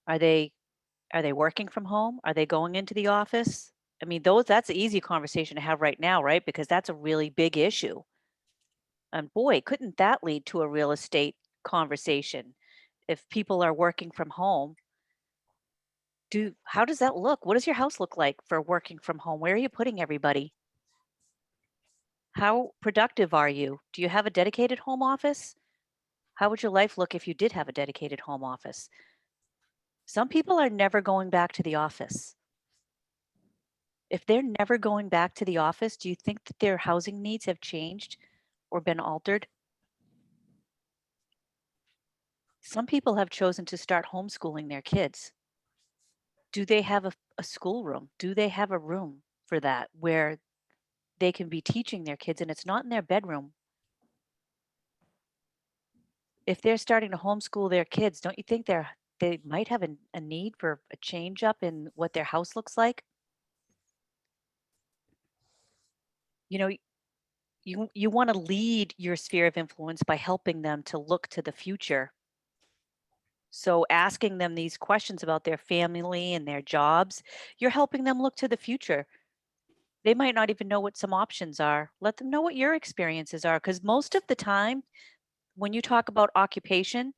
Are they working from home? Are they going into the office? I mean, that's an easy conversation to have right now, right? Because that's a really big issue. And boy, couldn't that lead to a real estate conversation if people are working from home? How does that look? What does your house look like for working from home? Where are you putting everybody? How productive are you? Do you have a dedicated home office? How would your life look if you did have a dedicated home office? Some people are never going back to the office. If they're never going back to the office, do you think that their housing needs have changed or been altered? Some people have chosen to start homeschooling their kids. Do they have a schoolroom? Do they have a room for that where they can be teaching their kids and it's not in their bedroom? If they're starting to homeschool their kids, don't you think they might have a need for a change up in what their house looks like? You know, you want to lead your sphere of influence by helping them to look to the future. So asking them these questions about their family and their jobs, you're helping them look to the future. They might not even know what some options are. Let them know what your experiences are, because most of the time when you talk about occupation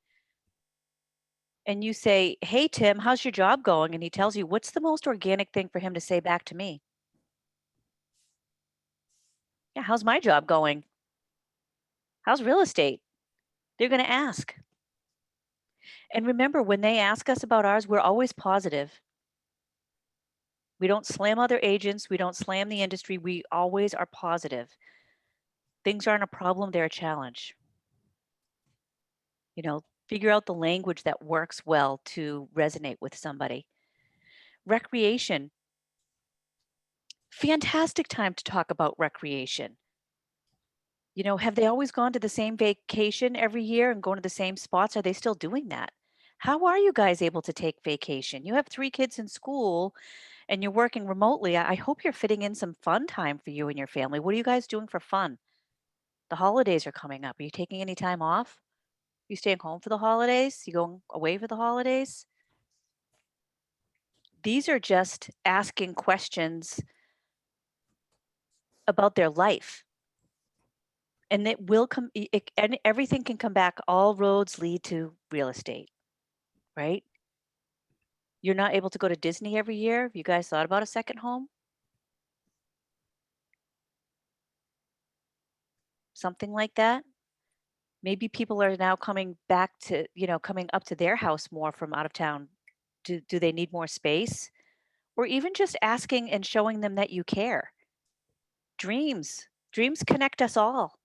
and you say, "Hey, Tim, how's your job going?" And he tells you, what's the most organic thing for him to say back to me? Yeah, how's my job going? How's real estate? They're going to ask. And remember, when they ask us about ours, we're always positive. We don't slam other agents. We don't slam the industry. We always are positive. Things aren't a problem, they're a challenge. Figure out the language that works well to resonate with somebody. Recreation. Fantastic time to talk about recreation. Have they always gone to the same vacation every year and going to the same spots? Are they still doing that? How are you guys able to take vacation? You have 3 kids in school and you're working remotely. I hope you're fitting in some fun time for you and your family. What are you guys doing for fun? The holidays are coming up. Are you taking any time off? You staying home for the holidays? You going away for the holidays? These are just asking questions about their life. And it will come, and everything can come back. All roads lead to real estate, right? You're not able to go to Disney every year. Have you guys thought about a second home? Something like that? Maybe people are now coming back to, coming up to their house more from out of town. Do they need more space? Or even just asking and showing them that you care. Dreams connect us all,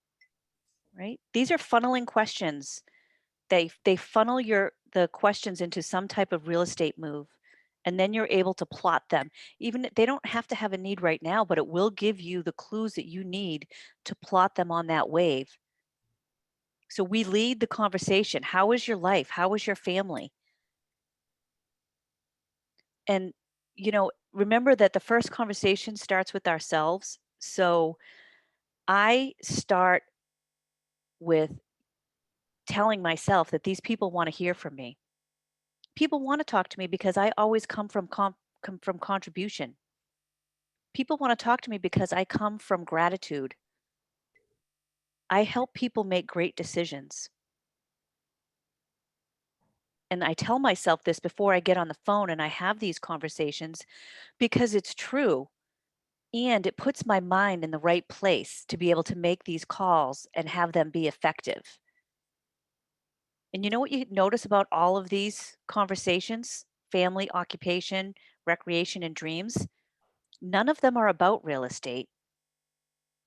right? These are funneling questions. They funnel the questions into some type of real estate move, and then you're able to plot them. Even they don't have to have a need right now, but it will give you the clues that you need to plot them on that wave. So we lead the conversation. How is your life? How is your family? And remember that the first conversation starts with ourselves. So I start with telling myself that these people want to hear from me. People want to talk to me because I always come from contribution. People want to talk to me because I come from gratitude. I help people make great decisions. And I tell myself this before I get on the phone and I have these conversations because it's true. And it puts my mind in the right place to be able to make these calls and have them be effective. And you know what you notice about all of these conversations? Family, occupation, recreation, and dreams? None of them are about real estate.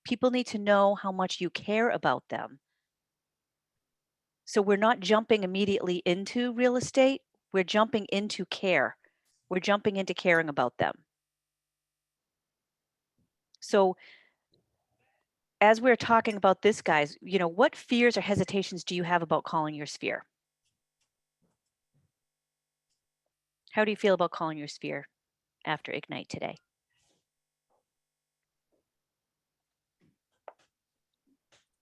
People need to know how much you care about them. So we're not jumping immediately into real estate. We're jumping into care. We're jumping into caring about them. So as we're talking about this, guys, you know, what fears or hesitations do you have about calling your sphere? How do you feel about calling your sphere after Ignite today?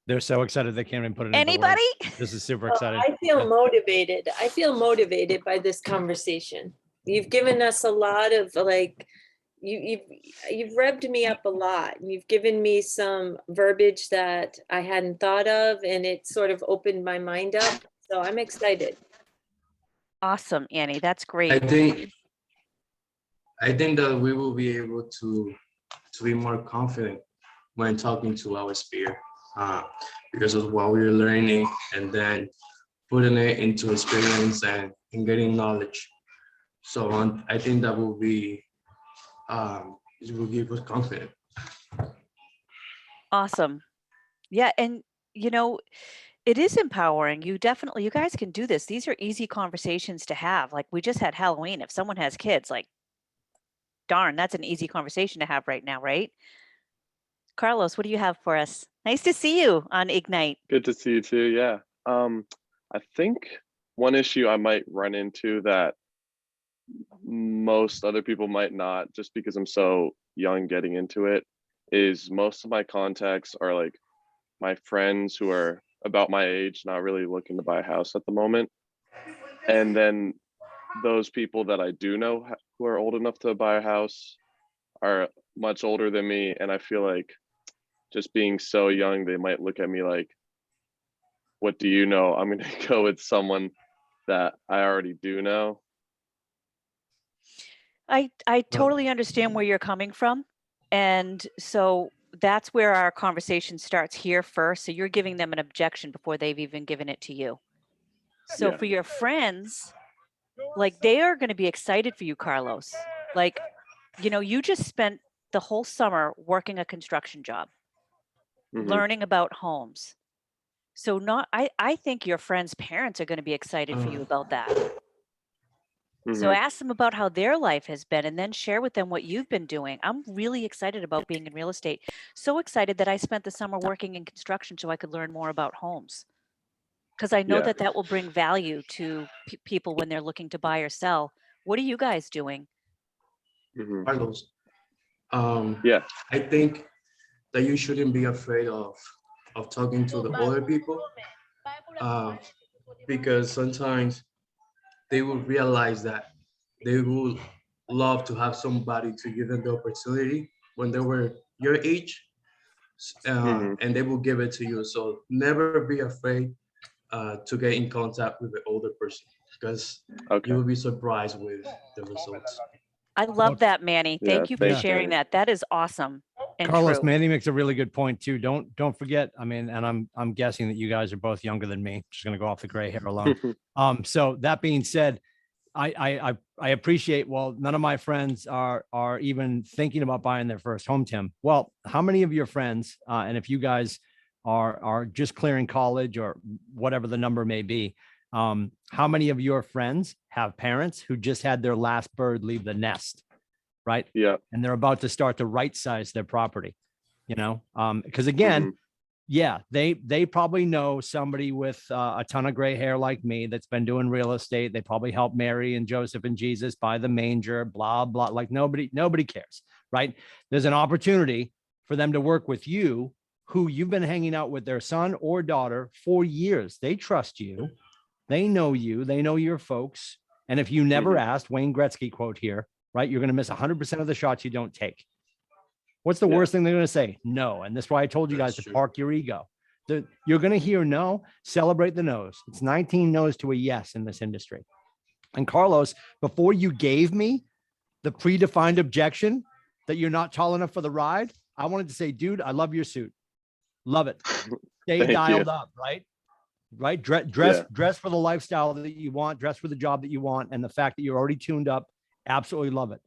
They're so excited they can't even put it into
Anybody?
words. This is super
Oh,
exciting.
I feel motivated. I feel motivated by this conversation. You've given us a lot of like, you've revved me up a lot. You've given me some verbiage that I hadn't thought of, and it sort of opened my mind up. So I'm excited.
Awesome, Annie. That's
I
great.
think that we will be able to be more confident when talking to our sphere, because of what we're learning and then putting it into experience and getting knowledge. So I think that will be it will give us confidence.
Awesome. Yeah, and you know, it is empowering. You guys can do this. These are easy conversations to have. Like we just had Halloween. If someone has kids, like, darn, that's an easy conversation to have right now, right? Carlos, what do you have for us? Nice to see you on Ignite.
Good to see you too. Yeah. I think one issue I might run into that most other people might not, just because I'm so young getting into it, is most of my contacts are like my friends who are about my age, not really looking to buy a house at the moment. And then those people that I do know who are old enough to buy a house are much older than me. And I feel like just being so young, they might look at me like, what do you know? I'm going to go with someone that I already do know.
I totally understand where you're coming from. And so that's where our conversation starts here first. So you're giving them an objection before they've even given it to you. So
Yeah.
for your friends, like they are going to be excited for you, Carlos. Like, you know, you just spent the whole summer working a construction job, learning about homes. So I think your friends' parents are going to be excited for you about that. So ask them about how their life has been and then share with them what you've been doing. I'm really excited about being in real estate. So excited that I spent the summer working in construction so I could learn more about homes. Because I know
Yeah.
that will bring value to people when they're looking to buy or sell. What are you guys doing?
Carlos,
yeah,
I think that you shouldn't be afraid of talking to the older people, because sometimes they will realize that they will love to have somebody to give them the opportunity when they were your age, and they will give it to you. So never be afraid to get in contact with the older person, because you will be surprised with the results.
I love that, Manny. Thank you for
thanks,
sharing
Manny.
that. That is awesome and
Carlos,
true.
Manny makes a really good point too. Don't forget. I mean, and I'm guessing that you guys are both younger than me. Just going to go off the gray hair alone. So that being said, I appreciate. Well, none of my friends are even thinking about buying their first home, Tim. Well, how many of your friends, and if you guys are just clearing college or whatever the number may be, how many of your friends have parents who just had their last bird leave the nest, right?
Yeah.
And they're about to start to right size their property, you know, because again, yeah, they probably know somebody with a ton of gray hair like me that's been doing real estate. They probably helped Mary and Joseph and Jesus buy the manger, blah, blah. Like nobody cares, right? There's an opportunity for them to work with you, who you've been hanging out with their son or daughter for years. They trust you. They know you. They know your folks. And if you never asked, Wayne Gretzky quote here, right? You're going to miss 100% of the shots you don't take. What's the worst thing they're going to say? No. And that's why I told you guys to park your ego. You're going to hear no, celebrate the no's. It's 19 no's to a yes in this industry. And Carlos, before you gave me the predefined objection that you're not tall enough for the ride, I wanted to say, dude, I love your suit. Love it. Stay dialed up, right? Right. Dress for the lifestyle that you want, dress for the job that you want. And the fact that you're already tuned up. Absolutely love it.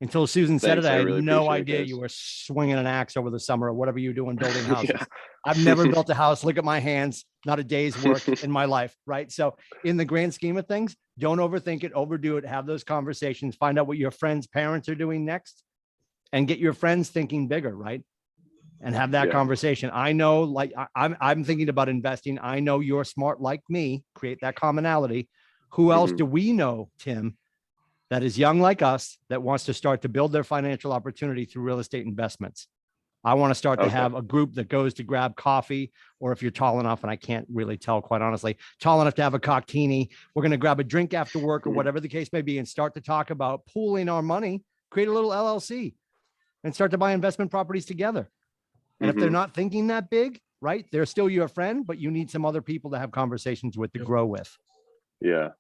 Until Susan said
Thanks,
it, I
I
had
really
no
appreciate
idea
this.
you were swinging an axe over the summer or whatever you're doing building houses.
Yeah.
I've never built a house. Look at my hands, not a day's work in my life, right? So in the grand scheme of things, don't overthink it, overdo it, have those conversations, find out what your friends' parents are doing next, and get your friends thinking bigger, right? And have that
Yeah.
conversation. I know, like I'm thinking about investing. I know you're smart like me, create that commonality. Who else do we know, Tim, that is young like us, that wants to start to build their financial opportunity through real estate investments? I want to start to have a group that goes to grab coffee, or if you're tall enough, and I can't really tell, quite honestly, tall enough to have a cocktaini, we're going to grab a drink after work or whatever the case may be, and start to talk about pooling our money, create a little LLC, and start to buy investment properties together. And if they're not thinking that big, right, they're still your friend, but you need some other people to have conversations with, to grow with.
Yeah.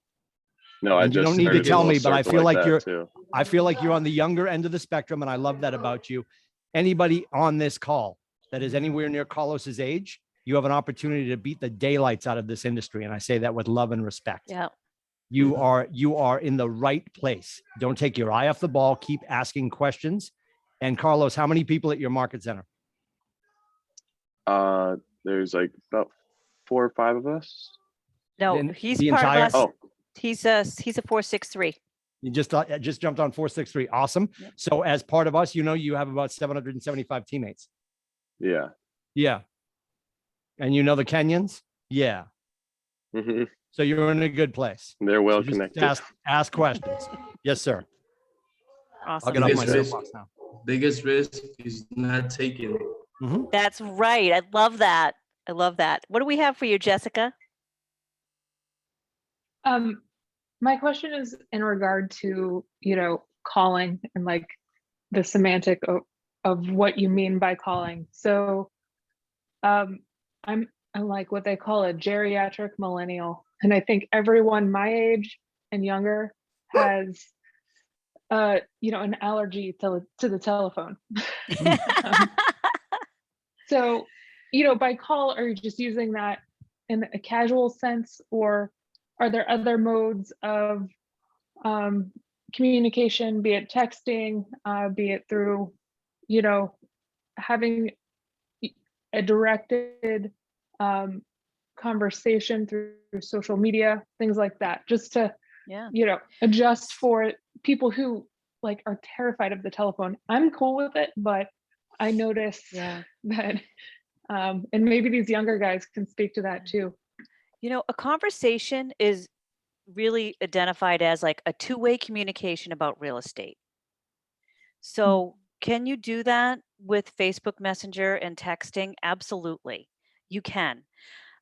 No, I
And you
just
don't need to
started a
tell
little
me, but I
circle
feel
like
like
that,
I feel like you're on the younger end of the spectrum, and I love that about you. Anybody on this call that is anywhere near Carlos's age, you have an opportunity to beat the daylights out of this industry. And I say that with love and respect.
Yeah.
You are in the right place. Don't take your eye off the ball. Keep asking questions. And Carlos, how many people at your market center?
There's like about 4 or 5 of us.
No,
Then
he's
the
part
entire-
of us.
Oh.
He's a 463.
You just jumped on 463. Awesome.
Yep.
So as part of us, you have about 775 teammates.
Yeah.
Yeah. And you know the Kenyans? Yeah. So you're in a good place.
They're well
So just
connected.
ask questions. Yes, sir.
Awesome.
I'll get off my
Biggest risk-
soapbox now.
Biggest risk is not taking it.
That's right. I love that. I love that. What do we have for you, Jessica?
My question is in regard to, calling and like the semantic of what you mean by calling. So I'm like what they call a geriatric millennial. And I think everyone my age and younger has an allergy to the telephone. So, by call, are you just using that in a casual sense, or are there other modes of communication, be it texting, be it through, having a directed conversation through social media, things like that, just to, adjust for people who like are terrified of the telephone. I'm cool with it, but I notice that, and maybe these younger guys can speak to that too.
A conversation is really identified as like a two-way communication about real estate. So can you do that with Facebook Messenger and texting? Absolutely, you can.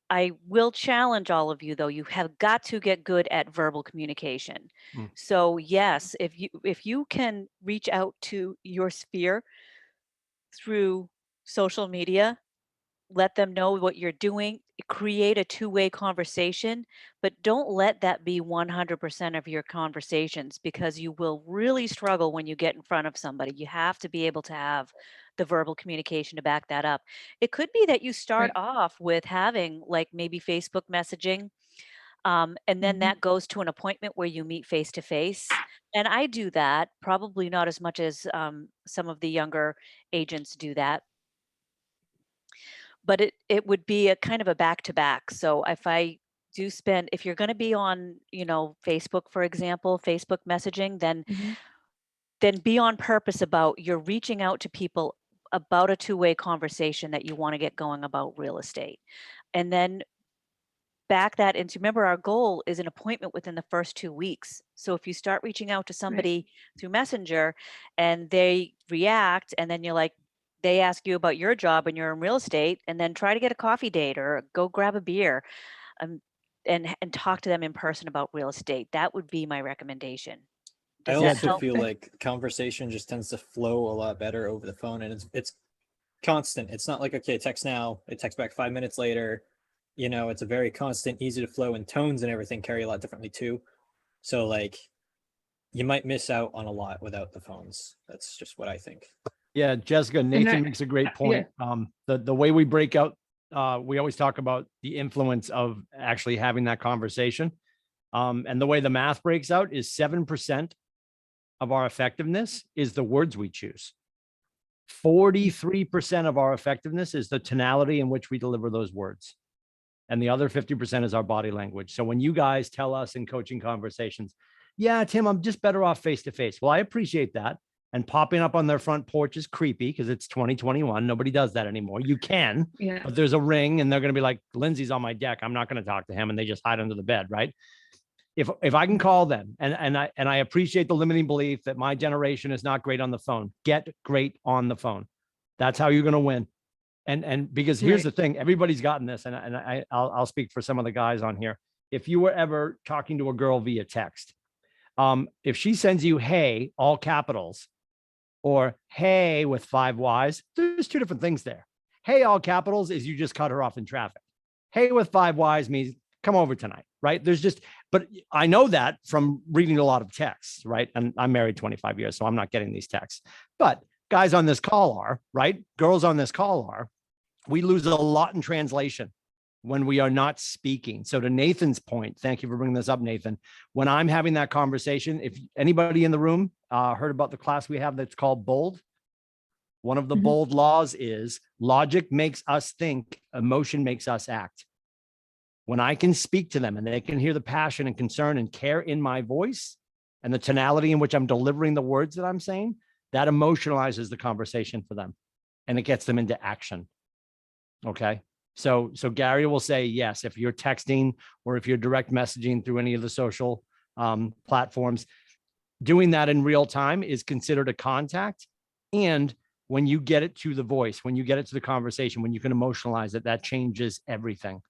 I will challenge all of you though, you have got to get good at verbal communication. So yes, if you can reach out to your sphere through social media, let them know what you're doing, create a two-way conversation, but don't let that be 100% of your conversations, because you will really struggle when you get in front of somebody. You have to be able to have the verbal communication to back that up. It could be that you start off with having like maybe Facebook messaging, and then that goes to an appointment where you meet face to face. And I do that, probably not as much as some of the younger agents do that. But it would be a kind of a back to back. So if you're going to be on, Facebook, for example, Facebook messaging, then be on purpose about you're reaching out to people about a two-way conversation that you want to get going about real estate. And then back that into, remember, our goal is an appointment within the first 2 weeks. So if you start reaching out to somebody through Messenger and they react, and then you're like, they ask you about your job and you're in real estate, and then try to get a coffee date or go grab a beer, and talk to them in person about real estate. That would be my recommendation.
I
Does that
also
help?
feel like conversation just tends to flow a lot better over the phone, and it's constant. It's not like, okay, text now, it texts back 5 minutes later. It's a very constant, easy to flow, and tones and everything carry a lot differently too. So like you might miss out on a lot without the phones. That's just what I think.
Yeah, Jessica, Nathan makes a great point. The way we break out, we always talk about the influence of actually having that conversation. And the way the math breaks out is 7% of our effectiveness is the words we choose. 43% of our effectiveness is the tonality in which we deliver those words. And the other 50% is our body language. So when you guys tell us in coaching conversations, yeah, Tim, I'm just better off face to face. Well, I appreciate that. And popping up on their front porch is creepy because it's 2021. Nobody does that anymore. You can, but there's a ring and they're going to be like, Lindsey's on my deck. I'm not going to talk to him. And they just hide under the bed, right? If I can call them and I appreciate the limiting belief that my generation is not great on the phone, get great on the phone. That's how you're going to win. And because here's the thing, everybody's gotten this, and I'll speak for some of the guys on here. If you were ever talking to a girl via text, if she sends you, hey, all capitals, or hey with 5 Y's, there's 2 different things there. Hey, all capitals is you just cut her off in traffic. Hey with 5 Y's means come over tonight, right? But I know that from reading a lot of texts, right? And I'm married 25 years, so I'm not getting these texts. But guys on this call are, right? Girls on this call are. We lose a lot in translation when we are not speaking. So to Nathan's point, thank you for bringing this up, Nathan. When I'm having that conversation, if anybody in the room heard about the class we have that's called BOLD, one of the BOLD laws is logic makes us think, emotion makes us act. When I can speak to them and they can hear the passion and concern and care in my voice and the tonality in which I'm delivering the words that I'm saying, that emotionalizes the conversation for them and it gets them into action. Okay. So Gary will say, yes, if you're texting or if you're direct messaging through any of the social platforms, doing that in real time is considered a contact. And when you get it to the voice, when you get it to the conversation, when you can emotionalize it, that changes everything.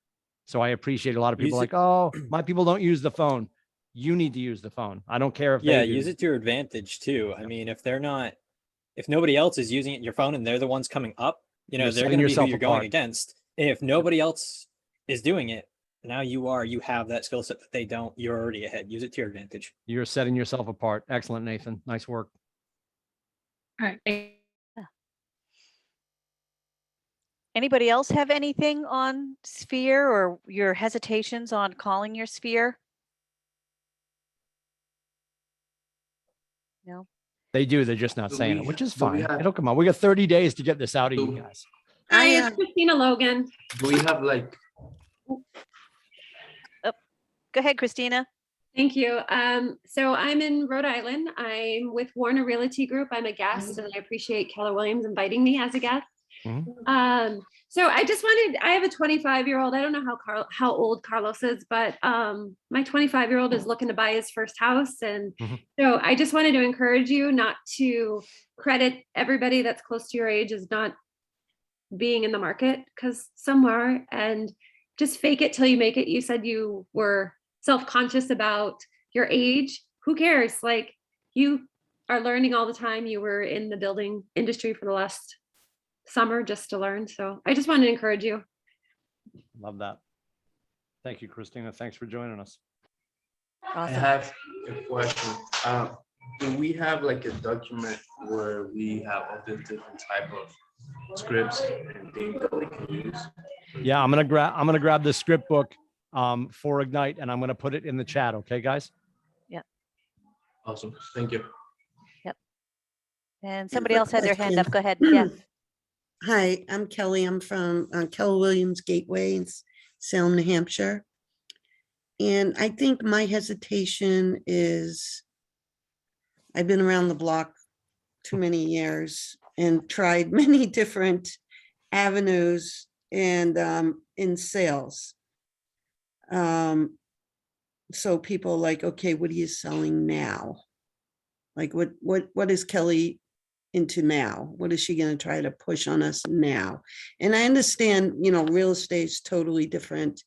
So I appreciate a lot of people like, oh, my people don't use the phone. You need to use the phone. I don't care if they do.
Use it to your advantage too. I mean, if nobody else is using it in your phone and they're the ones coming up, they're going to be who you're going against. If nobody else is doing it, now you have that skill set that they don't. You're already ahead. Use it to your advantage.
You're setting yourself apart. Excellent, Nathan. Nice work.
All right.
Anybody else have anything on Sphere or your hesitations on calling your Sphere? No.
They do. They're just not saying it, which is fine. It'll come on. We got 30 days to get this out of you guys.
Hi, it's Christina Logan.
Do we have like...
Oh, go ahead, Christina.
Thank you. So I'm in Rhode Island. I'm with Warner Realty Group. I'm a guest and I appreciate Keller Williams inviting me as a guest. So I have a 25-year-old. I don't know how old Carlos is, but my 25-year-old is looking to buy his first house. And so I just wanted to encourage you not to credit everybody that's close to your age as not being in the market, because some are, and just fake it till you make it. You said you were self-conscious about your age. Who cares? Like, you are learning all the time. You were in the building industry for the last summer just to learn. So I just wanted to encourage you.
Love that. Thank you, Christina. Thanks for joining us.
I have a question. Do we have like a document where we have all the different type of scripts and things that we can use?
Yeah, I'm gonna grab the script book for Ignite and I'm gonna put it in the chat. Okay, guys?
Yep.
Awesome. Thank you.
Yep. And somebody else had their hand up. Go ahead. Yeah.
Hi, I'm Kelly. I'm from Keller Williams Gateway in Salem, New Hampshire. And I think my hesitation is I've been around the block too many years and tried many different avenues and in sales. So people like, okay, what are you selling now? Like what is Kelly into now? What is she going to try to push on us now? And I understand, real estate's totally different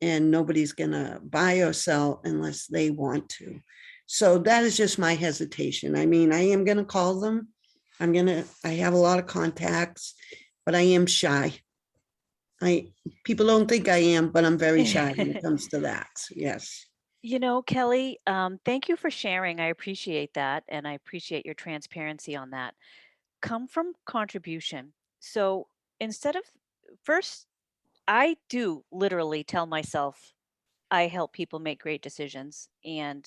and nobody's going to buy or sell unless they want to. So that is just my hesitation. I mean, I am going to call them. I have a lot of contacts, but I am shy. People don't think I am, but I'm very shy when it comes to that. Yes.
Kelly, thank you for sharing. I appreciate that. And I appreciate your transparency on that. Come from contribution. So instead of first, I do literally tell myself I help people make great decisions. And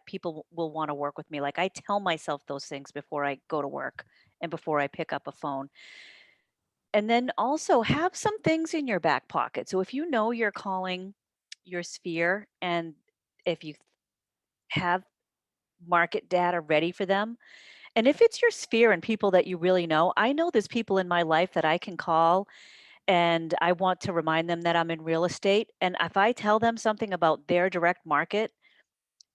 people will want to work with me. Like I tell myself those things before I go to work and before I pick up a phone. And then also have some things in your back pocket. So if you know you're calling your sphere and if you have market data ready for them, and if it's your sphere and people that you really know, I know there's people in my life that I can call and I want to remind them that I'm in real estate. And if I tell them something about their direct market,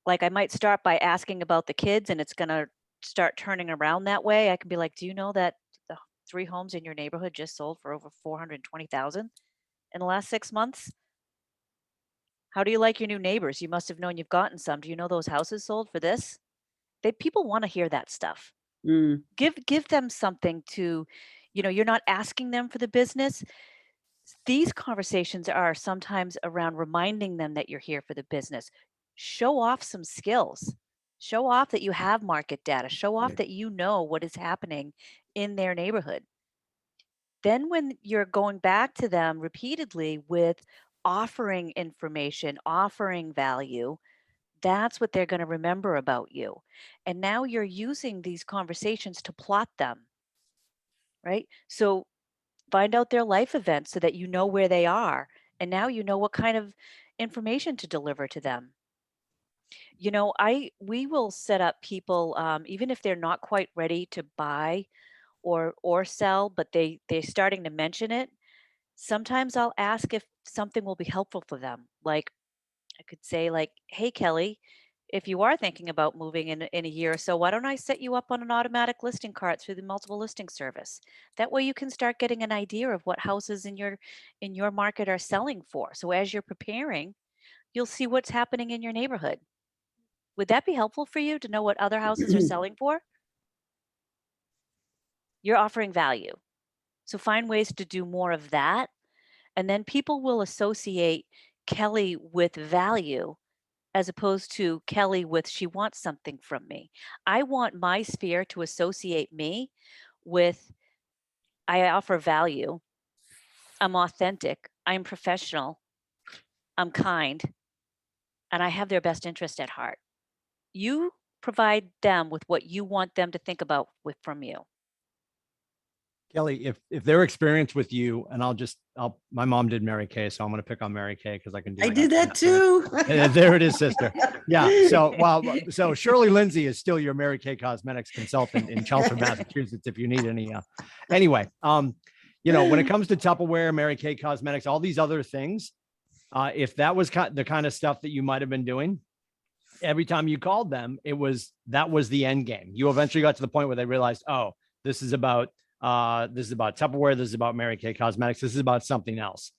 like I might start by asking about the kids and it's going to start turning around that way. I can be like, do you know that the 3 homes in your neighborhood just sold for over 420,000 in the last 6 months? How do you like your new neighbors? You must have known you've gotten some. Do you know those houses sold for this? People want to hear that stuff. Give them something to, you're not asking them for the business. These conversations are sometimes around reminding them that you're here for the business. Show off some skills. Show off that you have market data. Show off that you know what is happening in their neighborhood. Then when you're going back to them repeatedly with offering information, offering value, that's what they're going to remember about you. And now you're using these conversations to plot them, right? So find out their life events so that you know where they are. And now you know what kind of information to deliver to them. We will set up people, even if they're not quite ready to buy or sell, but they're starting to mention it. Sometimes I'll ask if something will be helpful for them. Like I could say like, hey, Kelly, if you are thinking about moving in a year or so, why don't I set you up on an automatic listing cart through the multiple listing service? That way you can start getting an idea of what houses in your market are selling for. So as you're preparing, you'll see what's happening in your neighborhood. Would that be helpful for you to know what other houses are selling for? You're offering value. So find ways to do more of that. And then people will associate Kelly with value as opposed to Kelly with she wants something from me. I want my sphere to associate me with I offer value. I'm authentic. I'm professional. I'm kind. And I have their best interest at heart. You provide them with what you want them to think about from you.
Kelly, if their experience with you, and my mom did Mary Kay, so I'm going to pick on Mary Kay because I can do it.
I did that too.
There it is, sister. Yeah. So Shirley Lindsey is still your Mary Kay Cosmetics consultant in Chelmsford, Massachusetts, if you need any. Anyway, when it comes to Tupperware, Mary Kay Cosmetics, all these other things, if that was the kind of stuff that you might have been doing, every time you called them, that was the end game. You eventually got to the point where they realized, oh, this is about Tupperware. This is about Mary Kay Cosmetics. This is about something else.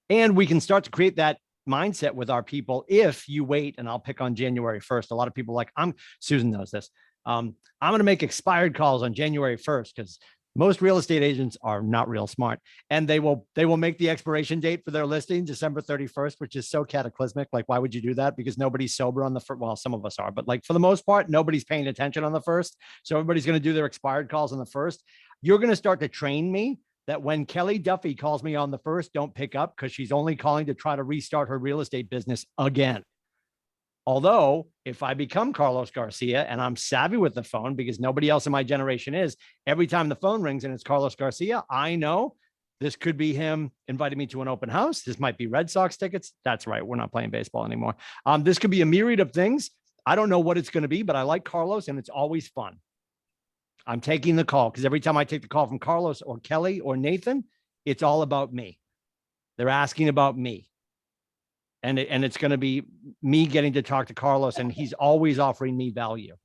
And we can start to create that mindset with our people if you wait, and I'll pick on January 1st. A lot of people are like, Susan knows this. I'm going to make expired calls on January 1st because most real estate agents are not real smart, and they will make the expiration date for their listing December 31st, which is so cataclysmic. Like, why would you do that? Because nobody's sober on the first. Well, some of us are, but like for the most part, nobody's paying attention on the first. So everybody's going to do their expired calls on the first. You're going to start to train me that when Kelly Duffy calls me on the first, don't pick up because she's only calling to try to restart her real estate business again. Although if I become Carlos Garcia and I'm savvy with the phone, because nobody else in my generation is, every time the phone rings and it's Carlos Garcia, I know this could be him inviting me to an open house. This might be Red Sox tickets. That's right. We're not playing baseball anymore. This could be a myriad of things. I don't know what it's going to be, but I like Carlos and it's always fun. I'm taking the call because every time I take the call from Carlos or Kelly or Nathan, it's all about me. They're asking about me. And it's going to be me getting to talk to Carlos, and he's always offering me value.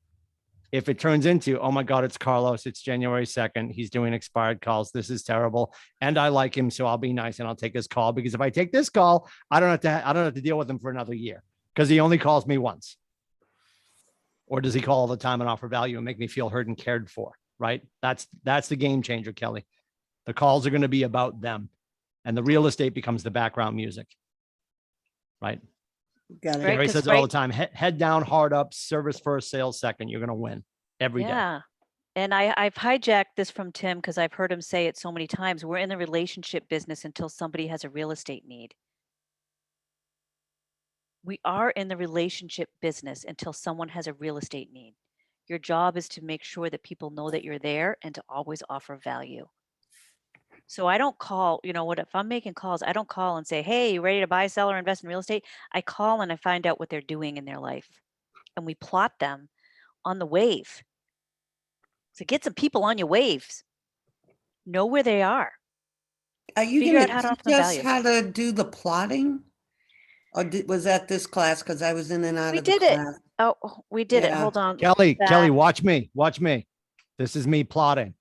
If it turns into, oh my God, it's Carlos, it's January 2nd, he's doing expired calls, this is terrible, and I like him, so I'll be nice and I'll take his call, because if I take this call, I don't have to deal with him for another year because he only calls me once. Or does he call all the time and offer value and make me feel heard and cared for? Right? That's the game changer, Kelly. The calls are going to be about them, and the real estate becomes the background music. Right.
Got it.
Gary says it all the time. Head down, hard up, service first, sales second. You're going to win every day.
Yeah. And I've hijacked this from Tim because I've heard him say it so many times. We're in the relationship business until somebody has a real estate need. We are in the relationship business until someone has a real estate need. Your job is to make sure that people know that you're there and to always offer value. So I don't call, if I'm making calls, I don't call and say, hey, you ready to buy, sell, or invest in real estate? I call and I find out what they're doing in their life. And we plot them on the wave. So get some people on your waves. Know where they are.
Are you
Figure
going
out how to
to
offer
teach
them
us
value.
how to do the plotting? Or was that this class? Because I was in and out
We
of the
did it.
class.
Oh, we did it.
Yeah.
Hold on.
Kelly,
Back.
Kelly, watch me. Watch me. This is me plotting.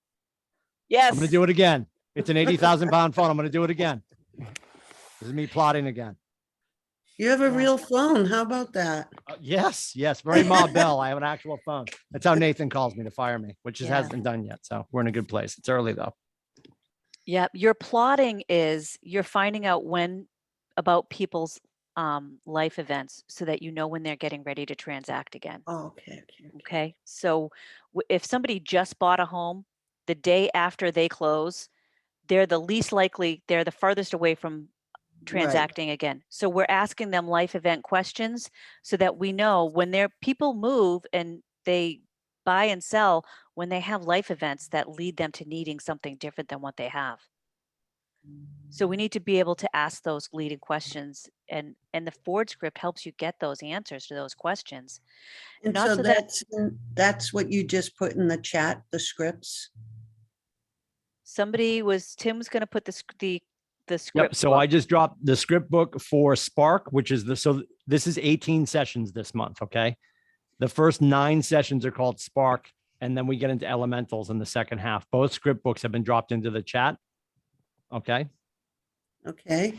Yes.
I'm going to do it again. It's an 80,000 pound phone. I'm going to do it again. This is me plotting again.
You have a real phone. How about that?
Yes, very Ma Bell. I have an actual phone. That's how Nathan calls me to fire me, which just hasn't been done yet. So we're in a good place. It's early though.
Yeah, your plotting is you're finding out when about people's life events so that you know when they're getting ready to transact again.
Oh, okay.
Okay. So if somebody just bought a home, the day after they close, they're the least likely, they're the farthest away from transacting again. So we're asking them life event questions so that we know when their people move and they buy and sell, when they have life events that lead them to needing something different than what they have. So we need to be able to ask those leading questions, and the Ford script helps you get those answers to those questions.
And
Not
so
so that
that's what you just put in the chat, the scripts.
Tim's going to put the script.
Yep. So
book.
I just dropped the script book for Spark, which is this is 18 sessions this month. Okay. The first 9 sessions are called Spark. And then we get into elementals in the second half. Both script books have been dropped into the chat. Okay.
Okay.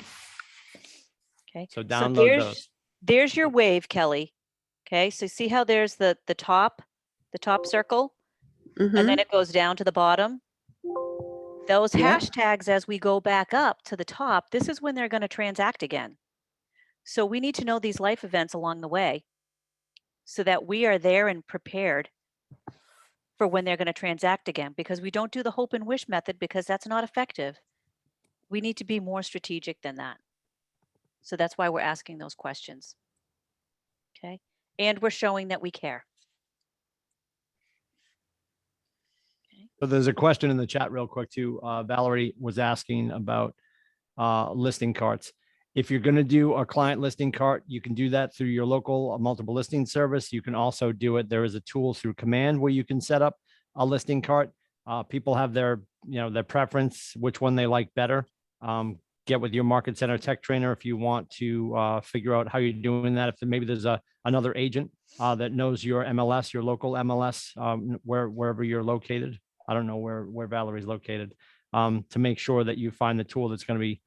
Okay.
So download those.
There's your wave, Kelly. Okay. So see how there's the top circle, and then it goes down to the bottom. Those hashtags, as we go back up to the top, this is when they're going to transact again. So we need to know these life events along the way so that we are there and prepared for when they're going to transact again, because we don't do the hope and wish method because that's not effective. We need to be more strategic than that. So that's why we're asking those questions. Okay. And we're showing that we care.
So there's a question in the chat real quick too. Valerie was asking about listing carts. If you're going to do a client listing cart, you can do that through your local multiple listing service. You can also do it. There is a tool through Command where you can set up a listing cart. People have their preference, which one they like better. Get with your market center tech trainer if you want to figure out how you're doing that. If maybe there's another agent that knows your MLS, your local MLS, wherever you're located. I don't know where Valerie's located, to make sure that you find the tool that's going to be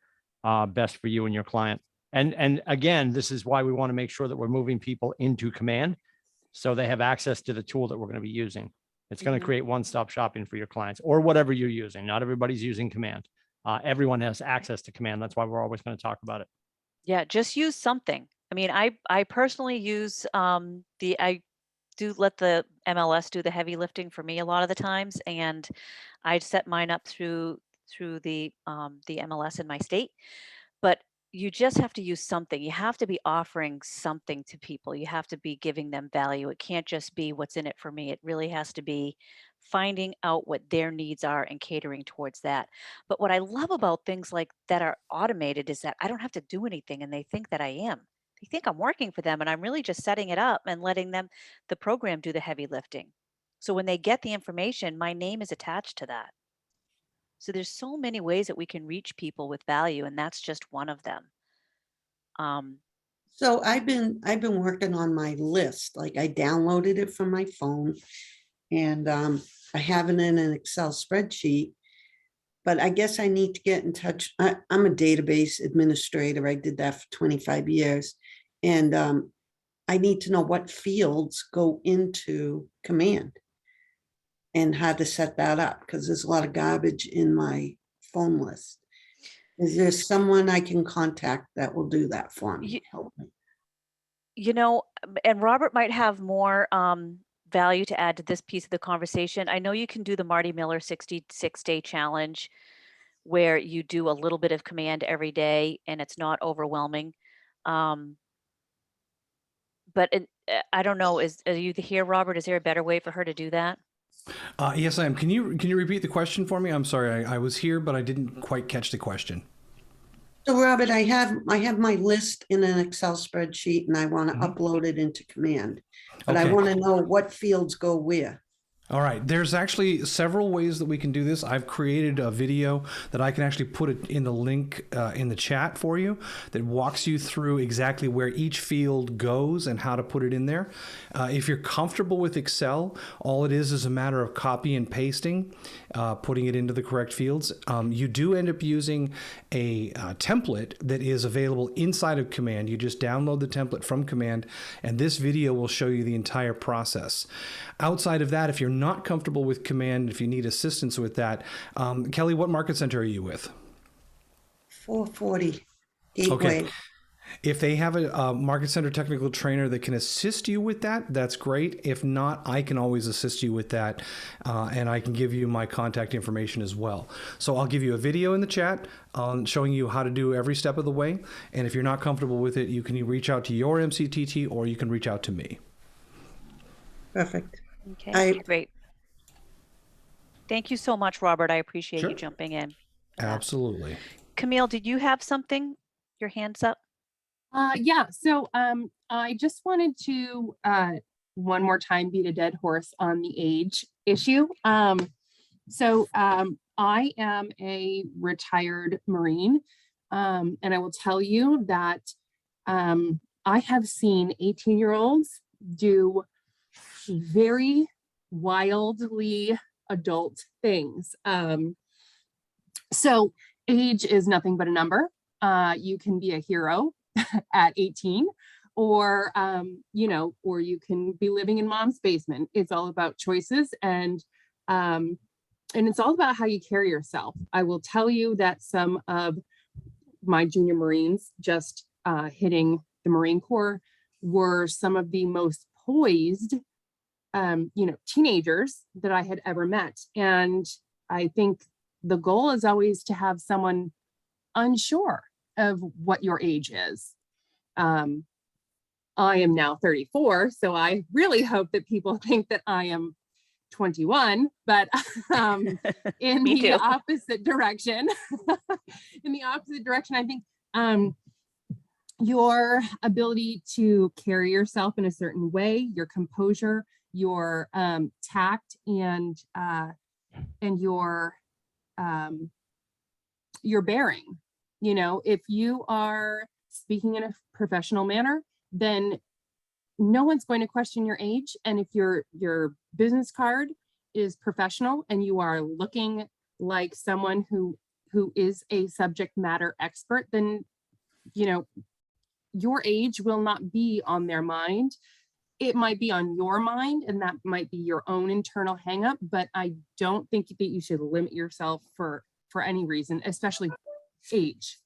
best for you and your client. And again, this is why we want to make sure that we're moving people into Command so they have access to the tool that we're going to be using. It's going to create one-stop shopping for your clients or whatever you're using. Not everybody's using Command. Everyone has access to Command. That's why we're always going to talk about it.
Yeah, just use something. I mean, I personally use I do let the MLS do the heavy lifting for me a lot of the times, and I set mine up through the MLS in my state. But you just have to use something. You have to be offering something to people. You have to be giving them value. It can't just be what's in it for me. It really has to be finding out what their needs are and catering towards that. But what I love about things like that are automated is that I don't have to do anything and they think that I am. They think I'm working for them and I'm really just setting it up and letting them, the program, do the heavy lifting. So when they get the information, my name is attached to that. So there's so many ways that we can reach people with value, and that's just one of them.
So I've been working on my list. Like I downloaded it from my phone, and I have it in an Excel spreadsheet. But I guess I need to get in touch. I'm a database administrator. I did that for 25 years, and I need to know what fields go into Command and how to set that up, because there's a lot of garbage in my phone list. Is there someone I can contact that will do that for me? Help me.
And Robert might have more value to add to this piece of the conversation. I know you can do the Marty Miller 66-day challenge where you do a little bit of Command every day and it's not overwhelming. but I don't know, are you here, Robert? Is there a better way for her to do that?
Yes, I am. Can you repeat the question for me? I'm sorry, I was here, but I didn't quite catch the question.
So Robert, I have my list in an Excel spreadsheet and I want to upload it into Command, but I
Okay.
want to know what fields go where.
All right, there's actually several ways that we can do this. I've created a video that I can actually put it in the link in the chat for you that walks you through exactly where each field goes and how to put it in there. If you're comfortable with Excel, all it is a matter of copy and pasting, putting it into the correct fields. You do end up using a template that is available inside of Command. You just download the template from Command, and this video will show you the entire process. Outside of that, if you're not comfortable with Command, if you need assistance with that, Kelly, what market center are you with?
440 Gateway.
Okay. If they have a market center technical trainer that can assist you with that, that's great. If not, I can always assist you with that, and I can give you my contact information as well. So I'll give you a video in the chat showing you how to do every step of the way. And if you're not comfortable with it, you can reach out to your MCTT or you can reach out to me.
Perfect.
Okay, great. Thank you so much, Robert. I appreciate
Sure.
you jumping in.
Absolutely.
Camille, did you have something? Your hand's up.
Yeah, so I just wanted to one more time beat a dead horse on the age issue. So I am a retired Marine, and I will tell you that I have seen 18-year-olds do very wildly adult things. So age is nothing but a number. You can be a hero at 18, or or you can be living in mom's basement. It's all about choices, and it's all about how you carry yourself. I will tell you that some of my junior Marines just hitting the Marine Corps were some of the most poised teenagers that I had ever met. And I think the goal is always to have someone unsure of what your age is. I am now 34, so I really hope that people think that I am 21, but in the opposite direction, I think your ability to carry yourself in a certain way, your composure, your tact, and your bearing. If you are speaking in a professional manner, then no one's going to question your age. And if your business card is professional and you are looking like someone who is a subject matter expert, then your age will not be on their mind. It might be on your mind, and that might be your own internal hang up, but I don't think that you should limit yourself for any reason, especially age.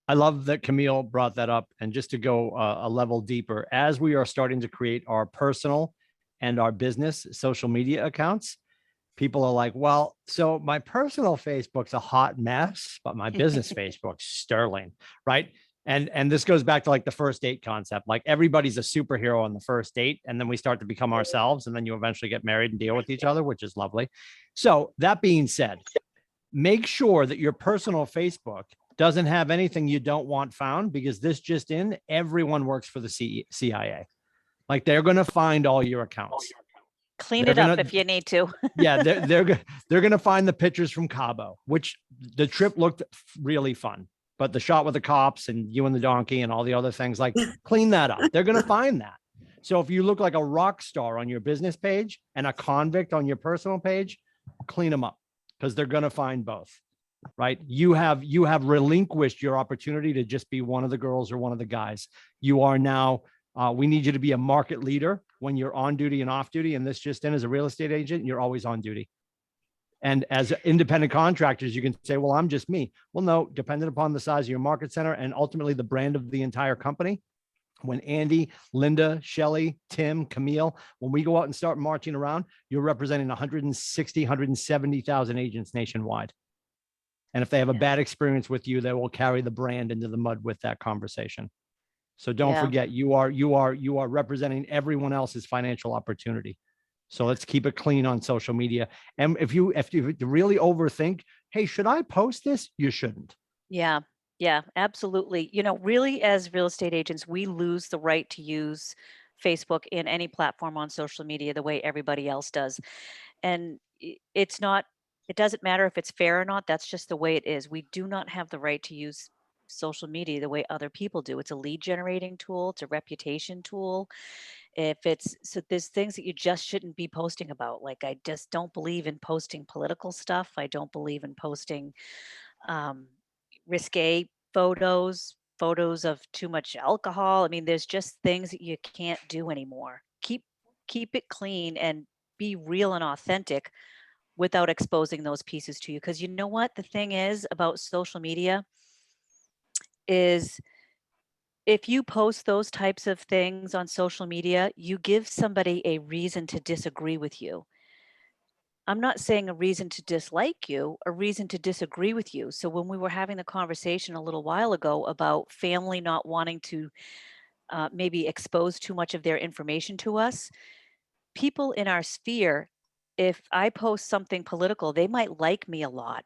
I love that Camille brought that up. And just to go a level deeper, as we are starting to create our personal and our business social media accounts, people are like, well, so my personal Facebook's a hot mess, but my business Facebook's sterling, right? And this goes back to like the first date concept. Like everybody's a superhero on the first date, and then we start to become ourselves, and then you eventually get married and deal with each other, which is lovely. So that being said, make sure that your personal Facebook doesn't have anything you don't want found, because this just in, everyone works for the CIA. Like they're going to find all your accounts.
Clean it up if you need to.
Yeah, they're going to find the pictures from Cabo, which the trip looked really fun. But the shot with the cops and you and the donkey and all the other things, like clean that up. They're going to find that. So if you look like a rock star on your business page and a convict on your personal page, clean them up, because they're going to find both, right? You have relinquished your opportunity to just be one of the girls or one of the guys. You are now, we need you to be a market leader when you're on duty and off duty. And this just in, as a real estate agent, you're always on duty. And as independent contractors, you can say, well, I'm just me. Well, no, dependent upon the size of your market center and ultimately the brand of the entire company. When Andy, Linda, Shelly, Tim, Camille, when we go out and start marching around, you're representing 160, 170,000 agents nationwide. And if they have a bad experience with you, they will carry the brand into the mud with that conversation. So don't
Yeah.
forget, you are representing everyone else's financial opportunity. So let's keep it clean on social media. And if you really overthink, hey, should I post this? You shouldn't.
Yeah. Yeah, absolutely. You know, really, as real estate agents, we lose the right to use Facebook in any platform on social media the way everybody else does. And it's not, it doesn't matter if it's fair or not. That's just the way it is. We do not have the right to use social media the way other people do. It's a lead generating tool, it's a reputation tool. If it's, so there's things that you just shouldn't be posting about. Like, I just don't believe in posting political stuff. I don't believe in posting um, risque photos of too much alcohol. I mean, there's just things that you can't do anymore. Keep it clean and be real and authentic without exposing those pieces to you. Because you know what the thing is about social media is, if you post those types of things on social media, you give somebody a reason to disagree with you. I'm not saying a reason to dislike you, a reason to disagree with you. So when we were having the conversation a little while ago about family not wanting to maybe expose too much of their information to us, people in our sphere, if I post something political, they might like me a lot.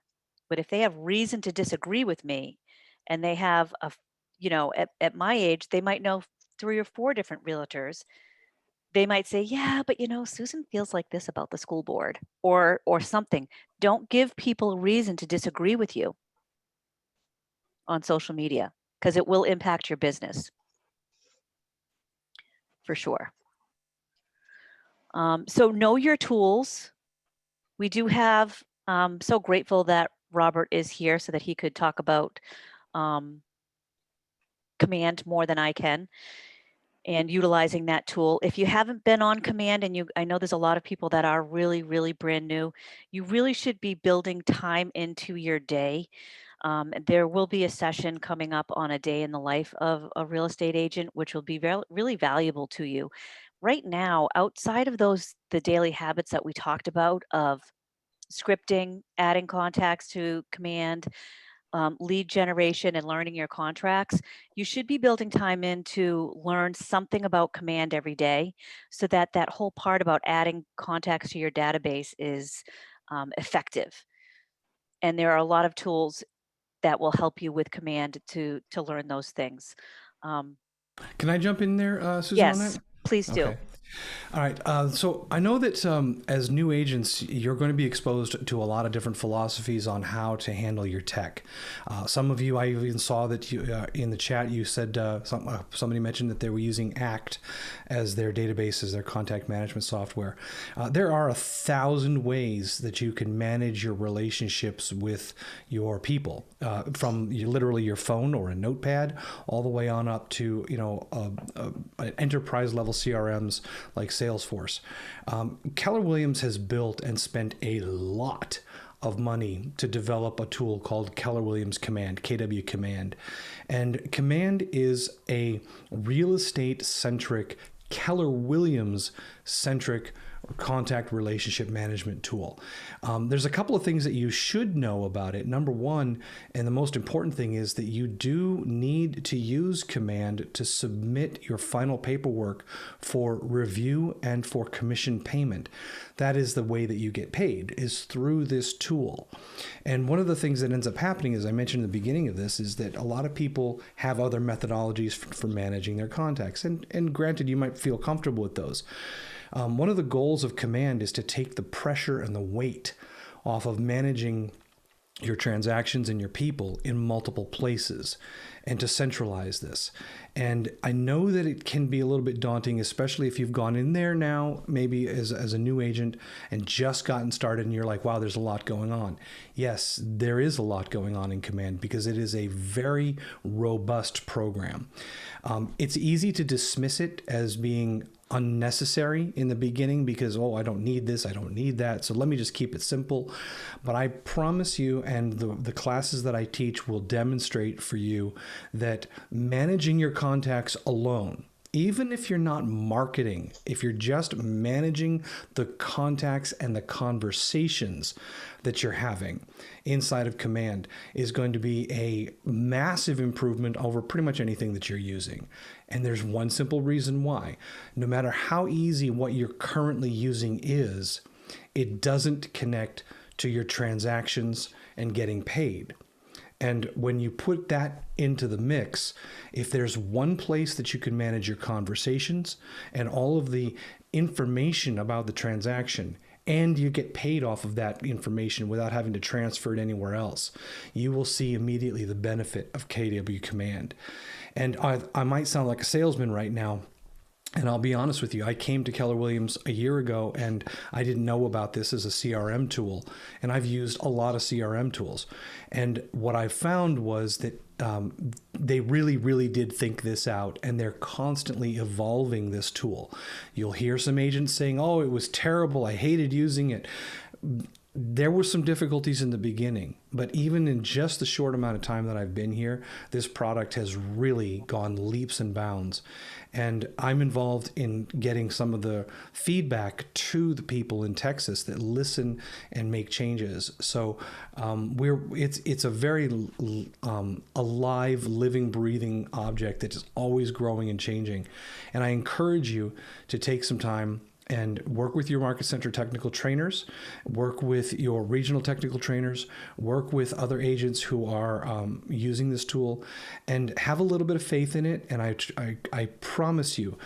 But if they have reason to disagree with me, and they have at my age, they might know 3 or 4 different realtors. They might say, yeah, but Susan feels like this about the school board, or something. Don't give people a reason to disagree with you on social media, because it will impact your business for sure. So know your tools. We do have, so grateful that Robert is here so that he could talk about Command more than I can, and utilizing that tool. If you haven't been on Command, and I know there's a lot of people that are really, really brand new, you really should be building time into your day. There will be a session coming up on a day in the life of a real estate agent, which will be really valuable to you. Right now, outside of the daily habits that we talked about of scripting, adding contacts to Command, lead generation, and learning your contracts, you should be building time in to learn something about Command every day, so that that whole part about adding contacts to your database is effective. And there are a lot of tools that will help you with Command to learn those things.
Can I jump in there, Susan, on
Yes,
that?
please do.
Okay. All right. So I know that as new agents, you're going to be exposed to a lot of different philosophies on how to handle your tech. Some of you, I even saw that you in the chat, you said somebody mentioned that they were using ACT as their database, as their contact management software. There are 1,000 ways that you can manage your relationships with your people, from literally your phone or a notepad, all the way on up to enterprise level CRMs like Salesforce. Keller Williams has built and spent a lot of money to develop a tool called Keller Williams Command, KW Command. And Command is a real estate centric, Keller Williams centric contact relationship management tool. There's a couple of things that you should know about it. Number one, and the most important thing, is that you do need to use Command to submit your final paperwork for review and for commission payment. That is the way that you get paid, is through this tool. And one of the things that ends up happening, as I mentioned in the beginning of this, is that a lot of people have other methodologies for managing their contacts. And granted, you might feel comfortable with those. One of the goals of Command is to take the pressure and the weight off of managing your transactions and your people in multiple places, and to centralize this. And I know that it can be a little bit daunting, especially if you've gone in there now, maybe as a new agent and just gotten started, and you're like, wow, there's a lot going on. Yes, there is a lot going on in Command, because it is a very robust program. It's easy to dismiss it as being unnecessary in the beginning, because, oh, I don't need this, I don't need that, so let me just keep it simple. But I promise you, and the classes that I teach will demonstrate for you, that managing your contacts alone even if you're not marketing, if you're just managing the contacts and the conversations that you're having inside of Command, is going to be a massive improvement over pretty much anything that you're using. And there's one simple reason why. No matter how easy what you're currently using is, it doesn't connect to your transactions and getting paid. And when you put that into the mix, if there's one place that you can manage your conversations and all of the information about the transaction, and you get paid off of that information without having to transfer it anywhere else, you will see immediately the benefit of KW Command. And I might sound like a salesman right now, and I'll be honest with you, I came to Keller Williams a year ago and I didn't know about this as a CRM tool. And I've used a lot of CRM tools. And what I found was that they really, really did think this out, and they're constantly evolving this tool. You'll hear some agents saying, oh, it was terrible, I hated using it. There were some difficulties in the beginning, but even in just the short amount of time that I've been here, this product has really gone leaps and bounds. And I'm involved in getting some of the feedback to the people in Texas that listen and make changes. So it's a very alive, living, breathing object that is always growing and changing. And I encourage you to take some time and work with your market center technical trainers, work with your regional technical trainers, work with other agents who are using this tool, and have a little bit of faith in it. And I promise you,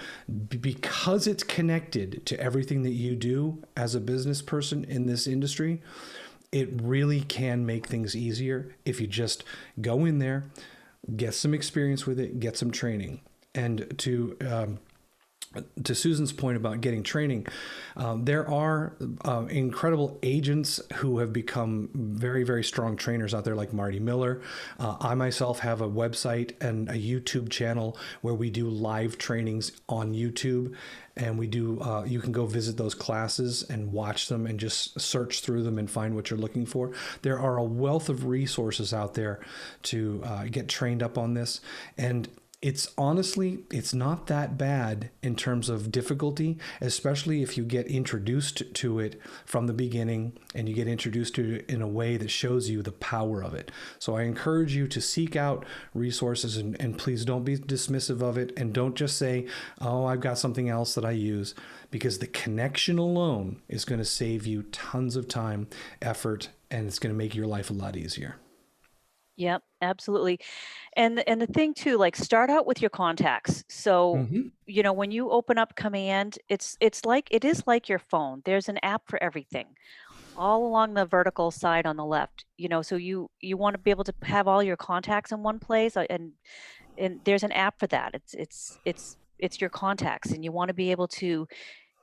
because it's connected to everything that you do as a business person in this industry, it really can make things easier if you just go in there, get some experience with it, get some training. And to Susan's point about getting training, there are incredible agents who have become very, very strong trainers out there, like Marty Miller. I myself have a website and a YouTube channel where we do live trainings on YouTube. And we do, you can go visit those classes and watch them and just search through them and find what you're looking for. There are a wealth of resources out there to get trained up on this. And it's not that bad in terms of difficulty, especially if you get introduced to it from the beginning and you get introduced to it in a way that shows you the power of it. So I encourage you to seek out resources and please don't be dismissive of it, and don't just say, oh, I've got something else that I use, because the connection alone is going to save you tons of time, effort, and it's going to make your life a lot easier.
Yep, absolutely. And the thing too, like, start out with your contacts. So, you know, when you open up Command, it is like your phone. There's an app for everything, all along the vertical side on the left. You know, so you want to be able to have all your contacts in one place, and there's an app for that. It's your contacts, and you want to be able to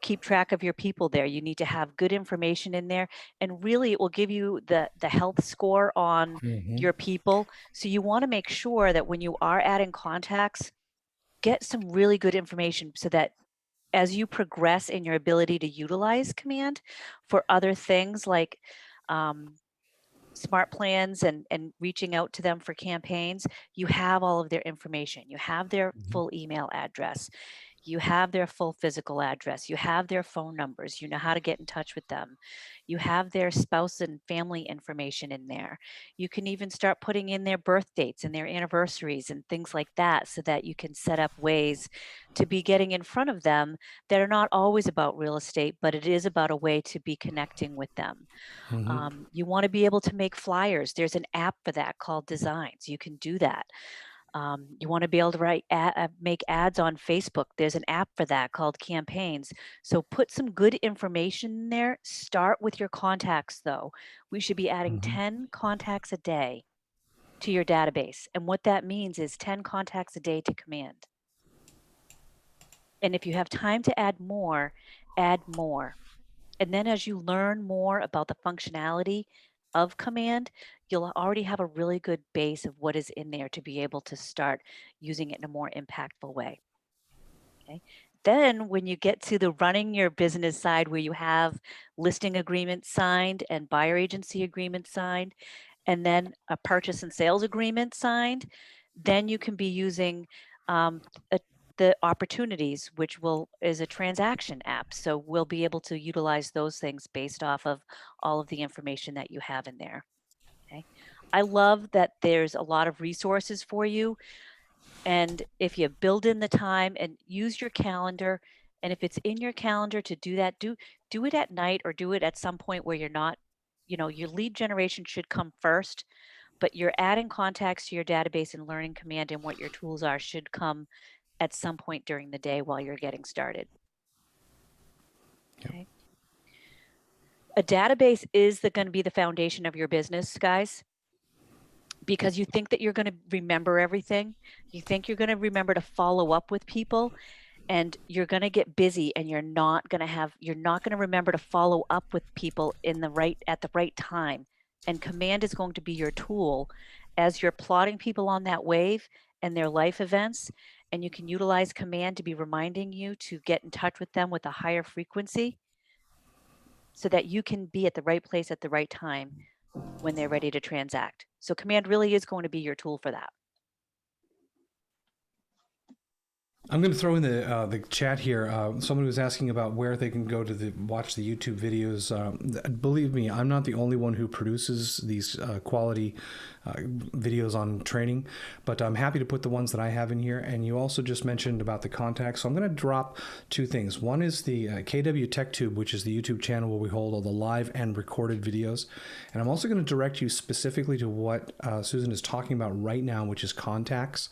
keep track of your people there. You need to have good information in there, and really it will give you the health score on your people. So you want to make sure that when you are adding contacts, get some really good information so that as you progress in your ability to utilize Command for other things like smart plans and reaching out to them for campaigns, you have all of their information. You have their full email address. You have their full physical address. You have their phone numbers. You know how to get in touch with them. You have their spouse and family information in there. You can even start putting in their birth dates and their anniversaries and things like that, so that you can set up ways to be getting in front of them that are not always about real estate, but it is about a way to be connecting with them. You want to be able to make flyers. There's an app for that called Designs. You can do that. You want to be able to make ads on Facebook. There's an app for that called Campaigns. So put some good information in there. Start with your contacts, though. We should be adding 10 contacts a day to your database. And what that means is 10 contacts a day to Command. And if you have time to add more, add more. And then as you learn more about the functionality of Command, you'll already have a really good base of what is in there to be able to start using it in a more impactful way. Okay. Then when you get to the running your business side, where you have listing agreements signed and buyer agency agreements signed, and then a purchase and sales agreement signed, then you can be using the opportunities, which is a transaction app. So we'll be able to utilize those things based off of all of the information that you have in there. Okay. I love that there's a lot of resources for you. And if you build in the time and use your calendar, and if it's in your calendar to do that, do it at night or do it at some point where you're not, your lead generation should come first, but you're adding contacts to your database and learning command and what your tools are should come at some point during the day while you're getting started. Okay. A database is going to be the foundation of your business, guys, because you think that you're going to remember everything. You think you're going to remember to follow up with people, and you're going to get busy, and you're not going to remember to follow up with people at the right time. And command is going to be your tool as you're plotting people on that wave and their life events. And you can utilize command to be reminding you to get in touch with them with a higher frequency so that you can be at the right place at the right time when they're ready to transact. So command really is going to be your tool for that.
I'm going to throw in the chat here. Someone was asking about where they can go to watch the YouTube videos. Believe me, I'm not the only one who produces these quality videos on training, but I'm happy to put the ones that I have in here. And you also just mentioned about the contacts. So I'm going to drop two things. One is the KW Tech Tube, which is the YouTube channel where we hold all the live and recorded videos. And I'm also going to direct you specifically to what Susan is talking about right now, which is contacts.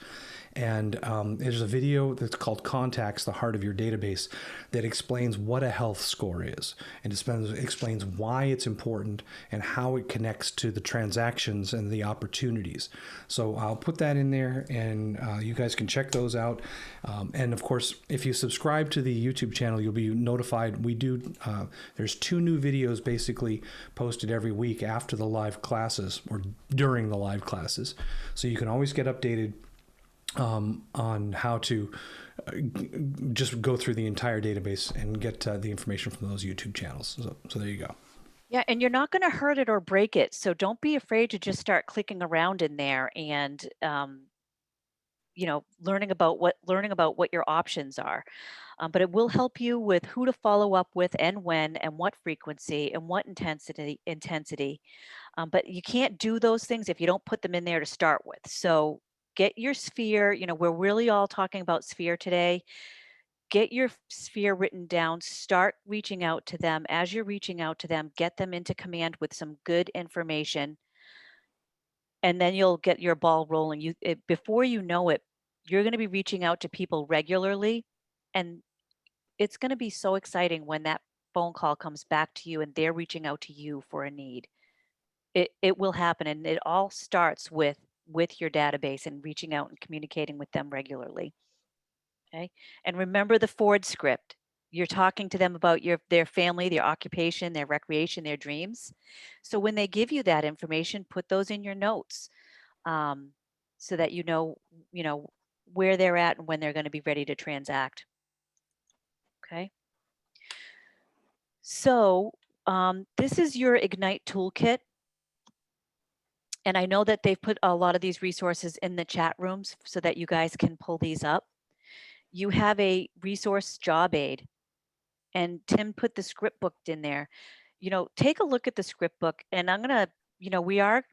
And there's a video that's called Contacts, the Heart of Your Database, that explains what a health score is. And it explains why it's important and how it connects to the transactions and the opportunities. So I'll put that in there, and you guys can check those out. And of course, if you subscribe to the YouTube channel, you'll be notified. There's 2 new videos basically posted every week after the live classes or during the live classes. So you can always get updated on how to just go through the entire database and get the information from those YouTube channels. So there you go.
Yeah, and you're not going to hurt it or break it. So don't be afraid to just start clicking around in there and learning about what your options are. But it will help you with who to follow up with and when and what frequency and what intensity. But you can't do those things if you don't put them in there to start with. So get your sphere, we're really all talking about sphere today. Get your sphere written down, start reaching out to them. As you're reaching out to them, get them into command with some good information. And then you'll get your ball rolling. Before you know it, you're going to be reaching out to people regularly. And it's going to be so exciting when that phone call comes back to you and they're reaching out to you for a need. It will happen. And it all starts with your database and reaching out and communicating with them regularly. Okay. And remember the Ford script. You're talking to them about their family, their occupation, their recreation, their dreams. So when they give you that information, put those in your notes so that you know where they're at and when they're going to be ready to transact. Okay. So this is your Ignite toolkit. And I know that they've put a lot of these resources in the chat rooms so that you guys can pull these up. You have a resource job aid, and Tim put the script book in there. Take a look at the script book, and I'm going to, we are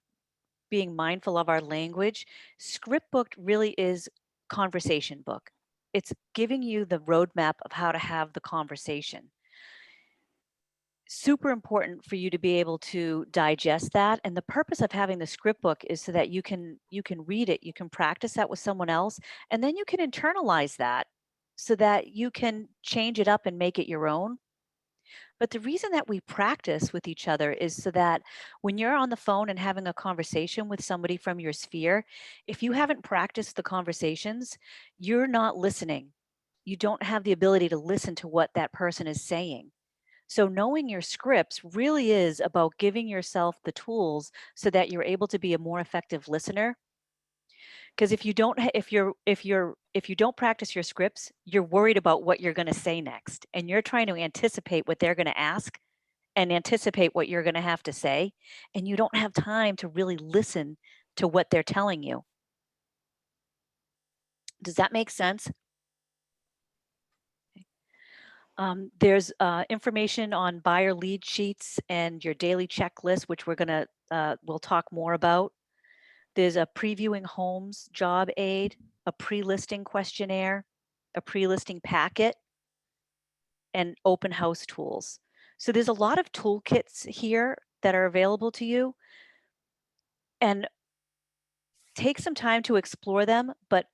being mindful of our language. Script book really is conversation book. It's giving you the roadmap of how to have the conversation. Super important for you to be able to digest that. And the purpose of having the script book is so that you can read it, you can practice that with someone else, and then you can internalize that so that you can change it up and make it your own. But the reason that we practice with each other is so that when you're on the phone and having a conversation with somebody from your sphere, if you haven't practiced the conversations, you're not listening. You don't have the ability to listen to what that person is saying. So knowing your scripts really is about giving yourself the tools so that you're able to be a more effective listener. Because if you don't practice your scripts, you're worried about what you're going to say next, and you're trying to anticipate what they're going to ask and anticipate what you're going to have to say, and you don't have time to really listen to what they're telling you. Does that make sense? There's information on buyer lead sheets and your daily checklist, which we'll talk more about. There's a previewing homes job aid, a pre-listing questionnaire, a pre-listing packet, and open house tools. So there's a lot of toolkits here that are available to you, and take some time to explore them, but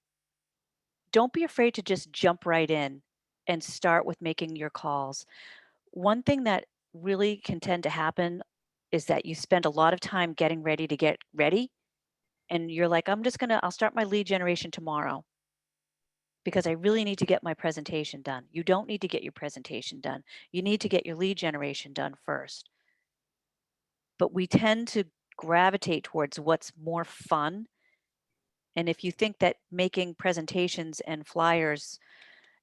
don't be afraid to just jump right in and start with making your calls. One thing that really can tend to happen is that you spend a lot of time getting ready to get ready, and you're like, I'll start my lead generation tomorrow because I really need to get my presentation done. You don't need to get your presentation done. You need to get your lead generation done first. But we tend to gravitate towards what's more fun. And if you think that making presentations and flyers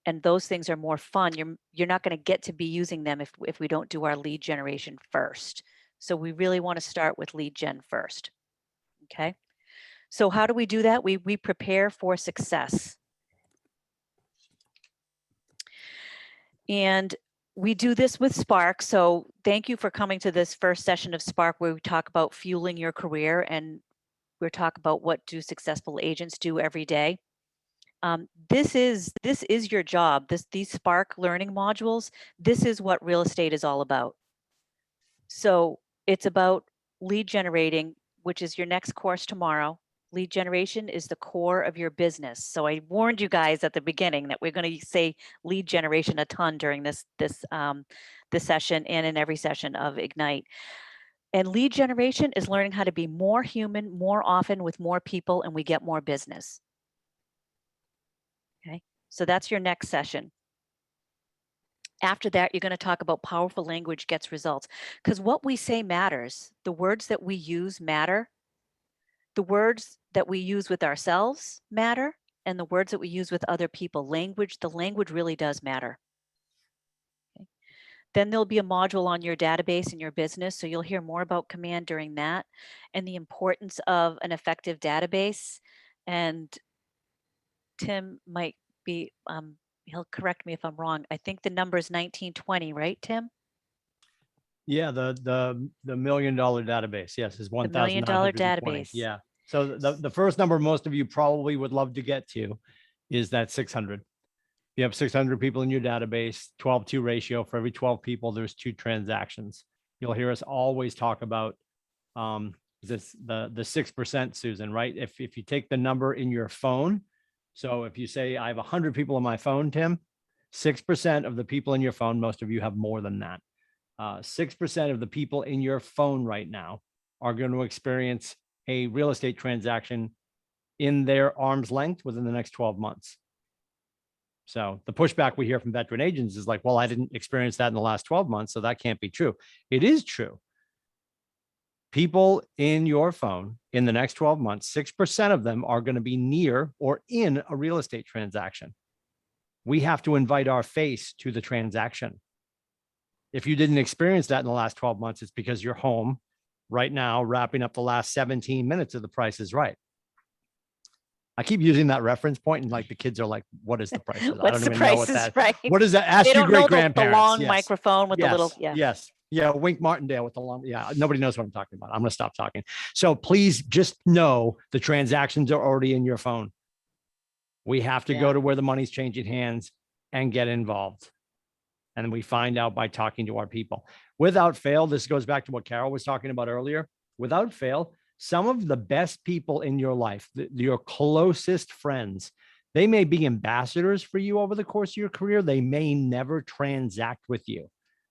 and those things are more fun, you're not going to get to be using them if we don't do our lead generation first. So we really want to start with lead gen first. Okay. So how do we do that? We prepare for success. And we do this with Spark. So thank you for coming to this first session of Spark, where we talk about fueling your career, and we're talking about what do successful agents do every day. This is your job. These Spark learning modules, this is what real estate is all about. So it's about lead generating, which is your next course tomorrow. Lead generation is the core of your business. So I warned you guys at the beginning that we're going to say lead generation a ton during this session and in every session of Ignite. And lead generation is learning how to be more human, more often with more people, and we get more business. Okay, so that's your next session. After that, you're going to talk about powerful language gets results, because what we say matters. The words that we use matter. The words that we use with ourselves matter, and the words that we use with other people. The language really does matter. Okay. Then there'll be a module on your database and your business, so you'll hear more about command during that, and the importance of an effective database. And Tim might be, he'll correct me if I'm wrong. I think the number is 1920, right, Tim?
Yeah, the $1 million database. Yes, is
$1 million database.
Yeah. So the first number most of you probably would love to get to is that 600. You have 600 people in your database, 12-2 ratio. For every 12 people, there's 2 transactions. You'll hear us always talk about the 6%, Susan, right? If you take the number in your phone, so if you say I have 100 people on my phone, Tim, 6% of the people in your phone, most of you have more than that. 6% of the people in your phone right now are going to experience a real estate transaction in their arm's length within the next 12 months. So the pushback we hear from veteran agents is like, well, I didn't experience that in the last 12 months, so that can't be true. It is true. People in your phone in the next 12 months, 6% of them are going to be near or in a real estate transaction. We have to invite our face to the transaction. If you didn't experience that in the last 12 months, it's because you're home right now, wrapping up the last 17 minutes of The Price is Right. I keep using that reference point, and like the kids are like, "What is The Price is Right?" I don't even know what that.
Right.
What is that? Ask
They
your
don't know
great-grandparents.
the long
Yes.
microphone with the little. Yeah.
Yes. Yeah. Wink Martindale with the long. Yeah. Nobody knows what I'm talking about. I'm going to stop talking. So please just know the transactions are already in your phone. We have to go to where the money's changing hands and get involved. And we find out by talking to our people. Without fail, this goes back to what Carol was talking about earlier. Without fail, some of the best people in your life, your closest friends, they may be ambassadors for you over the course of your career. They may never transact with you.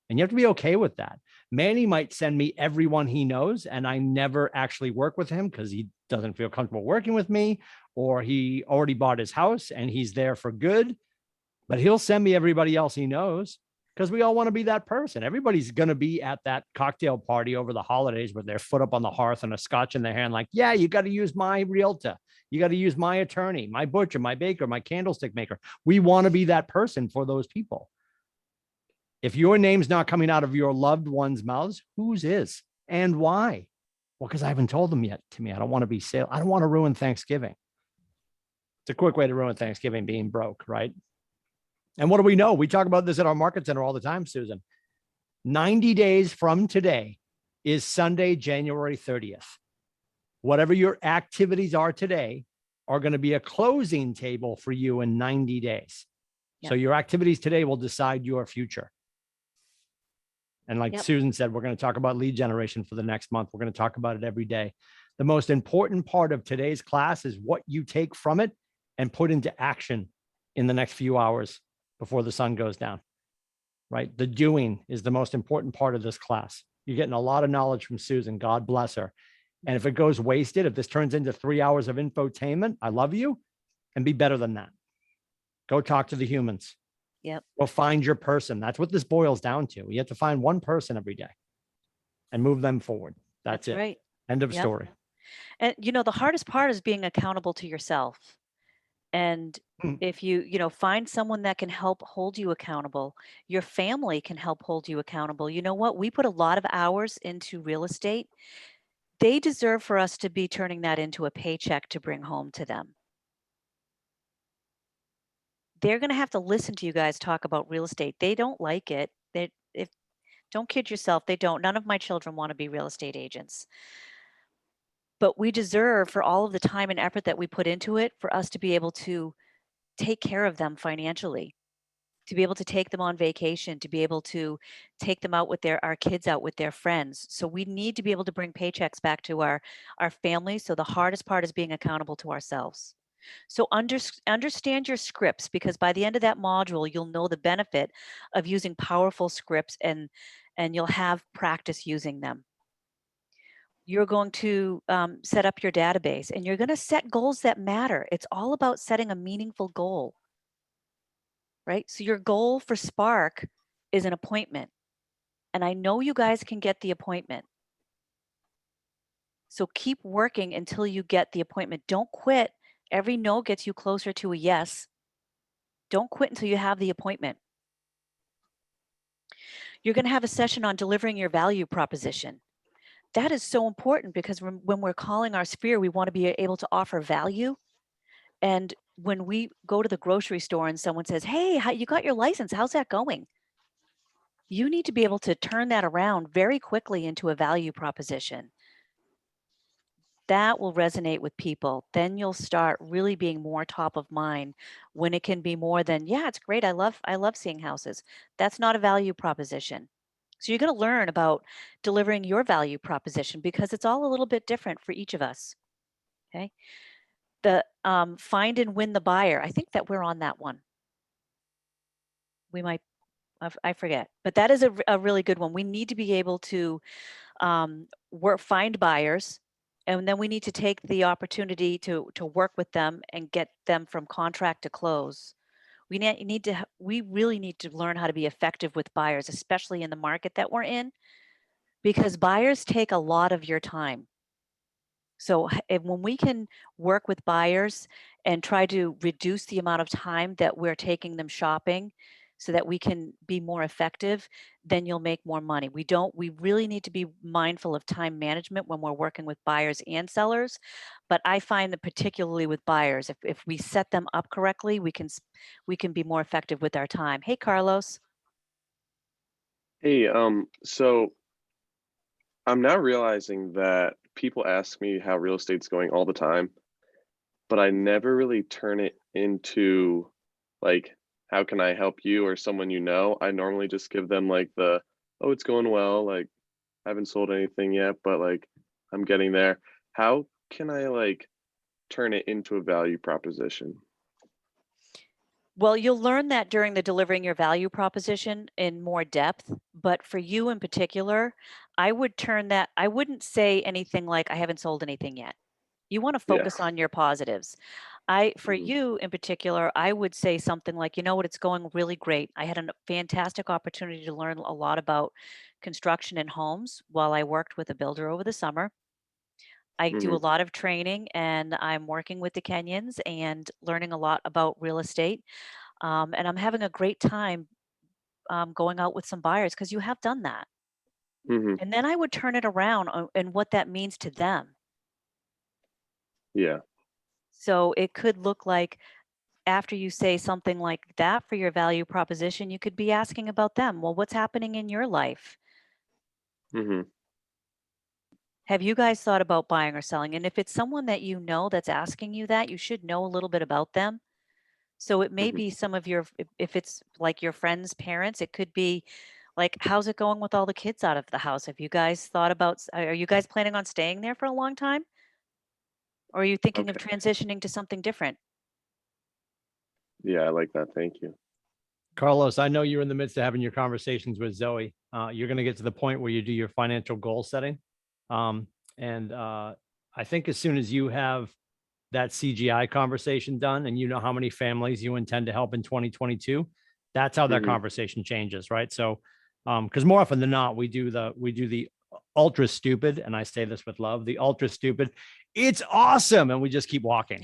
And you have to be okay with that. Manny might send me everyone he knows, and I never actually work with him because he doesn't feel comfortable working with me, or he already bought his house and he's there for good. But he'll send me everybody else he knows, because we all want to be that person. Everybody's going to be at that cocktail party over the holidays with their foot up on the hearth and a scotch in their hand. Like, yeah, you got to use my realtor. You got to use my attorney, my butcher, my baker, my candlestick maker. We want to be that person for those people. If your name's not coming out of your loved ones' mouths, whose is and why? Well, because I haven't told them yet, Timmy. I don't want to be sale. I don't want to ruin Thanksgiving. It's a quick way to ruin Thanksgiving, being broke, right? And what do we know? We talk about this at our market center all the time, Susan. 90 days from today is Sunday, January 30th. Whatever your activities are today are going to be a closing table for you in 90 days. So your activities today will decide your future. And like Susan said, we're going to talk about lead generation for the next month. We're going to talk about it every day. The most important part of today's class is what you take from it and put into action in the next few hours before the sun goes down, right? The doing is the most important part of this class. You're getting a lot of knowledge from Susan. God bless her. And if it goes wasted, if this turns into 3 hours of infotainment, I love you, and be better than that. Go talk to the humans.
Yep.
Go find your person. That's what this boils down to. You have to find one person every day and move them forward. That's it.
Right.
End of story.
And the hardest part is being accountable to yourself. And if you find someone that can help hold you accountable, your family can help hold you accountable. You know what? We put a lot of hours into real estate. They deserve for us to be turning that into a paycheck to bring home to them. They're going to have to listen to you guys talk about real estate. They don't like it. Don't kid yourself. They don't. None of my children want to be real estate agents. But we deserve, for all of the time and effort that we put into it, for us to be able to take care of them financially, to be able to take them on vacation, to be able to take them out with our kids out with their friends. So we need to be able to bring paychecks back to our families. So the hardest part is being accountable to ourselves. So understand your scripts, because by the end of that module, you'll know the benefit of using powerful scripts, and you'll have practice using them. You're going to set up your database, and you're going to set goals that matter. It's all about setting a meaningful goal, right? So your goal for Spark is an appointment, and I know you guys can get the appointment. So keep working until you get the appointment. Don't quit. Every no gets you closer to a yes. Don't quit until you have the appointment. You're going to have a session on delivering your value proposition. That is so important, because when we're calling our sphere, we want to be able to offer value. And when we go to the grocery store and someone says, "Hey, you got your license, how's that going?" You need to be able to turn that around very quickly into a value proposition. That will resonate with people. Then you'll start really being more top of mind, when it can be more than, "Yeah, it's great. I love seeing houses." That's not a value proposition. So you're going to learn about delivering your value proposition, because it's all a little bit different for each of us. Okay. The find and win the buyer. I think that we're on that one. We might, I forget, but that is a really good one. We need to be able to find buyers, and then we need to take the opportunity to work with them and get them from contract to close. We really need to learn how to be effective with buyers, especially in the market that we're in, because buyers take a lot of your time. So when we can work with buyers and try to reduce the amount of time that we're taking them shopping, so that we can be more effective, then you'll make more money. We really need to be mindful of time management when we're working with buyers and sellers. But I find that particularly with buyers, if we set them up correctly, we can be more effective with our time. Hey, Carlos.
Hey, so I'm now realizing that people ask me how real estate's going all the time, but I never really turn it into like, how can I help you or someone you know? I normally just give them like oh, it's going well. Like, I haven't sold anything yet, but like, I'm getting there. How can I like turn it into a value proposition?
Well, you'll learn that during the delivering your value proposition in more depth. But for you in particular, I wouldn't say anything like, "I haven't sold anything yet." You want to focus on your positives. For you in particular, I would say something like, "You know what, it's going really great. I had a fantastic opportunity to learn a lot about construction and homes while I worked with a builder over the summer. I do a lot of training, and I'm working with the Kenyans and learning a lot about real estate. And I'm having a great time going out with some buyers," because you have done that. And then I would turn it around and what that means to them.
Yeah.
So it could look like, after you say something like that for your value proposition, you could be asking about them. Well, what's happening in your life?
Mm-hmm.
Have you guys thought about buying or selling? And if it's someone that you know that's asking you that, you should know a little bit about them. So it may be some of your, if it's like your friends' parents, it could be like, how's it going with all the kids out of the house? Have you guys thought about, are you guys planning on staying there for a long time? Or are you thinking of transitioning to something different?
Yeah, I like that. Thank you.
Carlos, I know you're in the midst of having your conversations with Zoe. You're going to get to the point where you do your financial goal setting. I think as soon as you have that CGI conversation done and you know how many families you intend to help in 2022, that's how that conversation changes, right? So, because more often than not, we do the ultra stupid, and I say this with love, the ultra stupid, it's awesome, and we just keep walking.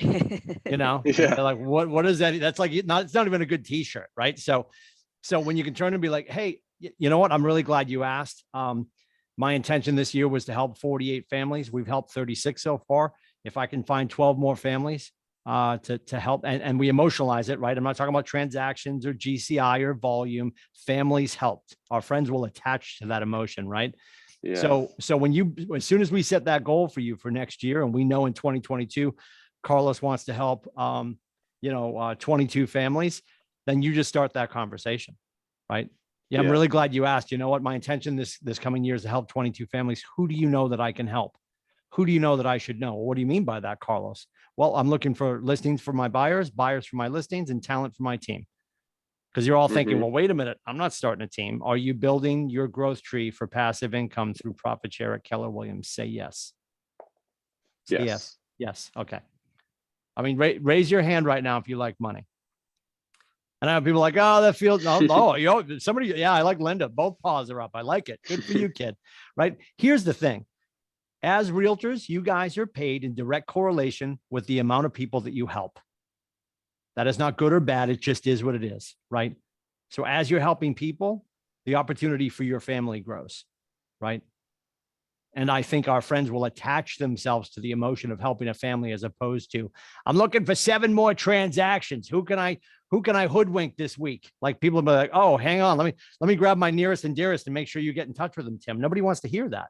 Yeah.
They're like, what is that? That's like, it's not even a good t-shirt, right? So when you can turn and be like, hey, you know what? I'm really glad you asked. My intention this year was to help 48 families. We've helped 36 so far. If I can find 12 more families to help, and we emotionalize it, right? I'm not talking about transactions or GCI or volume. Families helped. Our friends will attach to that emotion, right?
Yeah.
So as soon as we set that goal for you for next year, and we know in 2022, Carlos wants to help, 22 families, then you just start that conversation, right? Yeah, I'm really glad you asked. You know what? My intention this coming year is to help 22 families. Who do you know that I can help? Who do you know that I should know? What do you mean by that, Carlos? Well, I'm looking for listings for my buyers for my listings, and talent for my team. Because you're all thinking, well, wait a minute, I'm not starting a team. Are you building your growth tree for passive income through profit share at Keller Williams? Say yes. Say yes. Yes. Okay. I mean, raise your hand right now if you like money. And I have people like, oh, that feels, somebody, yeah, I like Linda. Both paws are up. I like it. Good for you, kid. Right? Here's the thing. As realtors, you guys are paid in direct correlation with the amount of people that you help. That is not good or bad. It just is what it is, right? So as you're helping people, the opportunity for your family grows, right? And I think our friends will attach themselves to the emotion of helping a family as opposed to, I'm looking for 7 more transactions. Who can I hoodwink this week? Like people will be like, oh, hang on. Let me grab my nearest and dearest and make sure you get in touch with them, Tim. Nobody wants to hear that.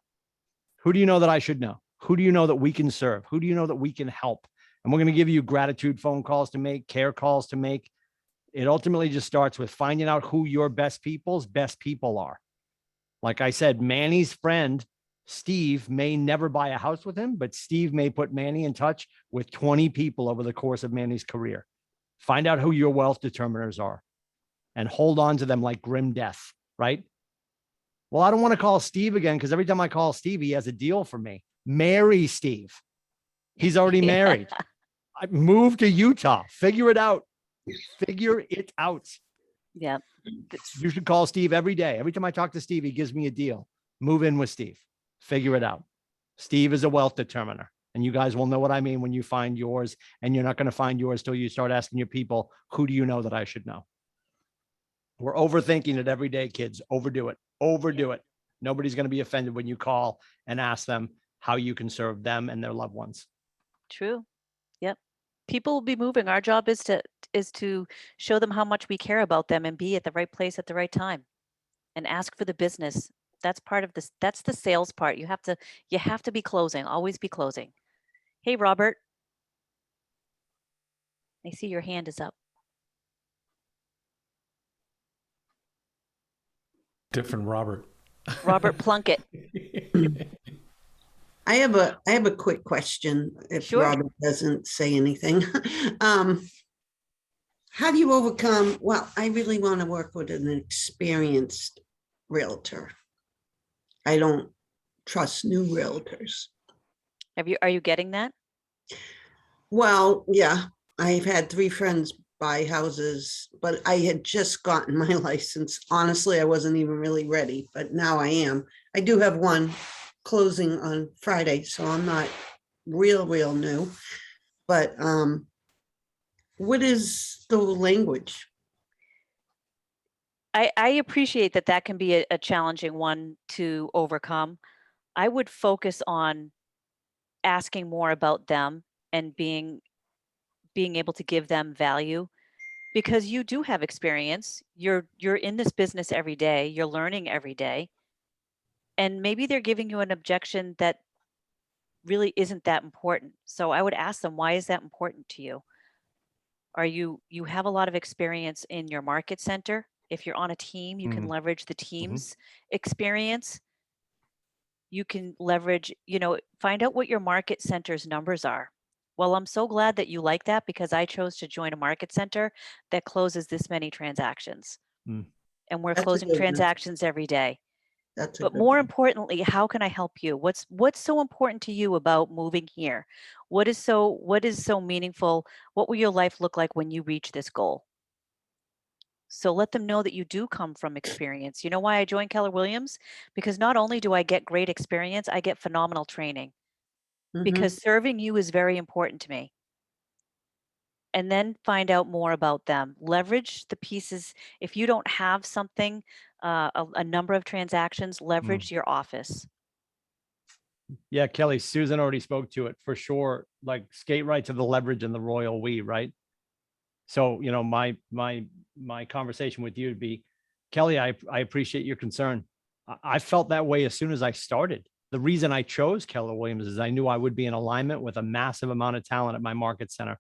Who do you know that I should know? Who do you know that we can serve? Who do you know that we can help? And we're going to give you gratitude phone calls to make, care calls to make. It ultimately just starts with finding out who your best people's best people are. Like I said, Manny's friend, Steve, may never buy a house with him, but Steve may put Manny in touch with 20 people over the course of Manny's career. Find out who your wealth determiners are and hold on to them like grim death, right? Well, I don't want to call Steve again because every time I call Steve, he has a deal for me. Marry Steve. He's already married. I moved to Utah. Figure it out. Figure it out.
Yeah.
You should call Steve every day. Every time I talk to Steve, he gives me a deal. Move in with Steve. Figure it out. Steve is a wealth determiner. And you guys will know what I mean when you find yours. And you're not going to find yours till you start asking your people, who do you know that I should know? We're overthinking it every day, kids. Overdo it. Overdo it. Nobody's going to be offended when you call and ask them how you can serve them and their loved ones.
True. Yep. People will be moving. Our job is to show them how much we care about them and be at the right place at the right time and ask for the business. That's part of this. That's the sales part. You have to be closing, always be closing. Hey, Robert. I see your hand is up.
Different Robert.
Robert Plunkett.
I have a quick question if Robert doesn't say anything. How do you overcome, well, I really want to work with an experienced realtor. I don't trust new realtors.
Are you getting that?
Well, yeah, I've had 3 friends buy houses, but I had just gotten my license. Honestly, I wasn't even really ready, but now I am. I do have one closing on Friday, so I'm not real new. But what is the language?
I appreciate that can be a challenging one to overcome. I would focus on asking more about them and being able to give them value. because you do have experience. You're in this business every day. You're learning every day. And maybe they're giving you an objection that really isn't that important. So I would ask them, why is that important to you? Are you have a lot of experience in your market center? If you're on a team, you can leverage the team's experience. You can leverage, find out what your market center's numbers are. Well, I'm so glad that you like that, because I chose to join a market center that closes this many transactions. And we're
That's a
closing
good one.
transactions every day.
That's a
But
good
more
one.
importantly, how can I help you? What's so important to you about moving here? What is so meaningful? What will your life look like when you reach this goal? So let them know that you do come from experience. You know why I joined Keller Williams? Because not only do I get great experience, I get phenomenal training. Because serving you is very important to me. And then find out more about them. Leverage the pieces. If you don't have something, a number of transactions, leverage your office.
Yeah, Kelly, Susan already spoke to it for sure. Like, skate right to the leverage and the royal we, right? So, my conversation with you would be, Kelly, I appreciate your concern. I felt that way as soon as I started. The reason I chose Keller Williams is I knew I would be in alignment with a massive amount of talent at my market center.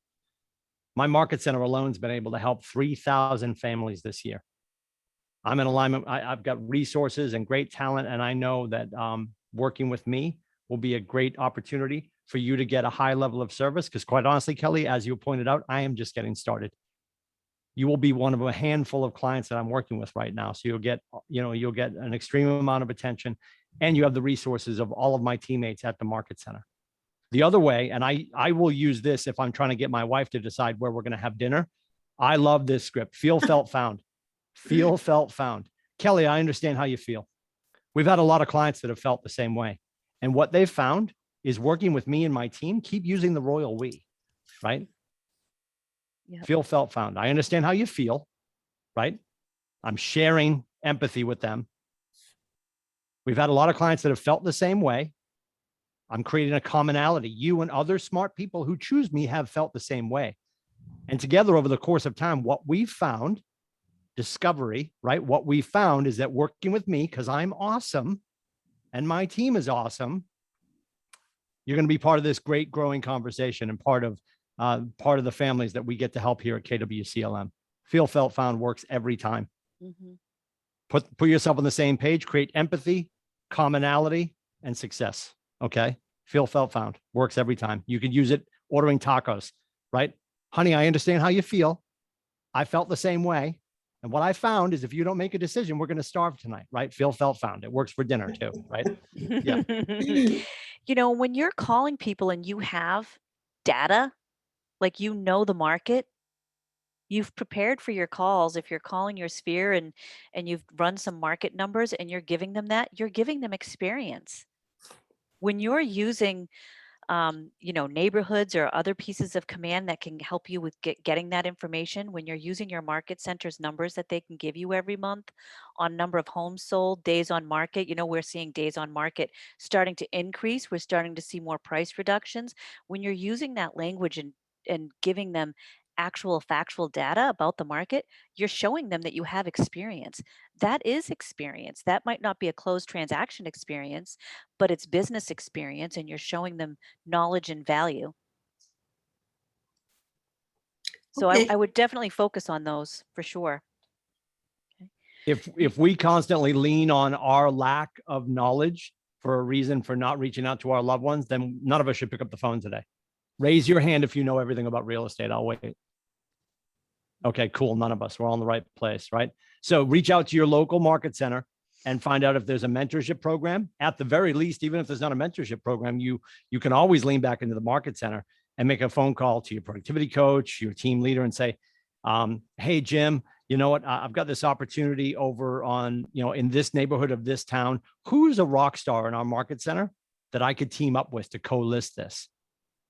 My market center alone has been able to help 3,000 families this year. I'm in alignment. I've got resources and great talent, and I know that working with me will be a great opportunity for you to get a high level of service. Because quite honestly, Kelly, as you pointed out, I am just getting started. You will be one of a handful of clients that I'm working with right now. So you'll get an extreme amount of attention, and you have the resources of all of my teammates at the market center. The other way, and I will use this if I'm trying to get my wife to decide where we're going to have dinner. I love this script. Feel, felt, found. Feel, felt, found. Kelly, I understand how you feel. We've had a lot of clients that have felt the same way. And what they've found is working with me and my team, keep using the royal we, right? Yep. Feel, felt, found. I understand how you feel, right? I'm sharing empathy with them. We've had a lot of clients that have felt the same way. I'm creating a commonality. You and other smart people who choose me have felt the same way. And together over the course of time, what we've found, discovery, right? What we found is that working with me, because I'm awesome and my team is awesome, you're going to be part of this great growing conversation and part of the families that we get to help here at KWCLM. Feel, felt, found works every time. Put yourself on the same page, create empathy, commonality, and success. Okay. Feel, felt, found works every time. You could use it ordering tacos, right? Honey, I understand how you feel. I felt the same way. And what I found is if you don't make a decision, we're going to starve tonight, right? Feel, felt, found. It works for dinner too, right? Yeah.
When you're calling people and you have data, like the market, you've prepared for your calls. If you're calling your sphere and you've run some market numbers and you're giving them that, you're giving them experience. When you're using neighborhoods or other pieces of command that can help you with getting that information, when you're using your market center's numbers that they can give you every month on number of homes sold, days on market, we're seeing days on market starting to increase. We're starting to see more price reductions. When you're using that language and giving them actual factual data about the market, you're showing them that you have experience. That is experience. That might not be a closed transaction experience, but it's business experience, and you're showing them knowledge and value. So
Okay.
I would definitely focus on those for sure.
If we constantly lean on our lack of knowledge for a reason for not reaching out to our loved ones, then none of us should pick up the phone today. Raise your hand if you know everything about real estate. I'll wait. Okay, cool. None of us. We're all in the right place, right? So reach out to your local market center and find out if there's a mentorship program. At the very least, even if there's not a mentorship program, you can always lean back into the market center and make a phone call to your productivity coach, your team leader, and say, hey, Jim, you know what? I've got this opportunity over on, in this neighborhood of this town. Who's a rock star in our market center that I could team up with to co-list this?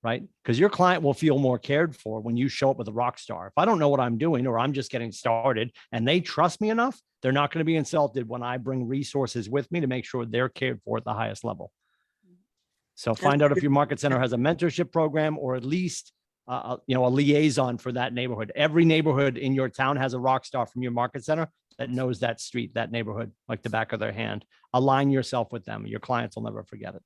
Right? Because your client will feel more cared for when you show up with a rock star. If I don't know what I'm doing or I'm just getting started and they trust me enough, they're not going to be insulted when I bring resources with me to make sure they're cared for at the highest level. So find out if your market center has a mentorship program or at least a liaison for that neighborhood. Every neighborhood in your town has a rock star from your market center that knows that street, that neighborhood, like the back of their hand. Align yourself with them. Your clients will never forget it.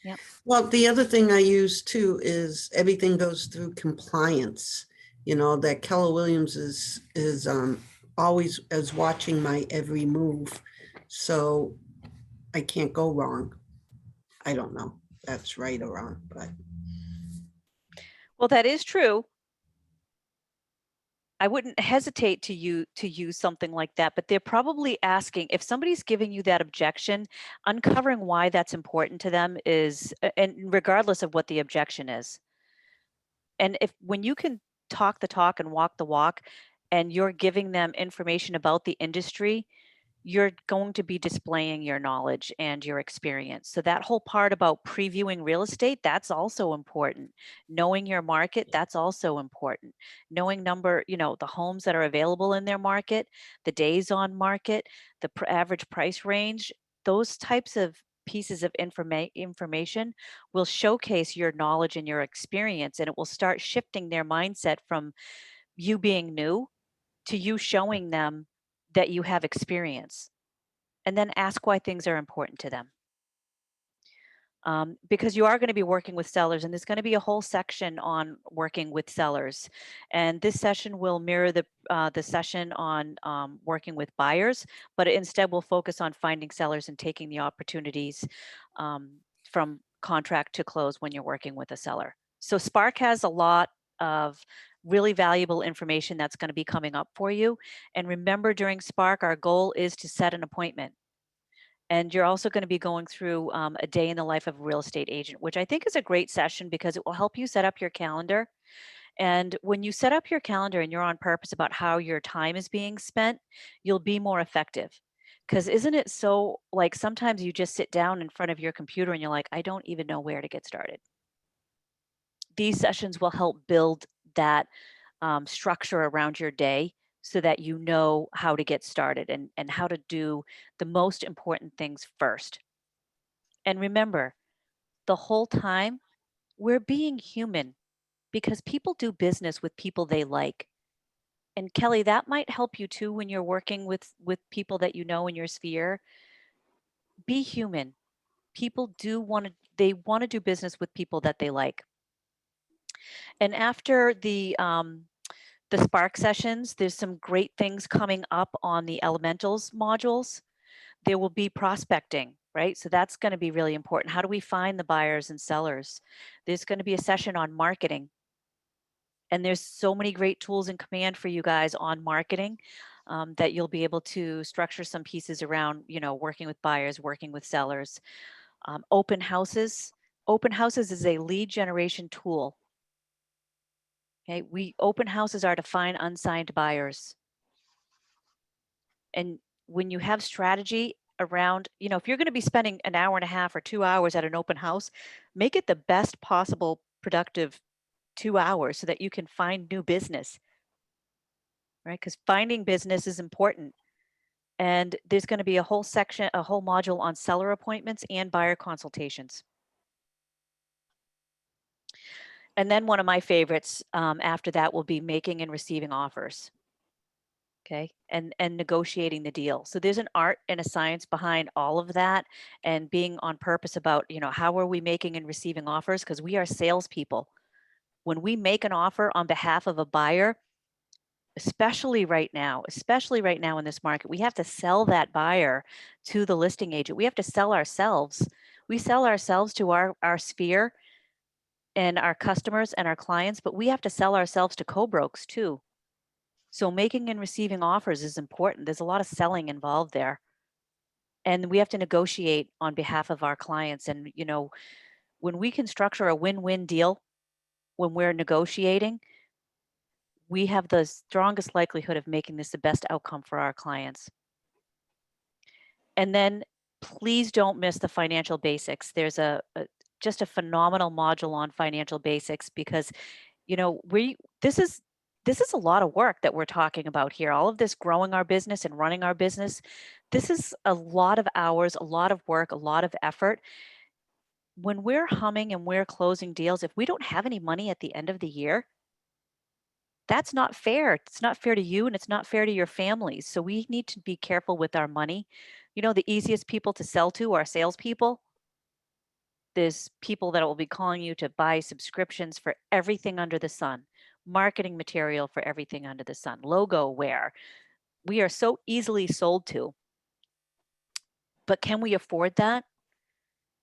Yep.
Well, the other thing I use too is everything goes through compliance. That Keller Williams is always is watching my every move, so I can't go wrong. I don't know if that's right or wrong, but
Well, that is true. I wouldn't hesitate to use something like that, but they're probably asking if somebody's giving you that objection, uncovering why that's important to them is, and regardless of what the objection is. And when you can talk the talk and walk the walk, and you're giving them information about the industry, you're going to be displaying your knowledge and your experience. So that whole part about previewing real estate, that's also important. Knowing your market, that's also important. Knowing the homes that are available in their market, the days on market, the average price range, those types of pieces of information will showcase your knowledge and your experience, and it will start shifting their mindset from you being new to you showing them that you have experience. And then ask why things are important to them. Because you are going to be working with sellers, and there's going to be a whole section on working with sellers. And this session will mirror the session on working with buyers, but instead we'll focus on finding sellers and taking the opportunities from contract to close when you're working with a seller. So Spark has a lot of really valuable information that's going to be coming up for you. And remember, during Spark, our goal is to set an appointment. And you're also going to be going through a day in the life of a real estate agent, which I think is a great session because it will help you set up your calendar. And when you set up your calendar and you're on purpose about how your time is being spent, you'll be more effective. Because isn't it so, like, sometimes you just sit down in front of your computer and you're like, I don't even know where to get started. These sessions will help build that structure around your day so that you know how to get started and how to do the most important things first. And remember, the whole time, we're being human because people do business with people they like. And Kelly, that might help you too when you're working with people that you know in your sphere. Be human. People they want to do business with people that they like. And after the Spark sessions, there's some great things coming up on the elementals modules. There will be prospecting, right? So that's going to be really important. How do we find the buyers and sellers? There's going to be a session on marketing. And there's so many great tools in command for you guys on marketing that you'll be able to structure some pieces around, working with buyers, working with sellers. Open houses. Open houses is a lead generation tool. Okay, open houses are to find unsigned buyers. And when you have strategy around, if you're going to be spending an hour and a half or 2 hours at an open house, make it the best possible productive 2 hours so that you can find new business, right? Because finding business is important. And there's going to be a whole section, a whole module on seller appointments and buyer consultations. And then one of my favorites after that will be making and receiving offers. Okay, and negotiating the deal. So there's an art and a science behind all of that, and being on purpose about, how are we making and receiving offers? Because we are salespeople. When we make an offer on behalf of a buyer, especially right now in this market, we have to sell that buyer to the listing agent. We have to sell ourselves. We sell ourselves to our sphere and our customers and our clients, but we have to sell ourselves to co-brokes too. So making and receiving offers is important. There's a lot of selling involved there. And we have to negotiate on behalf of our clients. And, when we can structure a win-win deal, when we're negotiating, we have the strongest likelihood of making this the best outcome for our clients. And then please don't miss the financial basics. There's just a phenomenal module on financial basics because, this is a lot of work that we're talking about here. All of this growing our business and running our business, this is a lot of hours, a lot of work, a lot of effort. When we're humming and we're closing deals, if we don't have any money at the end of the year, That's not fair. It's not fair to you and it's not fair to your families. So we need to be careful with our money. You know, the easiest people to sell to are salespeople. There's people that will be calling you to buy subscriptions for everything under the sun, marketing material for everything under the sun, logo wear. We are so easily sold to. But can we afford that?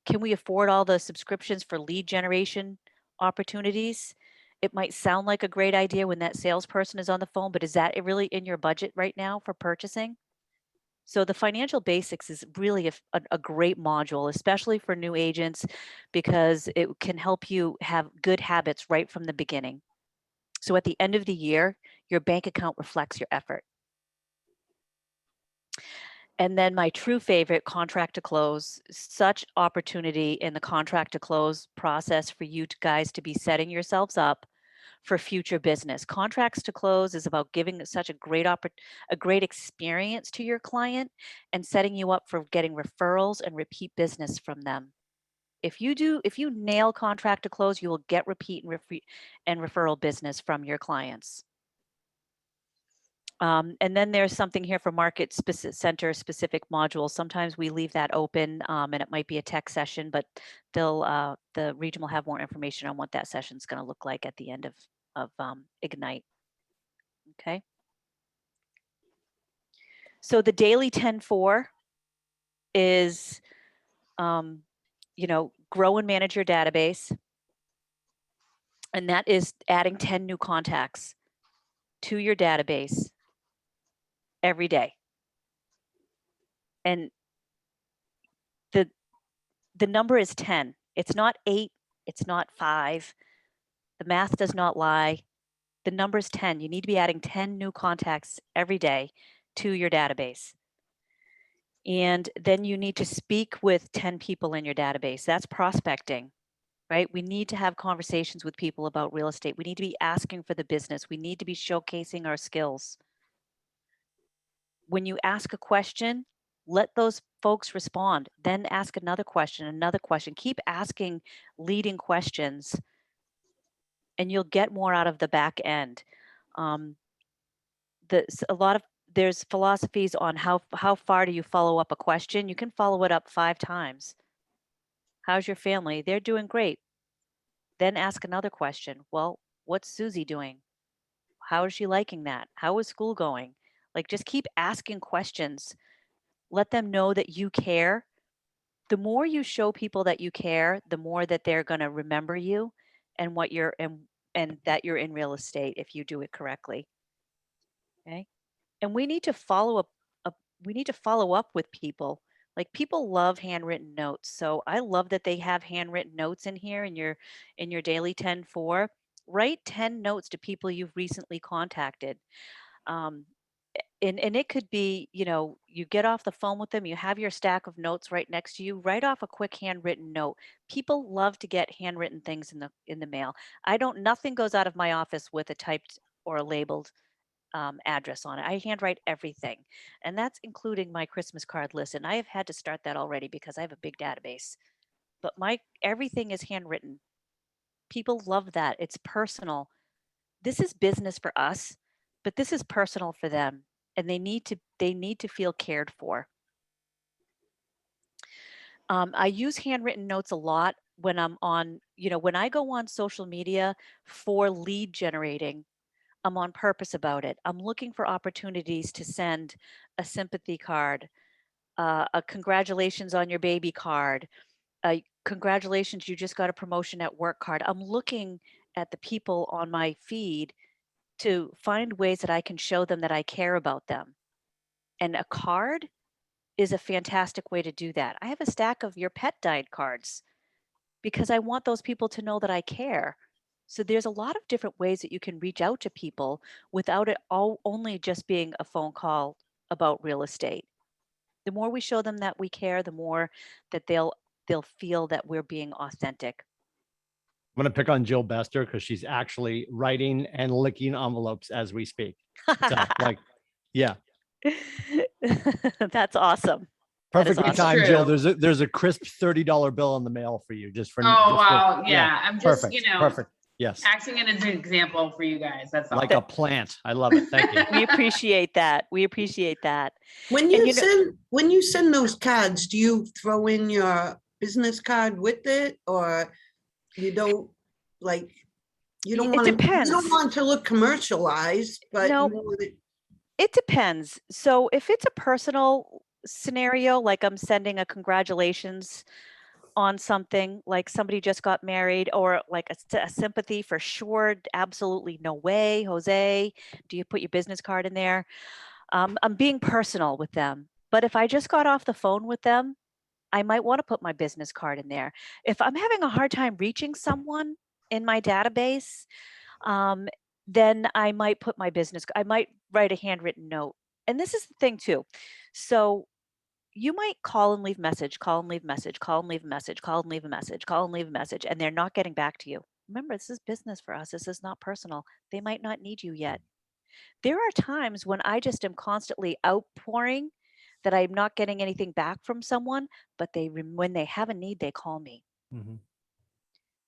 Can we afford all the subscriptions for lead generation opportunities? It might sound like a great idea when that salesperson is on the phone, but is that really in your budget right now for purchasing? So the financial basics is really a great module, especially for new agents, because it can help you have good habits right from the beginning. So at the end of the year, your bank account reflects your effort. And then my true favorite, contract to close, such opportunity in the contract to close process for you guys to be setting yourselves up for future business. Contracts to close is about giving such a great experience to your client and setting you up for getting referrals and repeat business from them. If you nail contract to close, you will get repeat and referral business from your clients. And then there's something here for market center specific modules. Sometimes we leave that open and it might be a tech session, but the region will have more information on what that session is going to look like at the end of Ignite. Okay. So the daily 10-4 is, grow and manage your database. And that is adding 10 new contacts to your database every day. And the number is 10. It's not 8. It's not 5. The math does not lie. The number is 10. You need to be adding 10 new contacts every day to your database. And then you need to speak with 10 people in your database. That's prospecting, right? We need to have conversations with people about real estate. We need to be asking for the business. We need to be showcasing our skills. When you ask a question, let those folks respond, then ask another question. Keep asking leading questions and you'll get more out of the back end. There's philosophies on how far do you follow up a question. You can follow it up 5 times. How's your family? They're doing great. Then ask another question. Well, what's Susie doing? How is she liking that? How is school going? Like, just keep asking questions. Let them know that you care. The more you show people that you care, the more that they're going to remember you and what you're and that you're in real estate if you do it correctly. Okay? And we need to follow up with people. Like, people love handwritten notes. So I love that they have handwritten notes in here in your daily 10-4. Write 10 notes to people you've recently contacted. And it could be, you get off the phone with them, you have your stack of notes right next to you, write off a quick handwritten note. People love to get handwritten things in the mail. Nothing goes out of my office with a typed or a labeled address on it. I handwrite everything, and that's including my Christmas card list. And I have had to start that already because I have a big database. But everything is handwritten. People love that. It's personal. This is business for us, but this is personal for them, and they need to feel cared for. I use handwritten notes a lot when I'm on, when I go on social media for lead generating. I'm on purpose about it. I'm looking for opportunities to send a sympathy card, a congratulations on your baby card, a congratulations, you just got a promotion at work card. I'm looking at the people on my feed to find ways that I can show them that I care about them. And a card is a fantastic way to do that. I have a stack of your pet died cards because I want those people to know that I care. So there's a lot of different ways that you can reach out to people without it only just being a phone call about real estate. The more we show them that we care, the more that they'll feel that we're being authentic.
I'm going to pick on Jill Bester because she's actually writing and licking envelopes as we speak. So, yeah.
That's awesome.
Perfectly timed, Jill. There's a crisp $30 bill in the mail for you, just for.
Oh,
just
wow.
for,
Yeah. I'm just,
perfect. Perfect. Yes.
Acting it as an example for you guys. That's all.
Like a plant. I love it. Thank you.
We appreciate that. We appreciate that.
When
And
you
you know-
send when you send those cards, do you throw in your business card with it, or you don't like you don't
It
want to
depends.
you don't want to look commercialized, but
No.
you know that
It depends. So if it's a personal scenario, like I'm sending a congratulations on something, like somebody just got married, or like a sympathy, for sure, absolutely no way, Jose, do you put your business card in there? I'm being personal with them. But if I just got off the phone with them, I might want to put my business card in there. If I'm having a hard time reaching someone in my database, then I might put my I might write a handwritten note. And this is the thing too. So you might call and leave message, call and leave message, call and leave message, call and leave a message, call and leave a message, and they're not getting back to you. Remember, this is business for us. This is not personal. They might not need you yet. There are times when I just am constantly outpouring that I'm not getting anything back from someone, but when they have a need, they call me.
Mhm.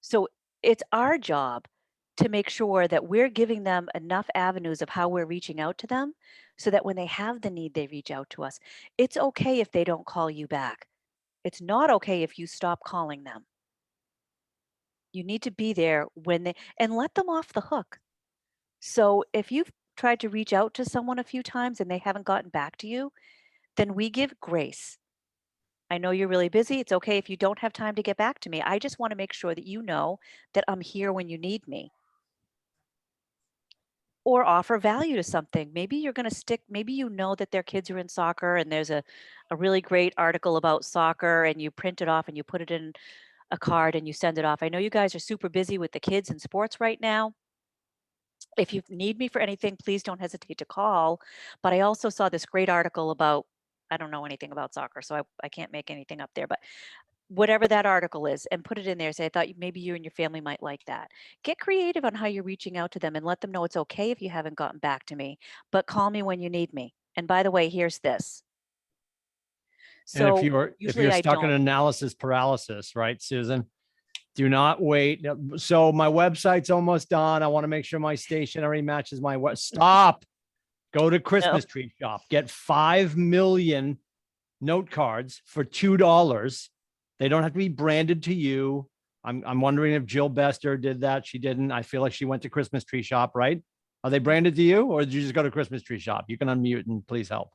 So it's our job to make sure that we're giving them enough avenues of how we're reaching out to them so that when they have the need, they reach out to us. It's okay if they don't call you back. It's not okay if you stop calling them. You need to be there and let them off the hook. So if you've tried to reach out to someone a few times and they haven't gotten back to you, then we give grace. I know you're really busy. It's okay if you don't have time to get back to me. I just want to make sure that you know that I'm here when you need me. Or offer value to something. Maybe you're going to maybe you know that their kids are in soccer and there's a really great article about soccer, and you print it off and you put it in a card and you send it off. I know you guys are super busy with the kids and sports right now. If you need me for anything, please don't hesitate to call. But I also saw this great article about, I don't know anything about soccer, so I can't make anything up there, but whatever that article is, and put it in there. Say, I thought maybe you and your family might like that. Get creative on how you're reaching out to them and let them know it's okay if you haven't gotten back to me, but call me when you need me. And by the way, here's this.
And if
So
you're
usually I
stuck in
don't.
analysis paralysis, right, Susan? Do not wait. So my website's almost done. I want to make sure my stationery matches my Stop. Go to Christmas Tree Shop. Get 5 million note cards for $2. They don't have to be branded to you. I'm wondering if Jill Bester did that. She didn't. I feel like she went to Christmas Tree Shop, right? Are they branded to you, or did you just go to Christmas Tree Shop? You can unmute and please help.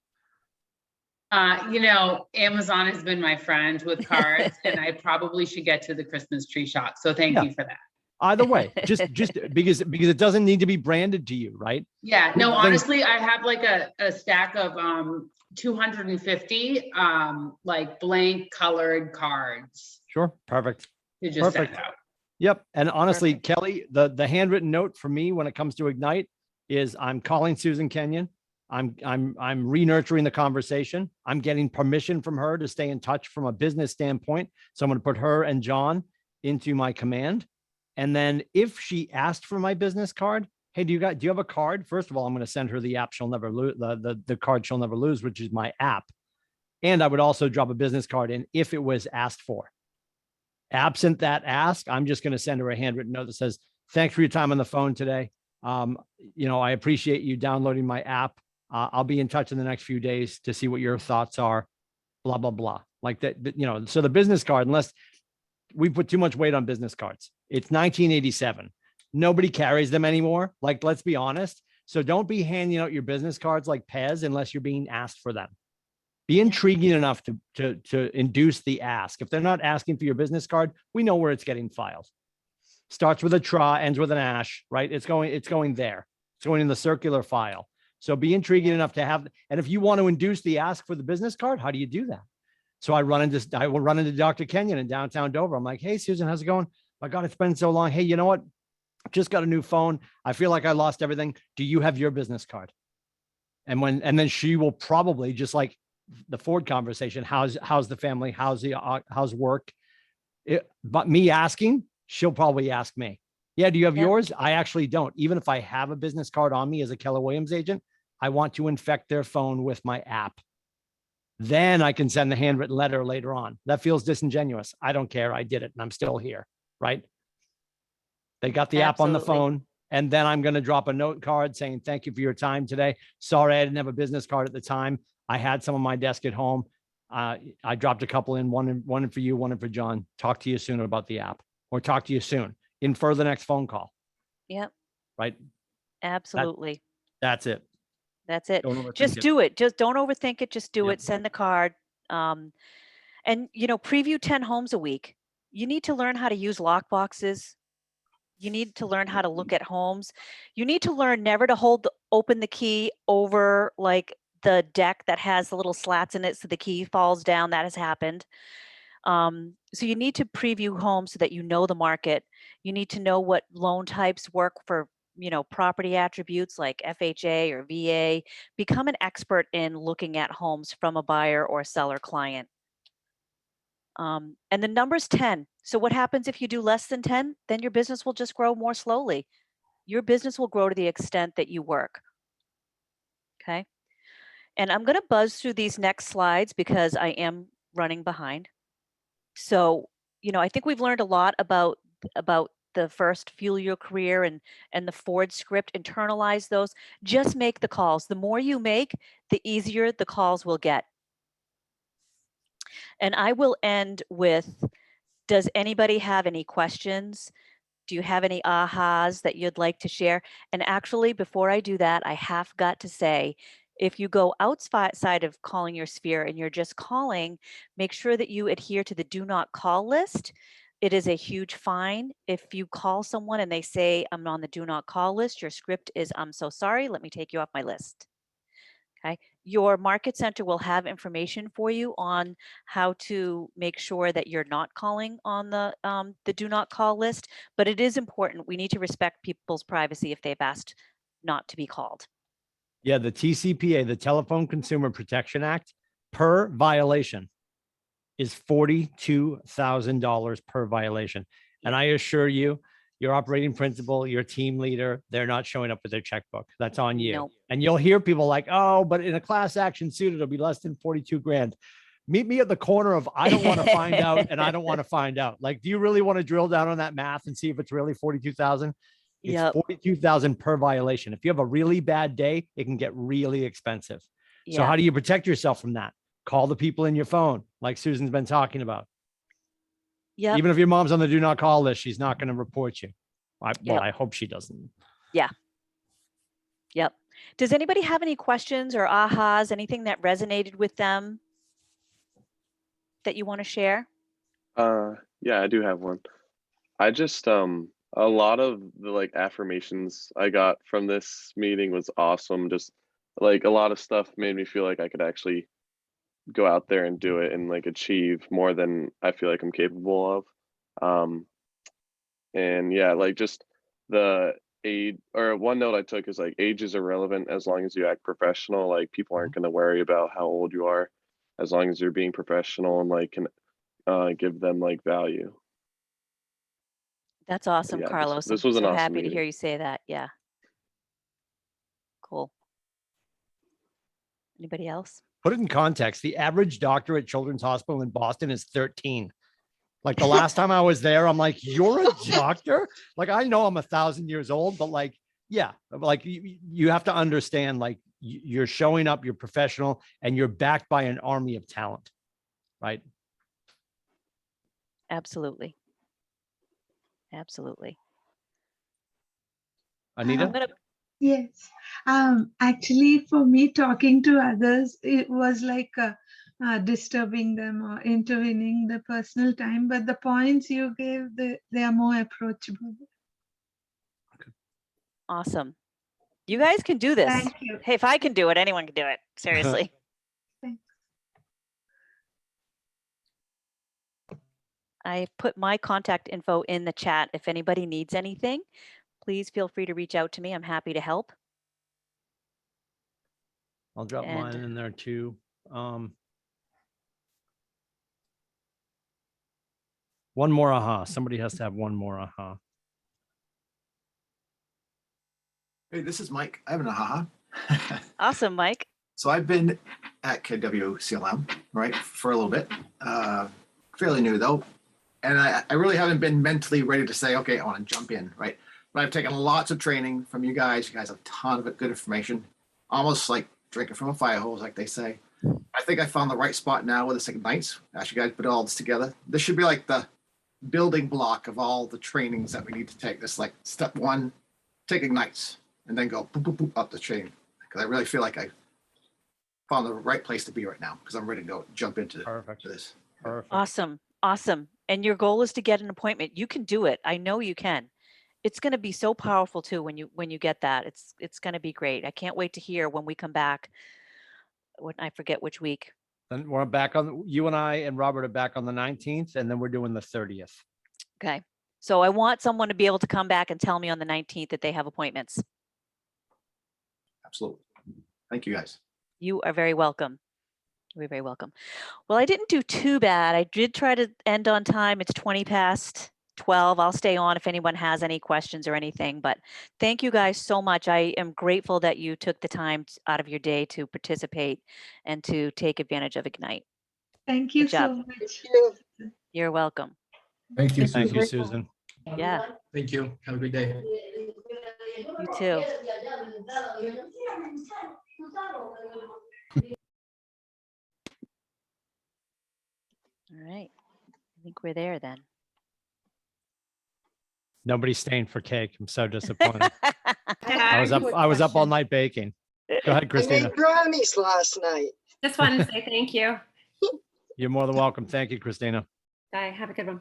Amazon has been my friend with cards, and I probably should get to the Christmas Tree Shop. So thank you for that.
Either way, just because it doesn't need to be branded to you, right?
Yeah, no, honestly, I have like a stack of 250 like blank colored cards.
Sure, perfect.
To just send out.
Yep. And honestly, Kelly, the handwritten note for me when it comes to Ignite is I'm calling Susan Kenyon. I'm re-nurturing the conversation. I'm getting permission from her to stay in touch from a business standpoint. So I'm going to put her and John into my command. And then if she asked for my business card, hey, do you have a card? First of all, I'm going to send her the app she'll never lose, the card she'll never lose, which is my app. And I would also drop a business card in if it was asked for. Absent that ask, I'm just going to send her a handwritten note that says, thanks for your time on the phone today. I appreciate you downloading my app. I'll be in touch in the next few days to see what your thoughts are, blah, blah, blah. Like that, so the business card, unless we put too much weight on business cards, it's 1987. Nobody carries them anymore. Like, let's be honest. So don't be handing out your business cards like Pez unless you're being asked for them. Be intriguing enough to induce the ask. If they're not asking for your business card, we know where it's getting filed. Starts with a tra, ends with an ash, right? It's going there. It's going in the circular file. So be intriguing enough to have, and if you want to induce the ask for the business card, how do you do that? So I will run into Dr. Kenyon in downtown Dover. I'm like, hey, Susan, how's it going? My God, it's been so long. Hey, you know what? Just got a new phone. I feel like I lost everything. Do you have your business card? And then she will probably, just like the Ford conversation, how's the family? How's work? But me asking, she'll probably ask me, yeah, do you have yours? I actually don't. Even if I have a business card on me as a Keller Williams agent, I want to infect their phone with my app. Then I can send the handwritten letter later on. That feels disingenuous. I don't care. I did it and I'm still here, right? They got the app on the
Absolutely.
phone. And then I'm going to drop a note card saying, thank you for your time today. Sorry, I didn't have a business card at the time. I had some on my desk at home. I dropped a couple in, one in for you, one in for John. Talk to you soon about the app, or talk to you soon. Infer the next phone call.
Yep.
Right.
Absolutely.
That's it.
That's it.
Don't overthink
Just
it.
do it. Just don't overthink it. Just do
Yep.
it. Send the card. And preview 10 homes a week. You need to learn how to use lock boxes. You need to learn how to look at homes. You need to learn never to open the key over like the deck that has the little slats in it so the key falls down. That has happened. So you need to preview homes so that you know the market. You need to know what loan types work for, property attributes like FHA or VA. Become an expert in looking at homes from a buyer or seller client. And the number's 10. So what happens if you do less than 10? Then your business will just grow more slowly. Your business will grow to the extent that you work. Okay. And I'm going to buzz through these next slides because I am running behind. So, I think we've learned a lot about the first fuel your career and the Ford script. Internalize those. Just make the calls. The more you make, the easier the calls will get. And I will end with, does anybody have any questions? Do you have any ahas that you'd like to share? And actually, before I do that, I have got to say, if you go outside of calling your sphere and you're just calling, make sure that you adhere to the do not call list. It is a huge fine. If you call someone and they say, I'm on the do not call list, your script is, I'm so sorry, let me take you off my list. Okay. Your market center will have information for you on how to make sure that you're not calling on the do not call list, but it is important. We need to respect people's privacy if they've asked not to be called.
Yeah, the TCPA, the Telephone Consumer Protection Act, per violation is $42,000 per violation. And I assure you, your operating principal, your team leader, they're not showing up with their checkbook. That's on you.
Nope.
And you'll hear people like, oh, but in a class action suit, it'll be less than 42 grand. Meet me at the corner of, I don't want to find out and I don't want to find out. Like, do you really want to drill down on that math and see if it's really 42,000? It's
Yep.
42,000 per violation. If you have a really bad day, it can get really expensive. So
Yeah.
how do you protect yourself from that? Call the people in your phone, like Susan's been talking about.
Yeah.
Even if your mom's on the do not call list, she's not going to report you. Well,
Yep.
I hope she doesn't.
Yeah. Yep. Does anybody have any questions or ahas, anything that resonated with them that you want to share?
Yeah, I do have one. I just a lot of the like affirmations I got from this meeting was awesome. Just like a lot of stuff made me feel like I could actually go out there and do it and like achieve more than I feel like I'm capable of. And yeah, like just the age, or one note I took is like age is irrelevant as long as you act professional. Like people aren't going to worry about how old you are as long as you're being professional and like can give them like value.
That's awesome,
Yeah,
Carlos.
this
I'm
was an
so
awesome
happy to
meeting.
hear you say that. Yeah. Cool. Anybody else?
Put it in context. The average doctor at Children's Hospital in Boston is 13. Like the last time I was there, I'm like, you're a doctor? Like, I know I'm 1,000 years old, but like, yeah, like you have to understand, like you're showing up, you're professional, and you're backed by an army of talent, right?
Absolutely. Absolutely.
Anita?
I'm gonna
Yes. Actually, for me, talking to others, it was like disturbing them or intervening the personal time. But the points you gave, they are more approachable.
Awesome. You guys can do this.
Thank you.
Hey, if I can do it, anyone can do it. Seriously.
Thanks.
I put my contact info in the chat. If anybody needs anything, please feel free to reach out to me. I'm happy to help.
I'll drop
And-
mine in there too. One more aha. Somebody has to have one more aha.
Hey, this is Mike. I have an aha.
Awesome, Mike.
So I've been at KW CLM, right, for a little bit. Fairly new though. and I really haven't been mentally ready to say, okay, I want to jump in, right? But I've taken lots of training from you guys. You guys have a ton of good information, almost like drinking from a fire hose, like they say. I think I found the right spot now with this Ignites. As you guys put all this together, this should be like the building block of all the trainings that we need to take. This like step one, take Ignites, and then go boop, boop, boop, up the chain. Because I really feel like I found the right place to be right now because I'm ready to go jump into this.
Perfect.
Awesome. Awesome. And your goal is to get an appointment. You can do it. I know you can. It's going to be so powerful too when you get that. It's going to be great. I can't wait to hear when we come back. When I forget which week.
Then we're back on, you and I and Robert are back on the 19th, and then we're doing the 30th.
Okay. So I want someone to be able to come back and tell me on the 19th that they have appointments.
Absolutely. Thank you guys.
You are very welcome. You're very welcome. Well, I didn't do too bad. I did try to end on time. It's 20 past 12. I'll stay on if anyone has any questions or anything, but thank you guys so much. I am grateful that you took the time out of your day to participate and to take advantage of Ignite.
Thank you
Good job.
so much.
You're welcome.
Thank you,
Thank
Susan.
you, Susan.
Yeah,
Thank you. Have a good day.
you too. All right. I think we're there then.
Nobody's staying for cake. I'm so disappointed.
I
I was up all night baking. Go ahead,
I
Christina.
made brownies last night.
just wanted to say thank you.
You're more than welcome. Thank you, Christina.
Bye. Have a good one.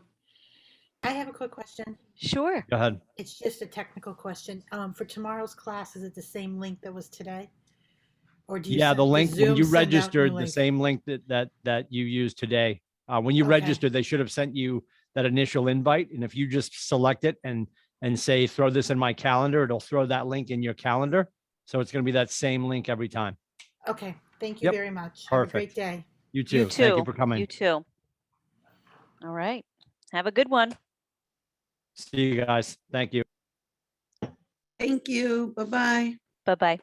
I have a quick question.
Sure.
Go ahead.
It's just a technical question. For tomorrow's class, is it the same link that was today? Or do you
Yeah, the link, when
Zoom
you
send out new
registered, the
link?
same link that you used today. When you
Okay.
registered, they should have sent you that initial invite. And if you just select it and say, throw this in my calendar, it'll throw that link in your calendar. So it's going to be that same link every time.
Okay, thank you
Yep.
very much. Have a great
Perfect.
day.
You too.
You
Thank
too.
you for coming.
You too. All right. Have a good one.
See you guys. Thank you.
Thank you. Bye-bye.
Bye-bye.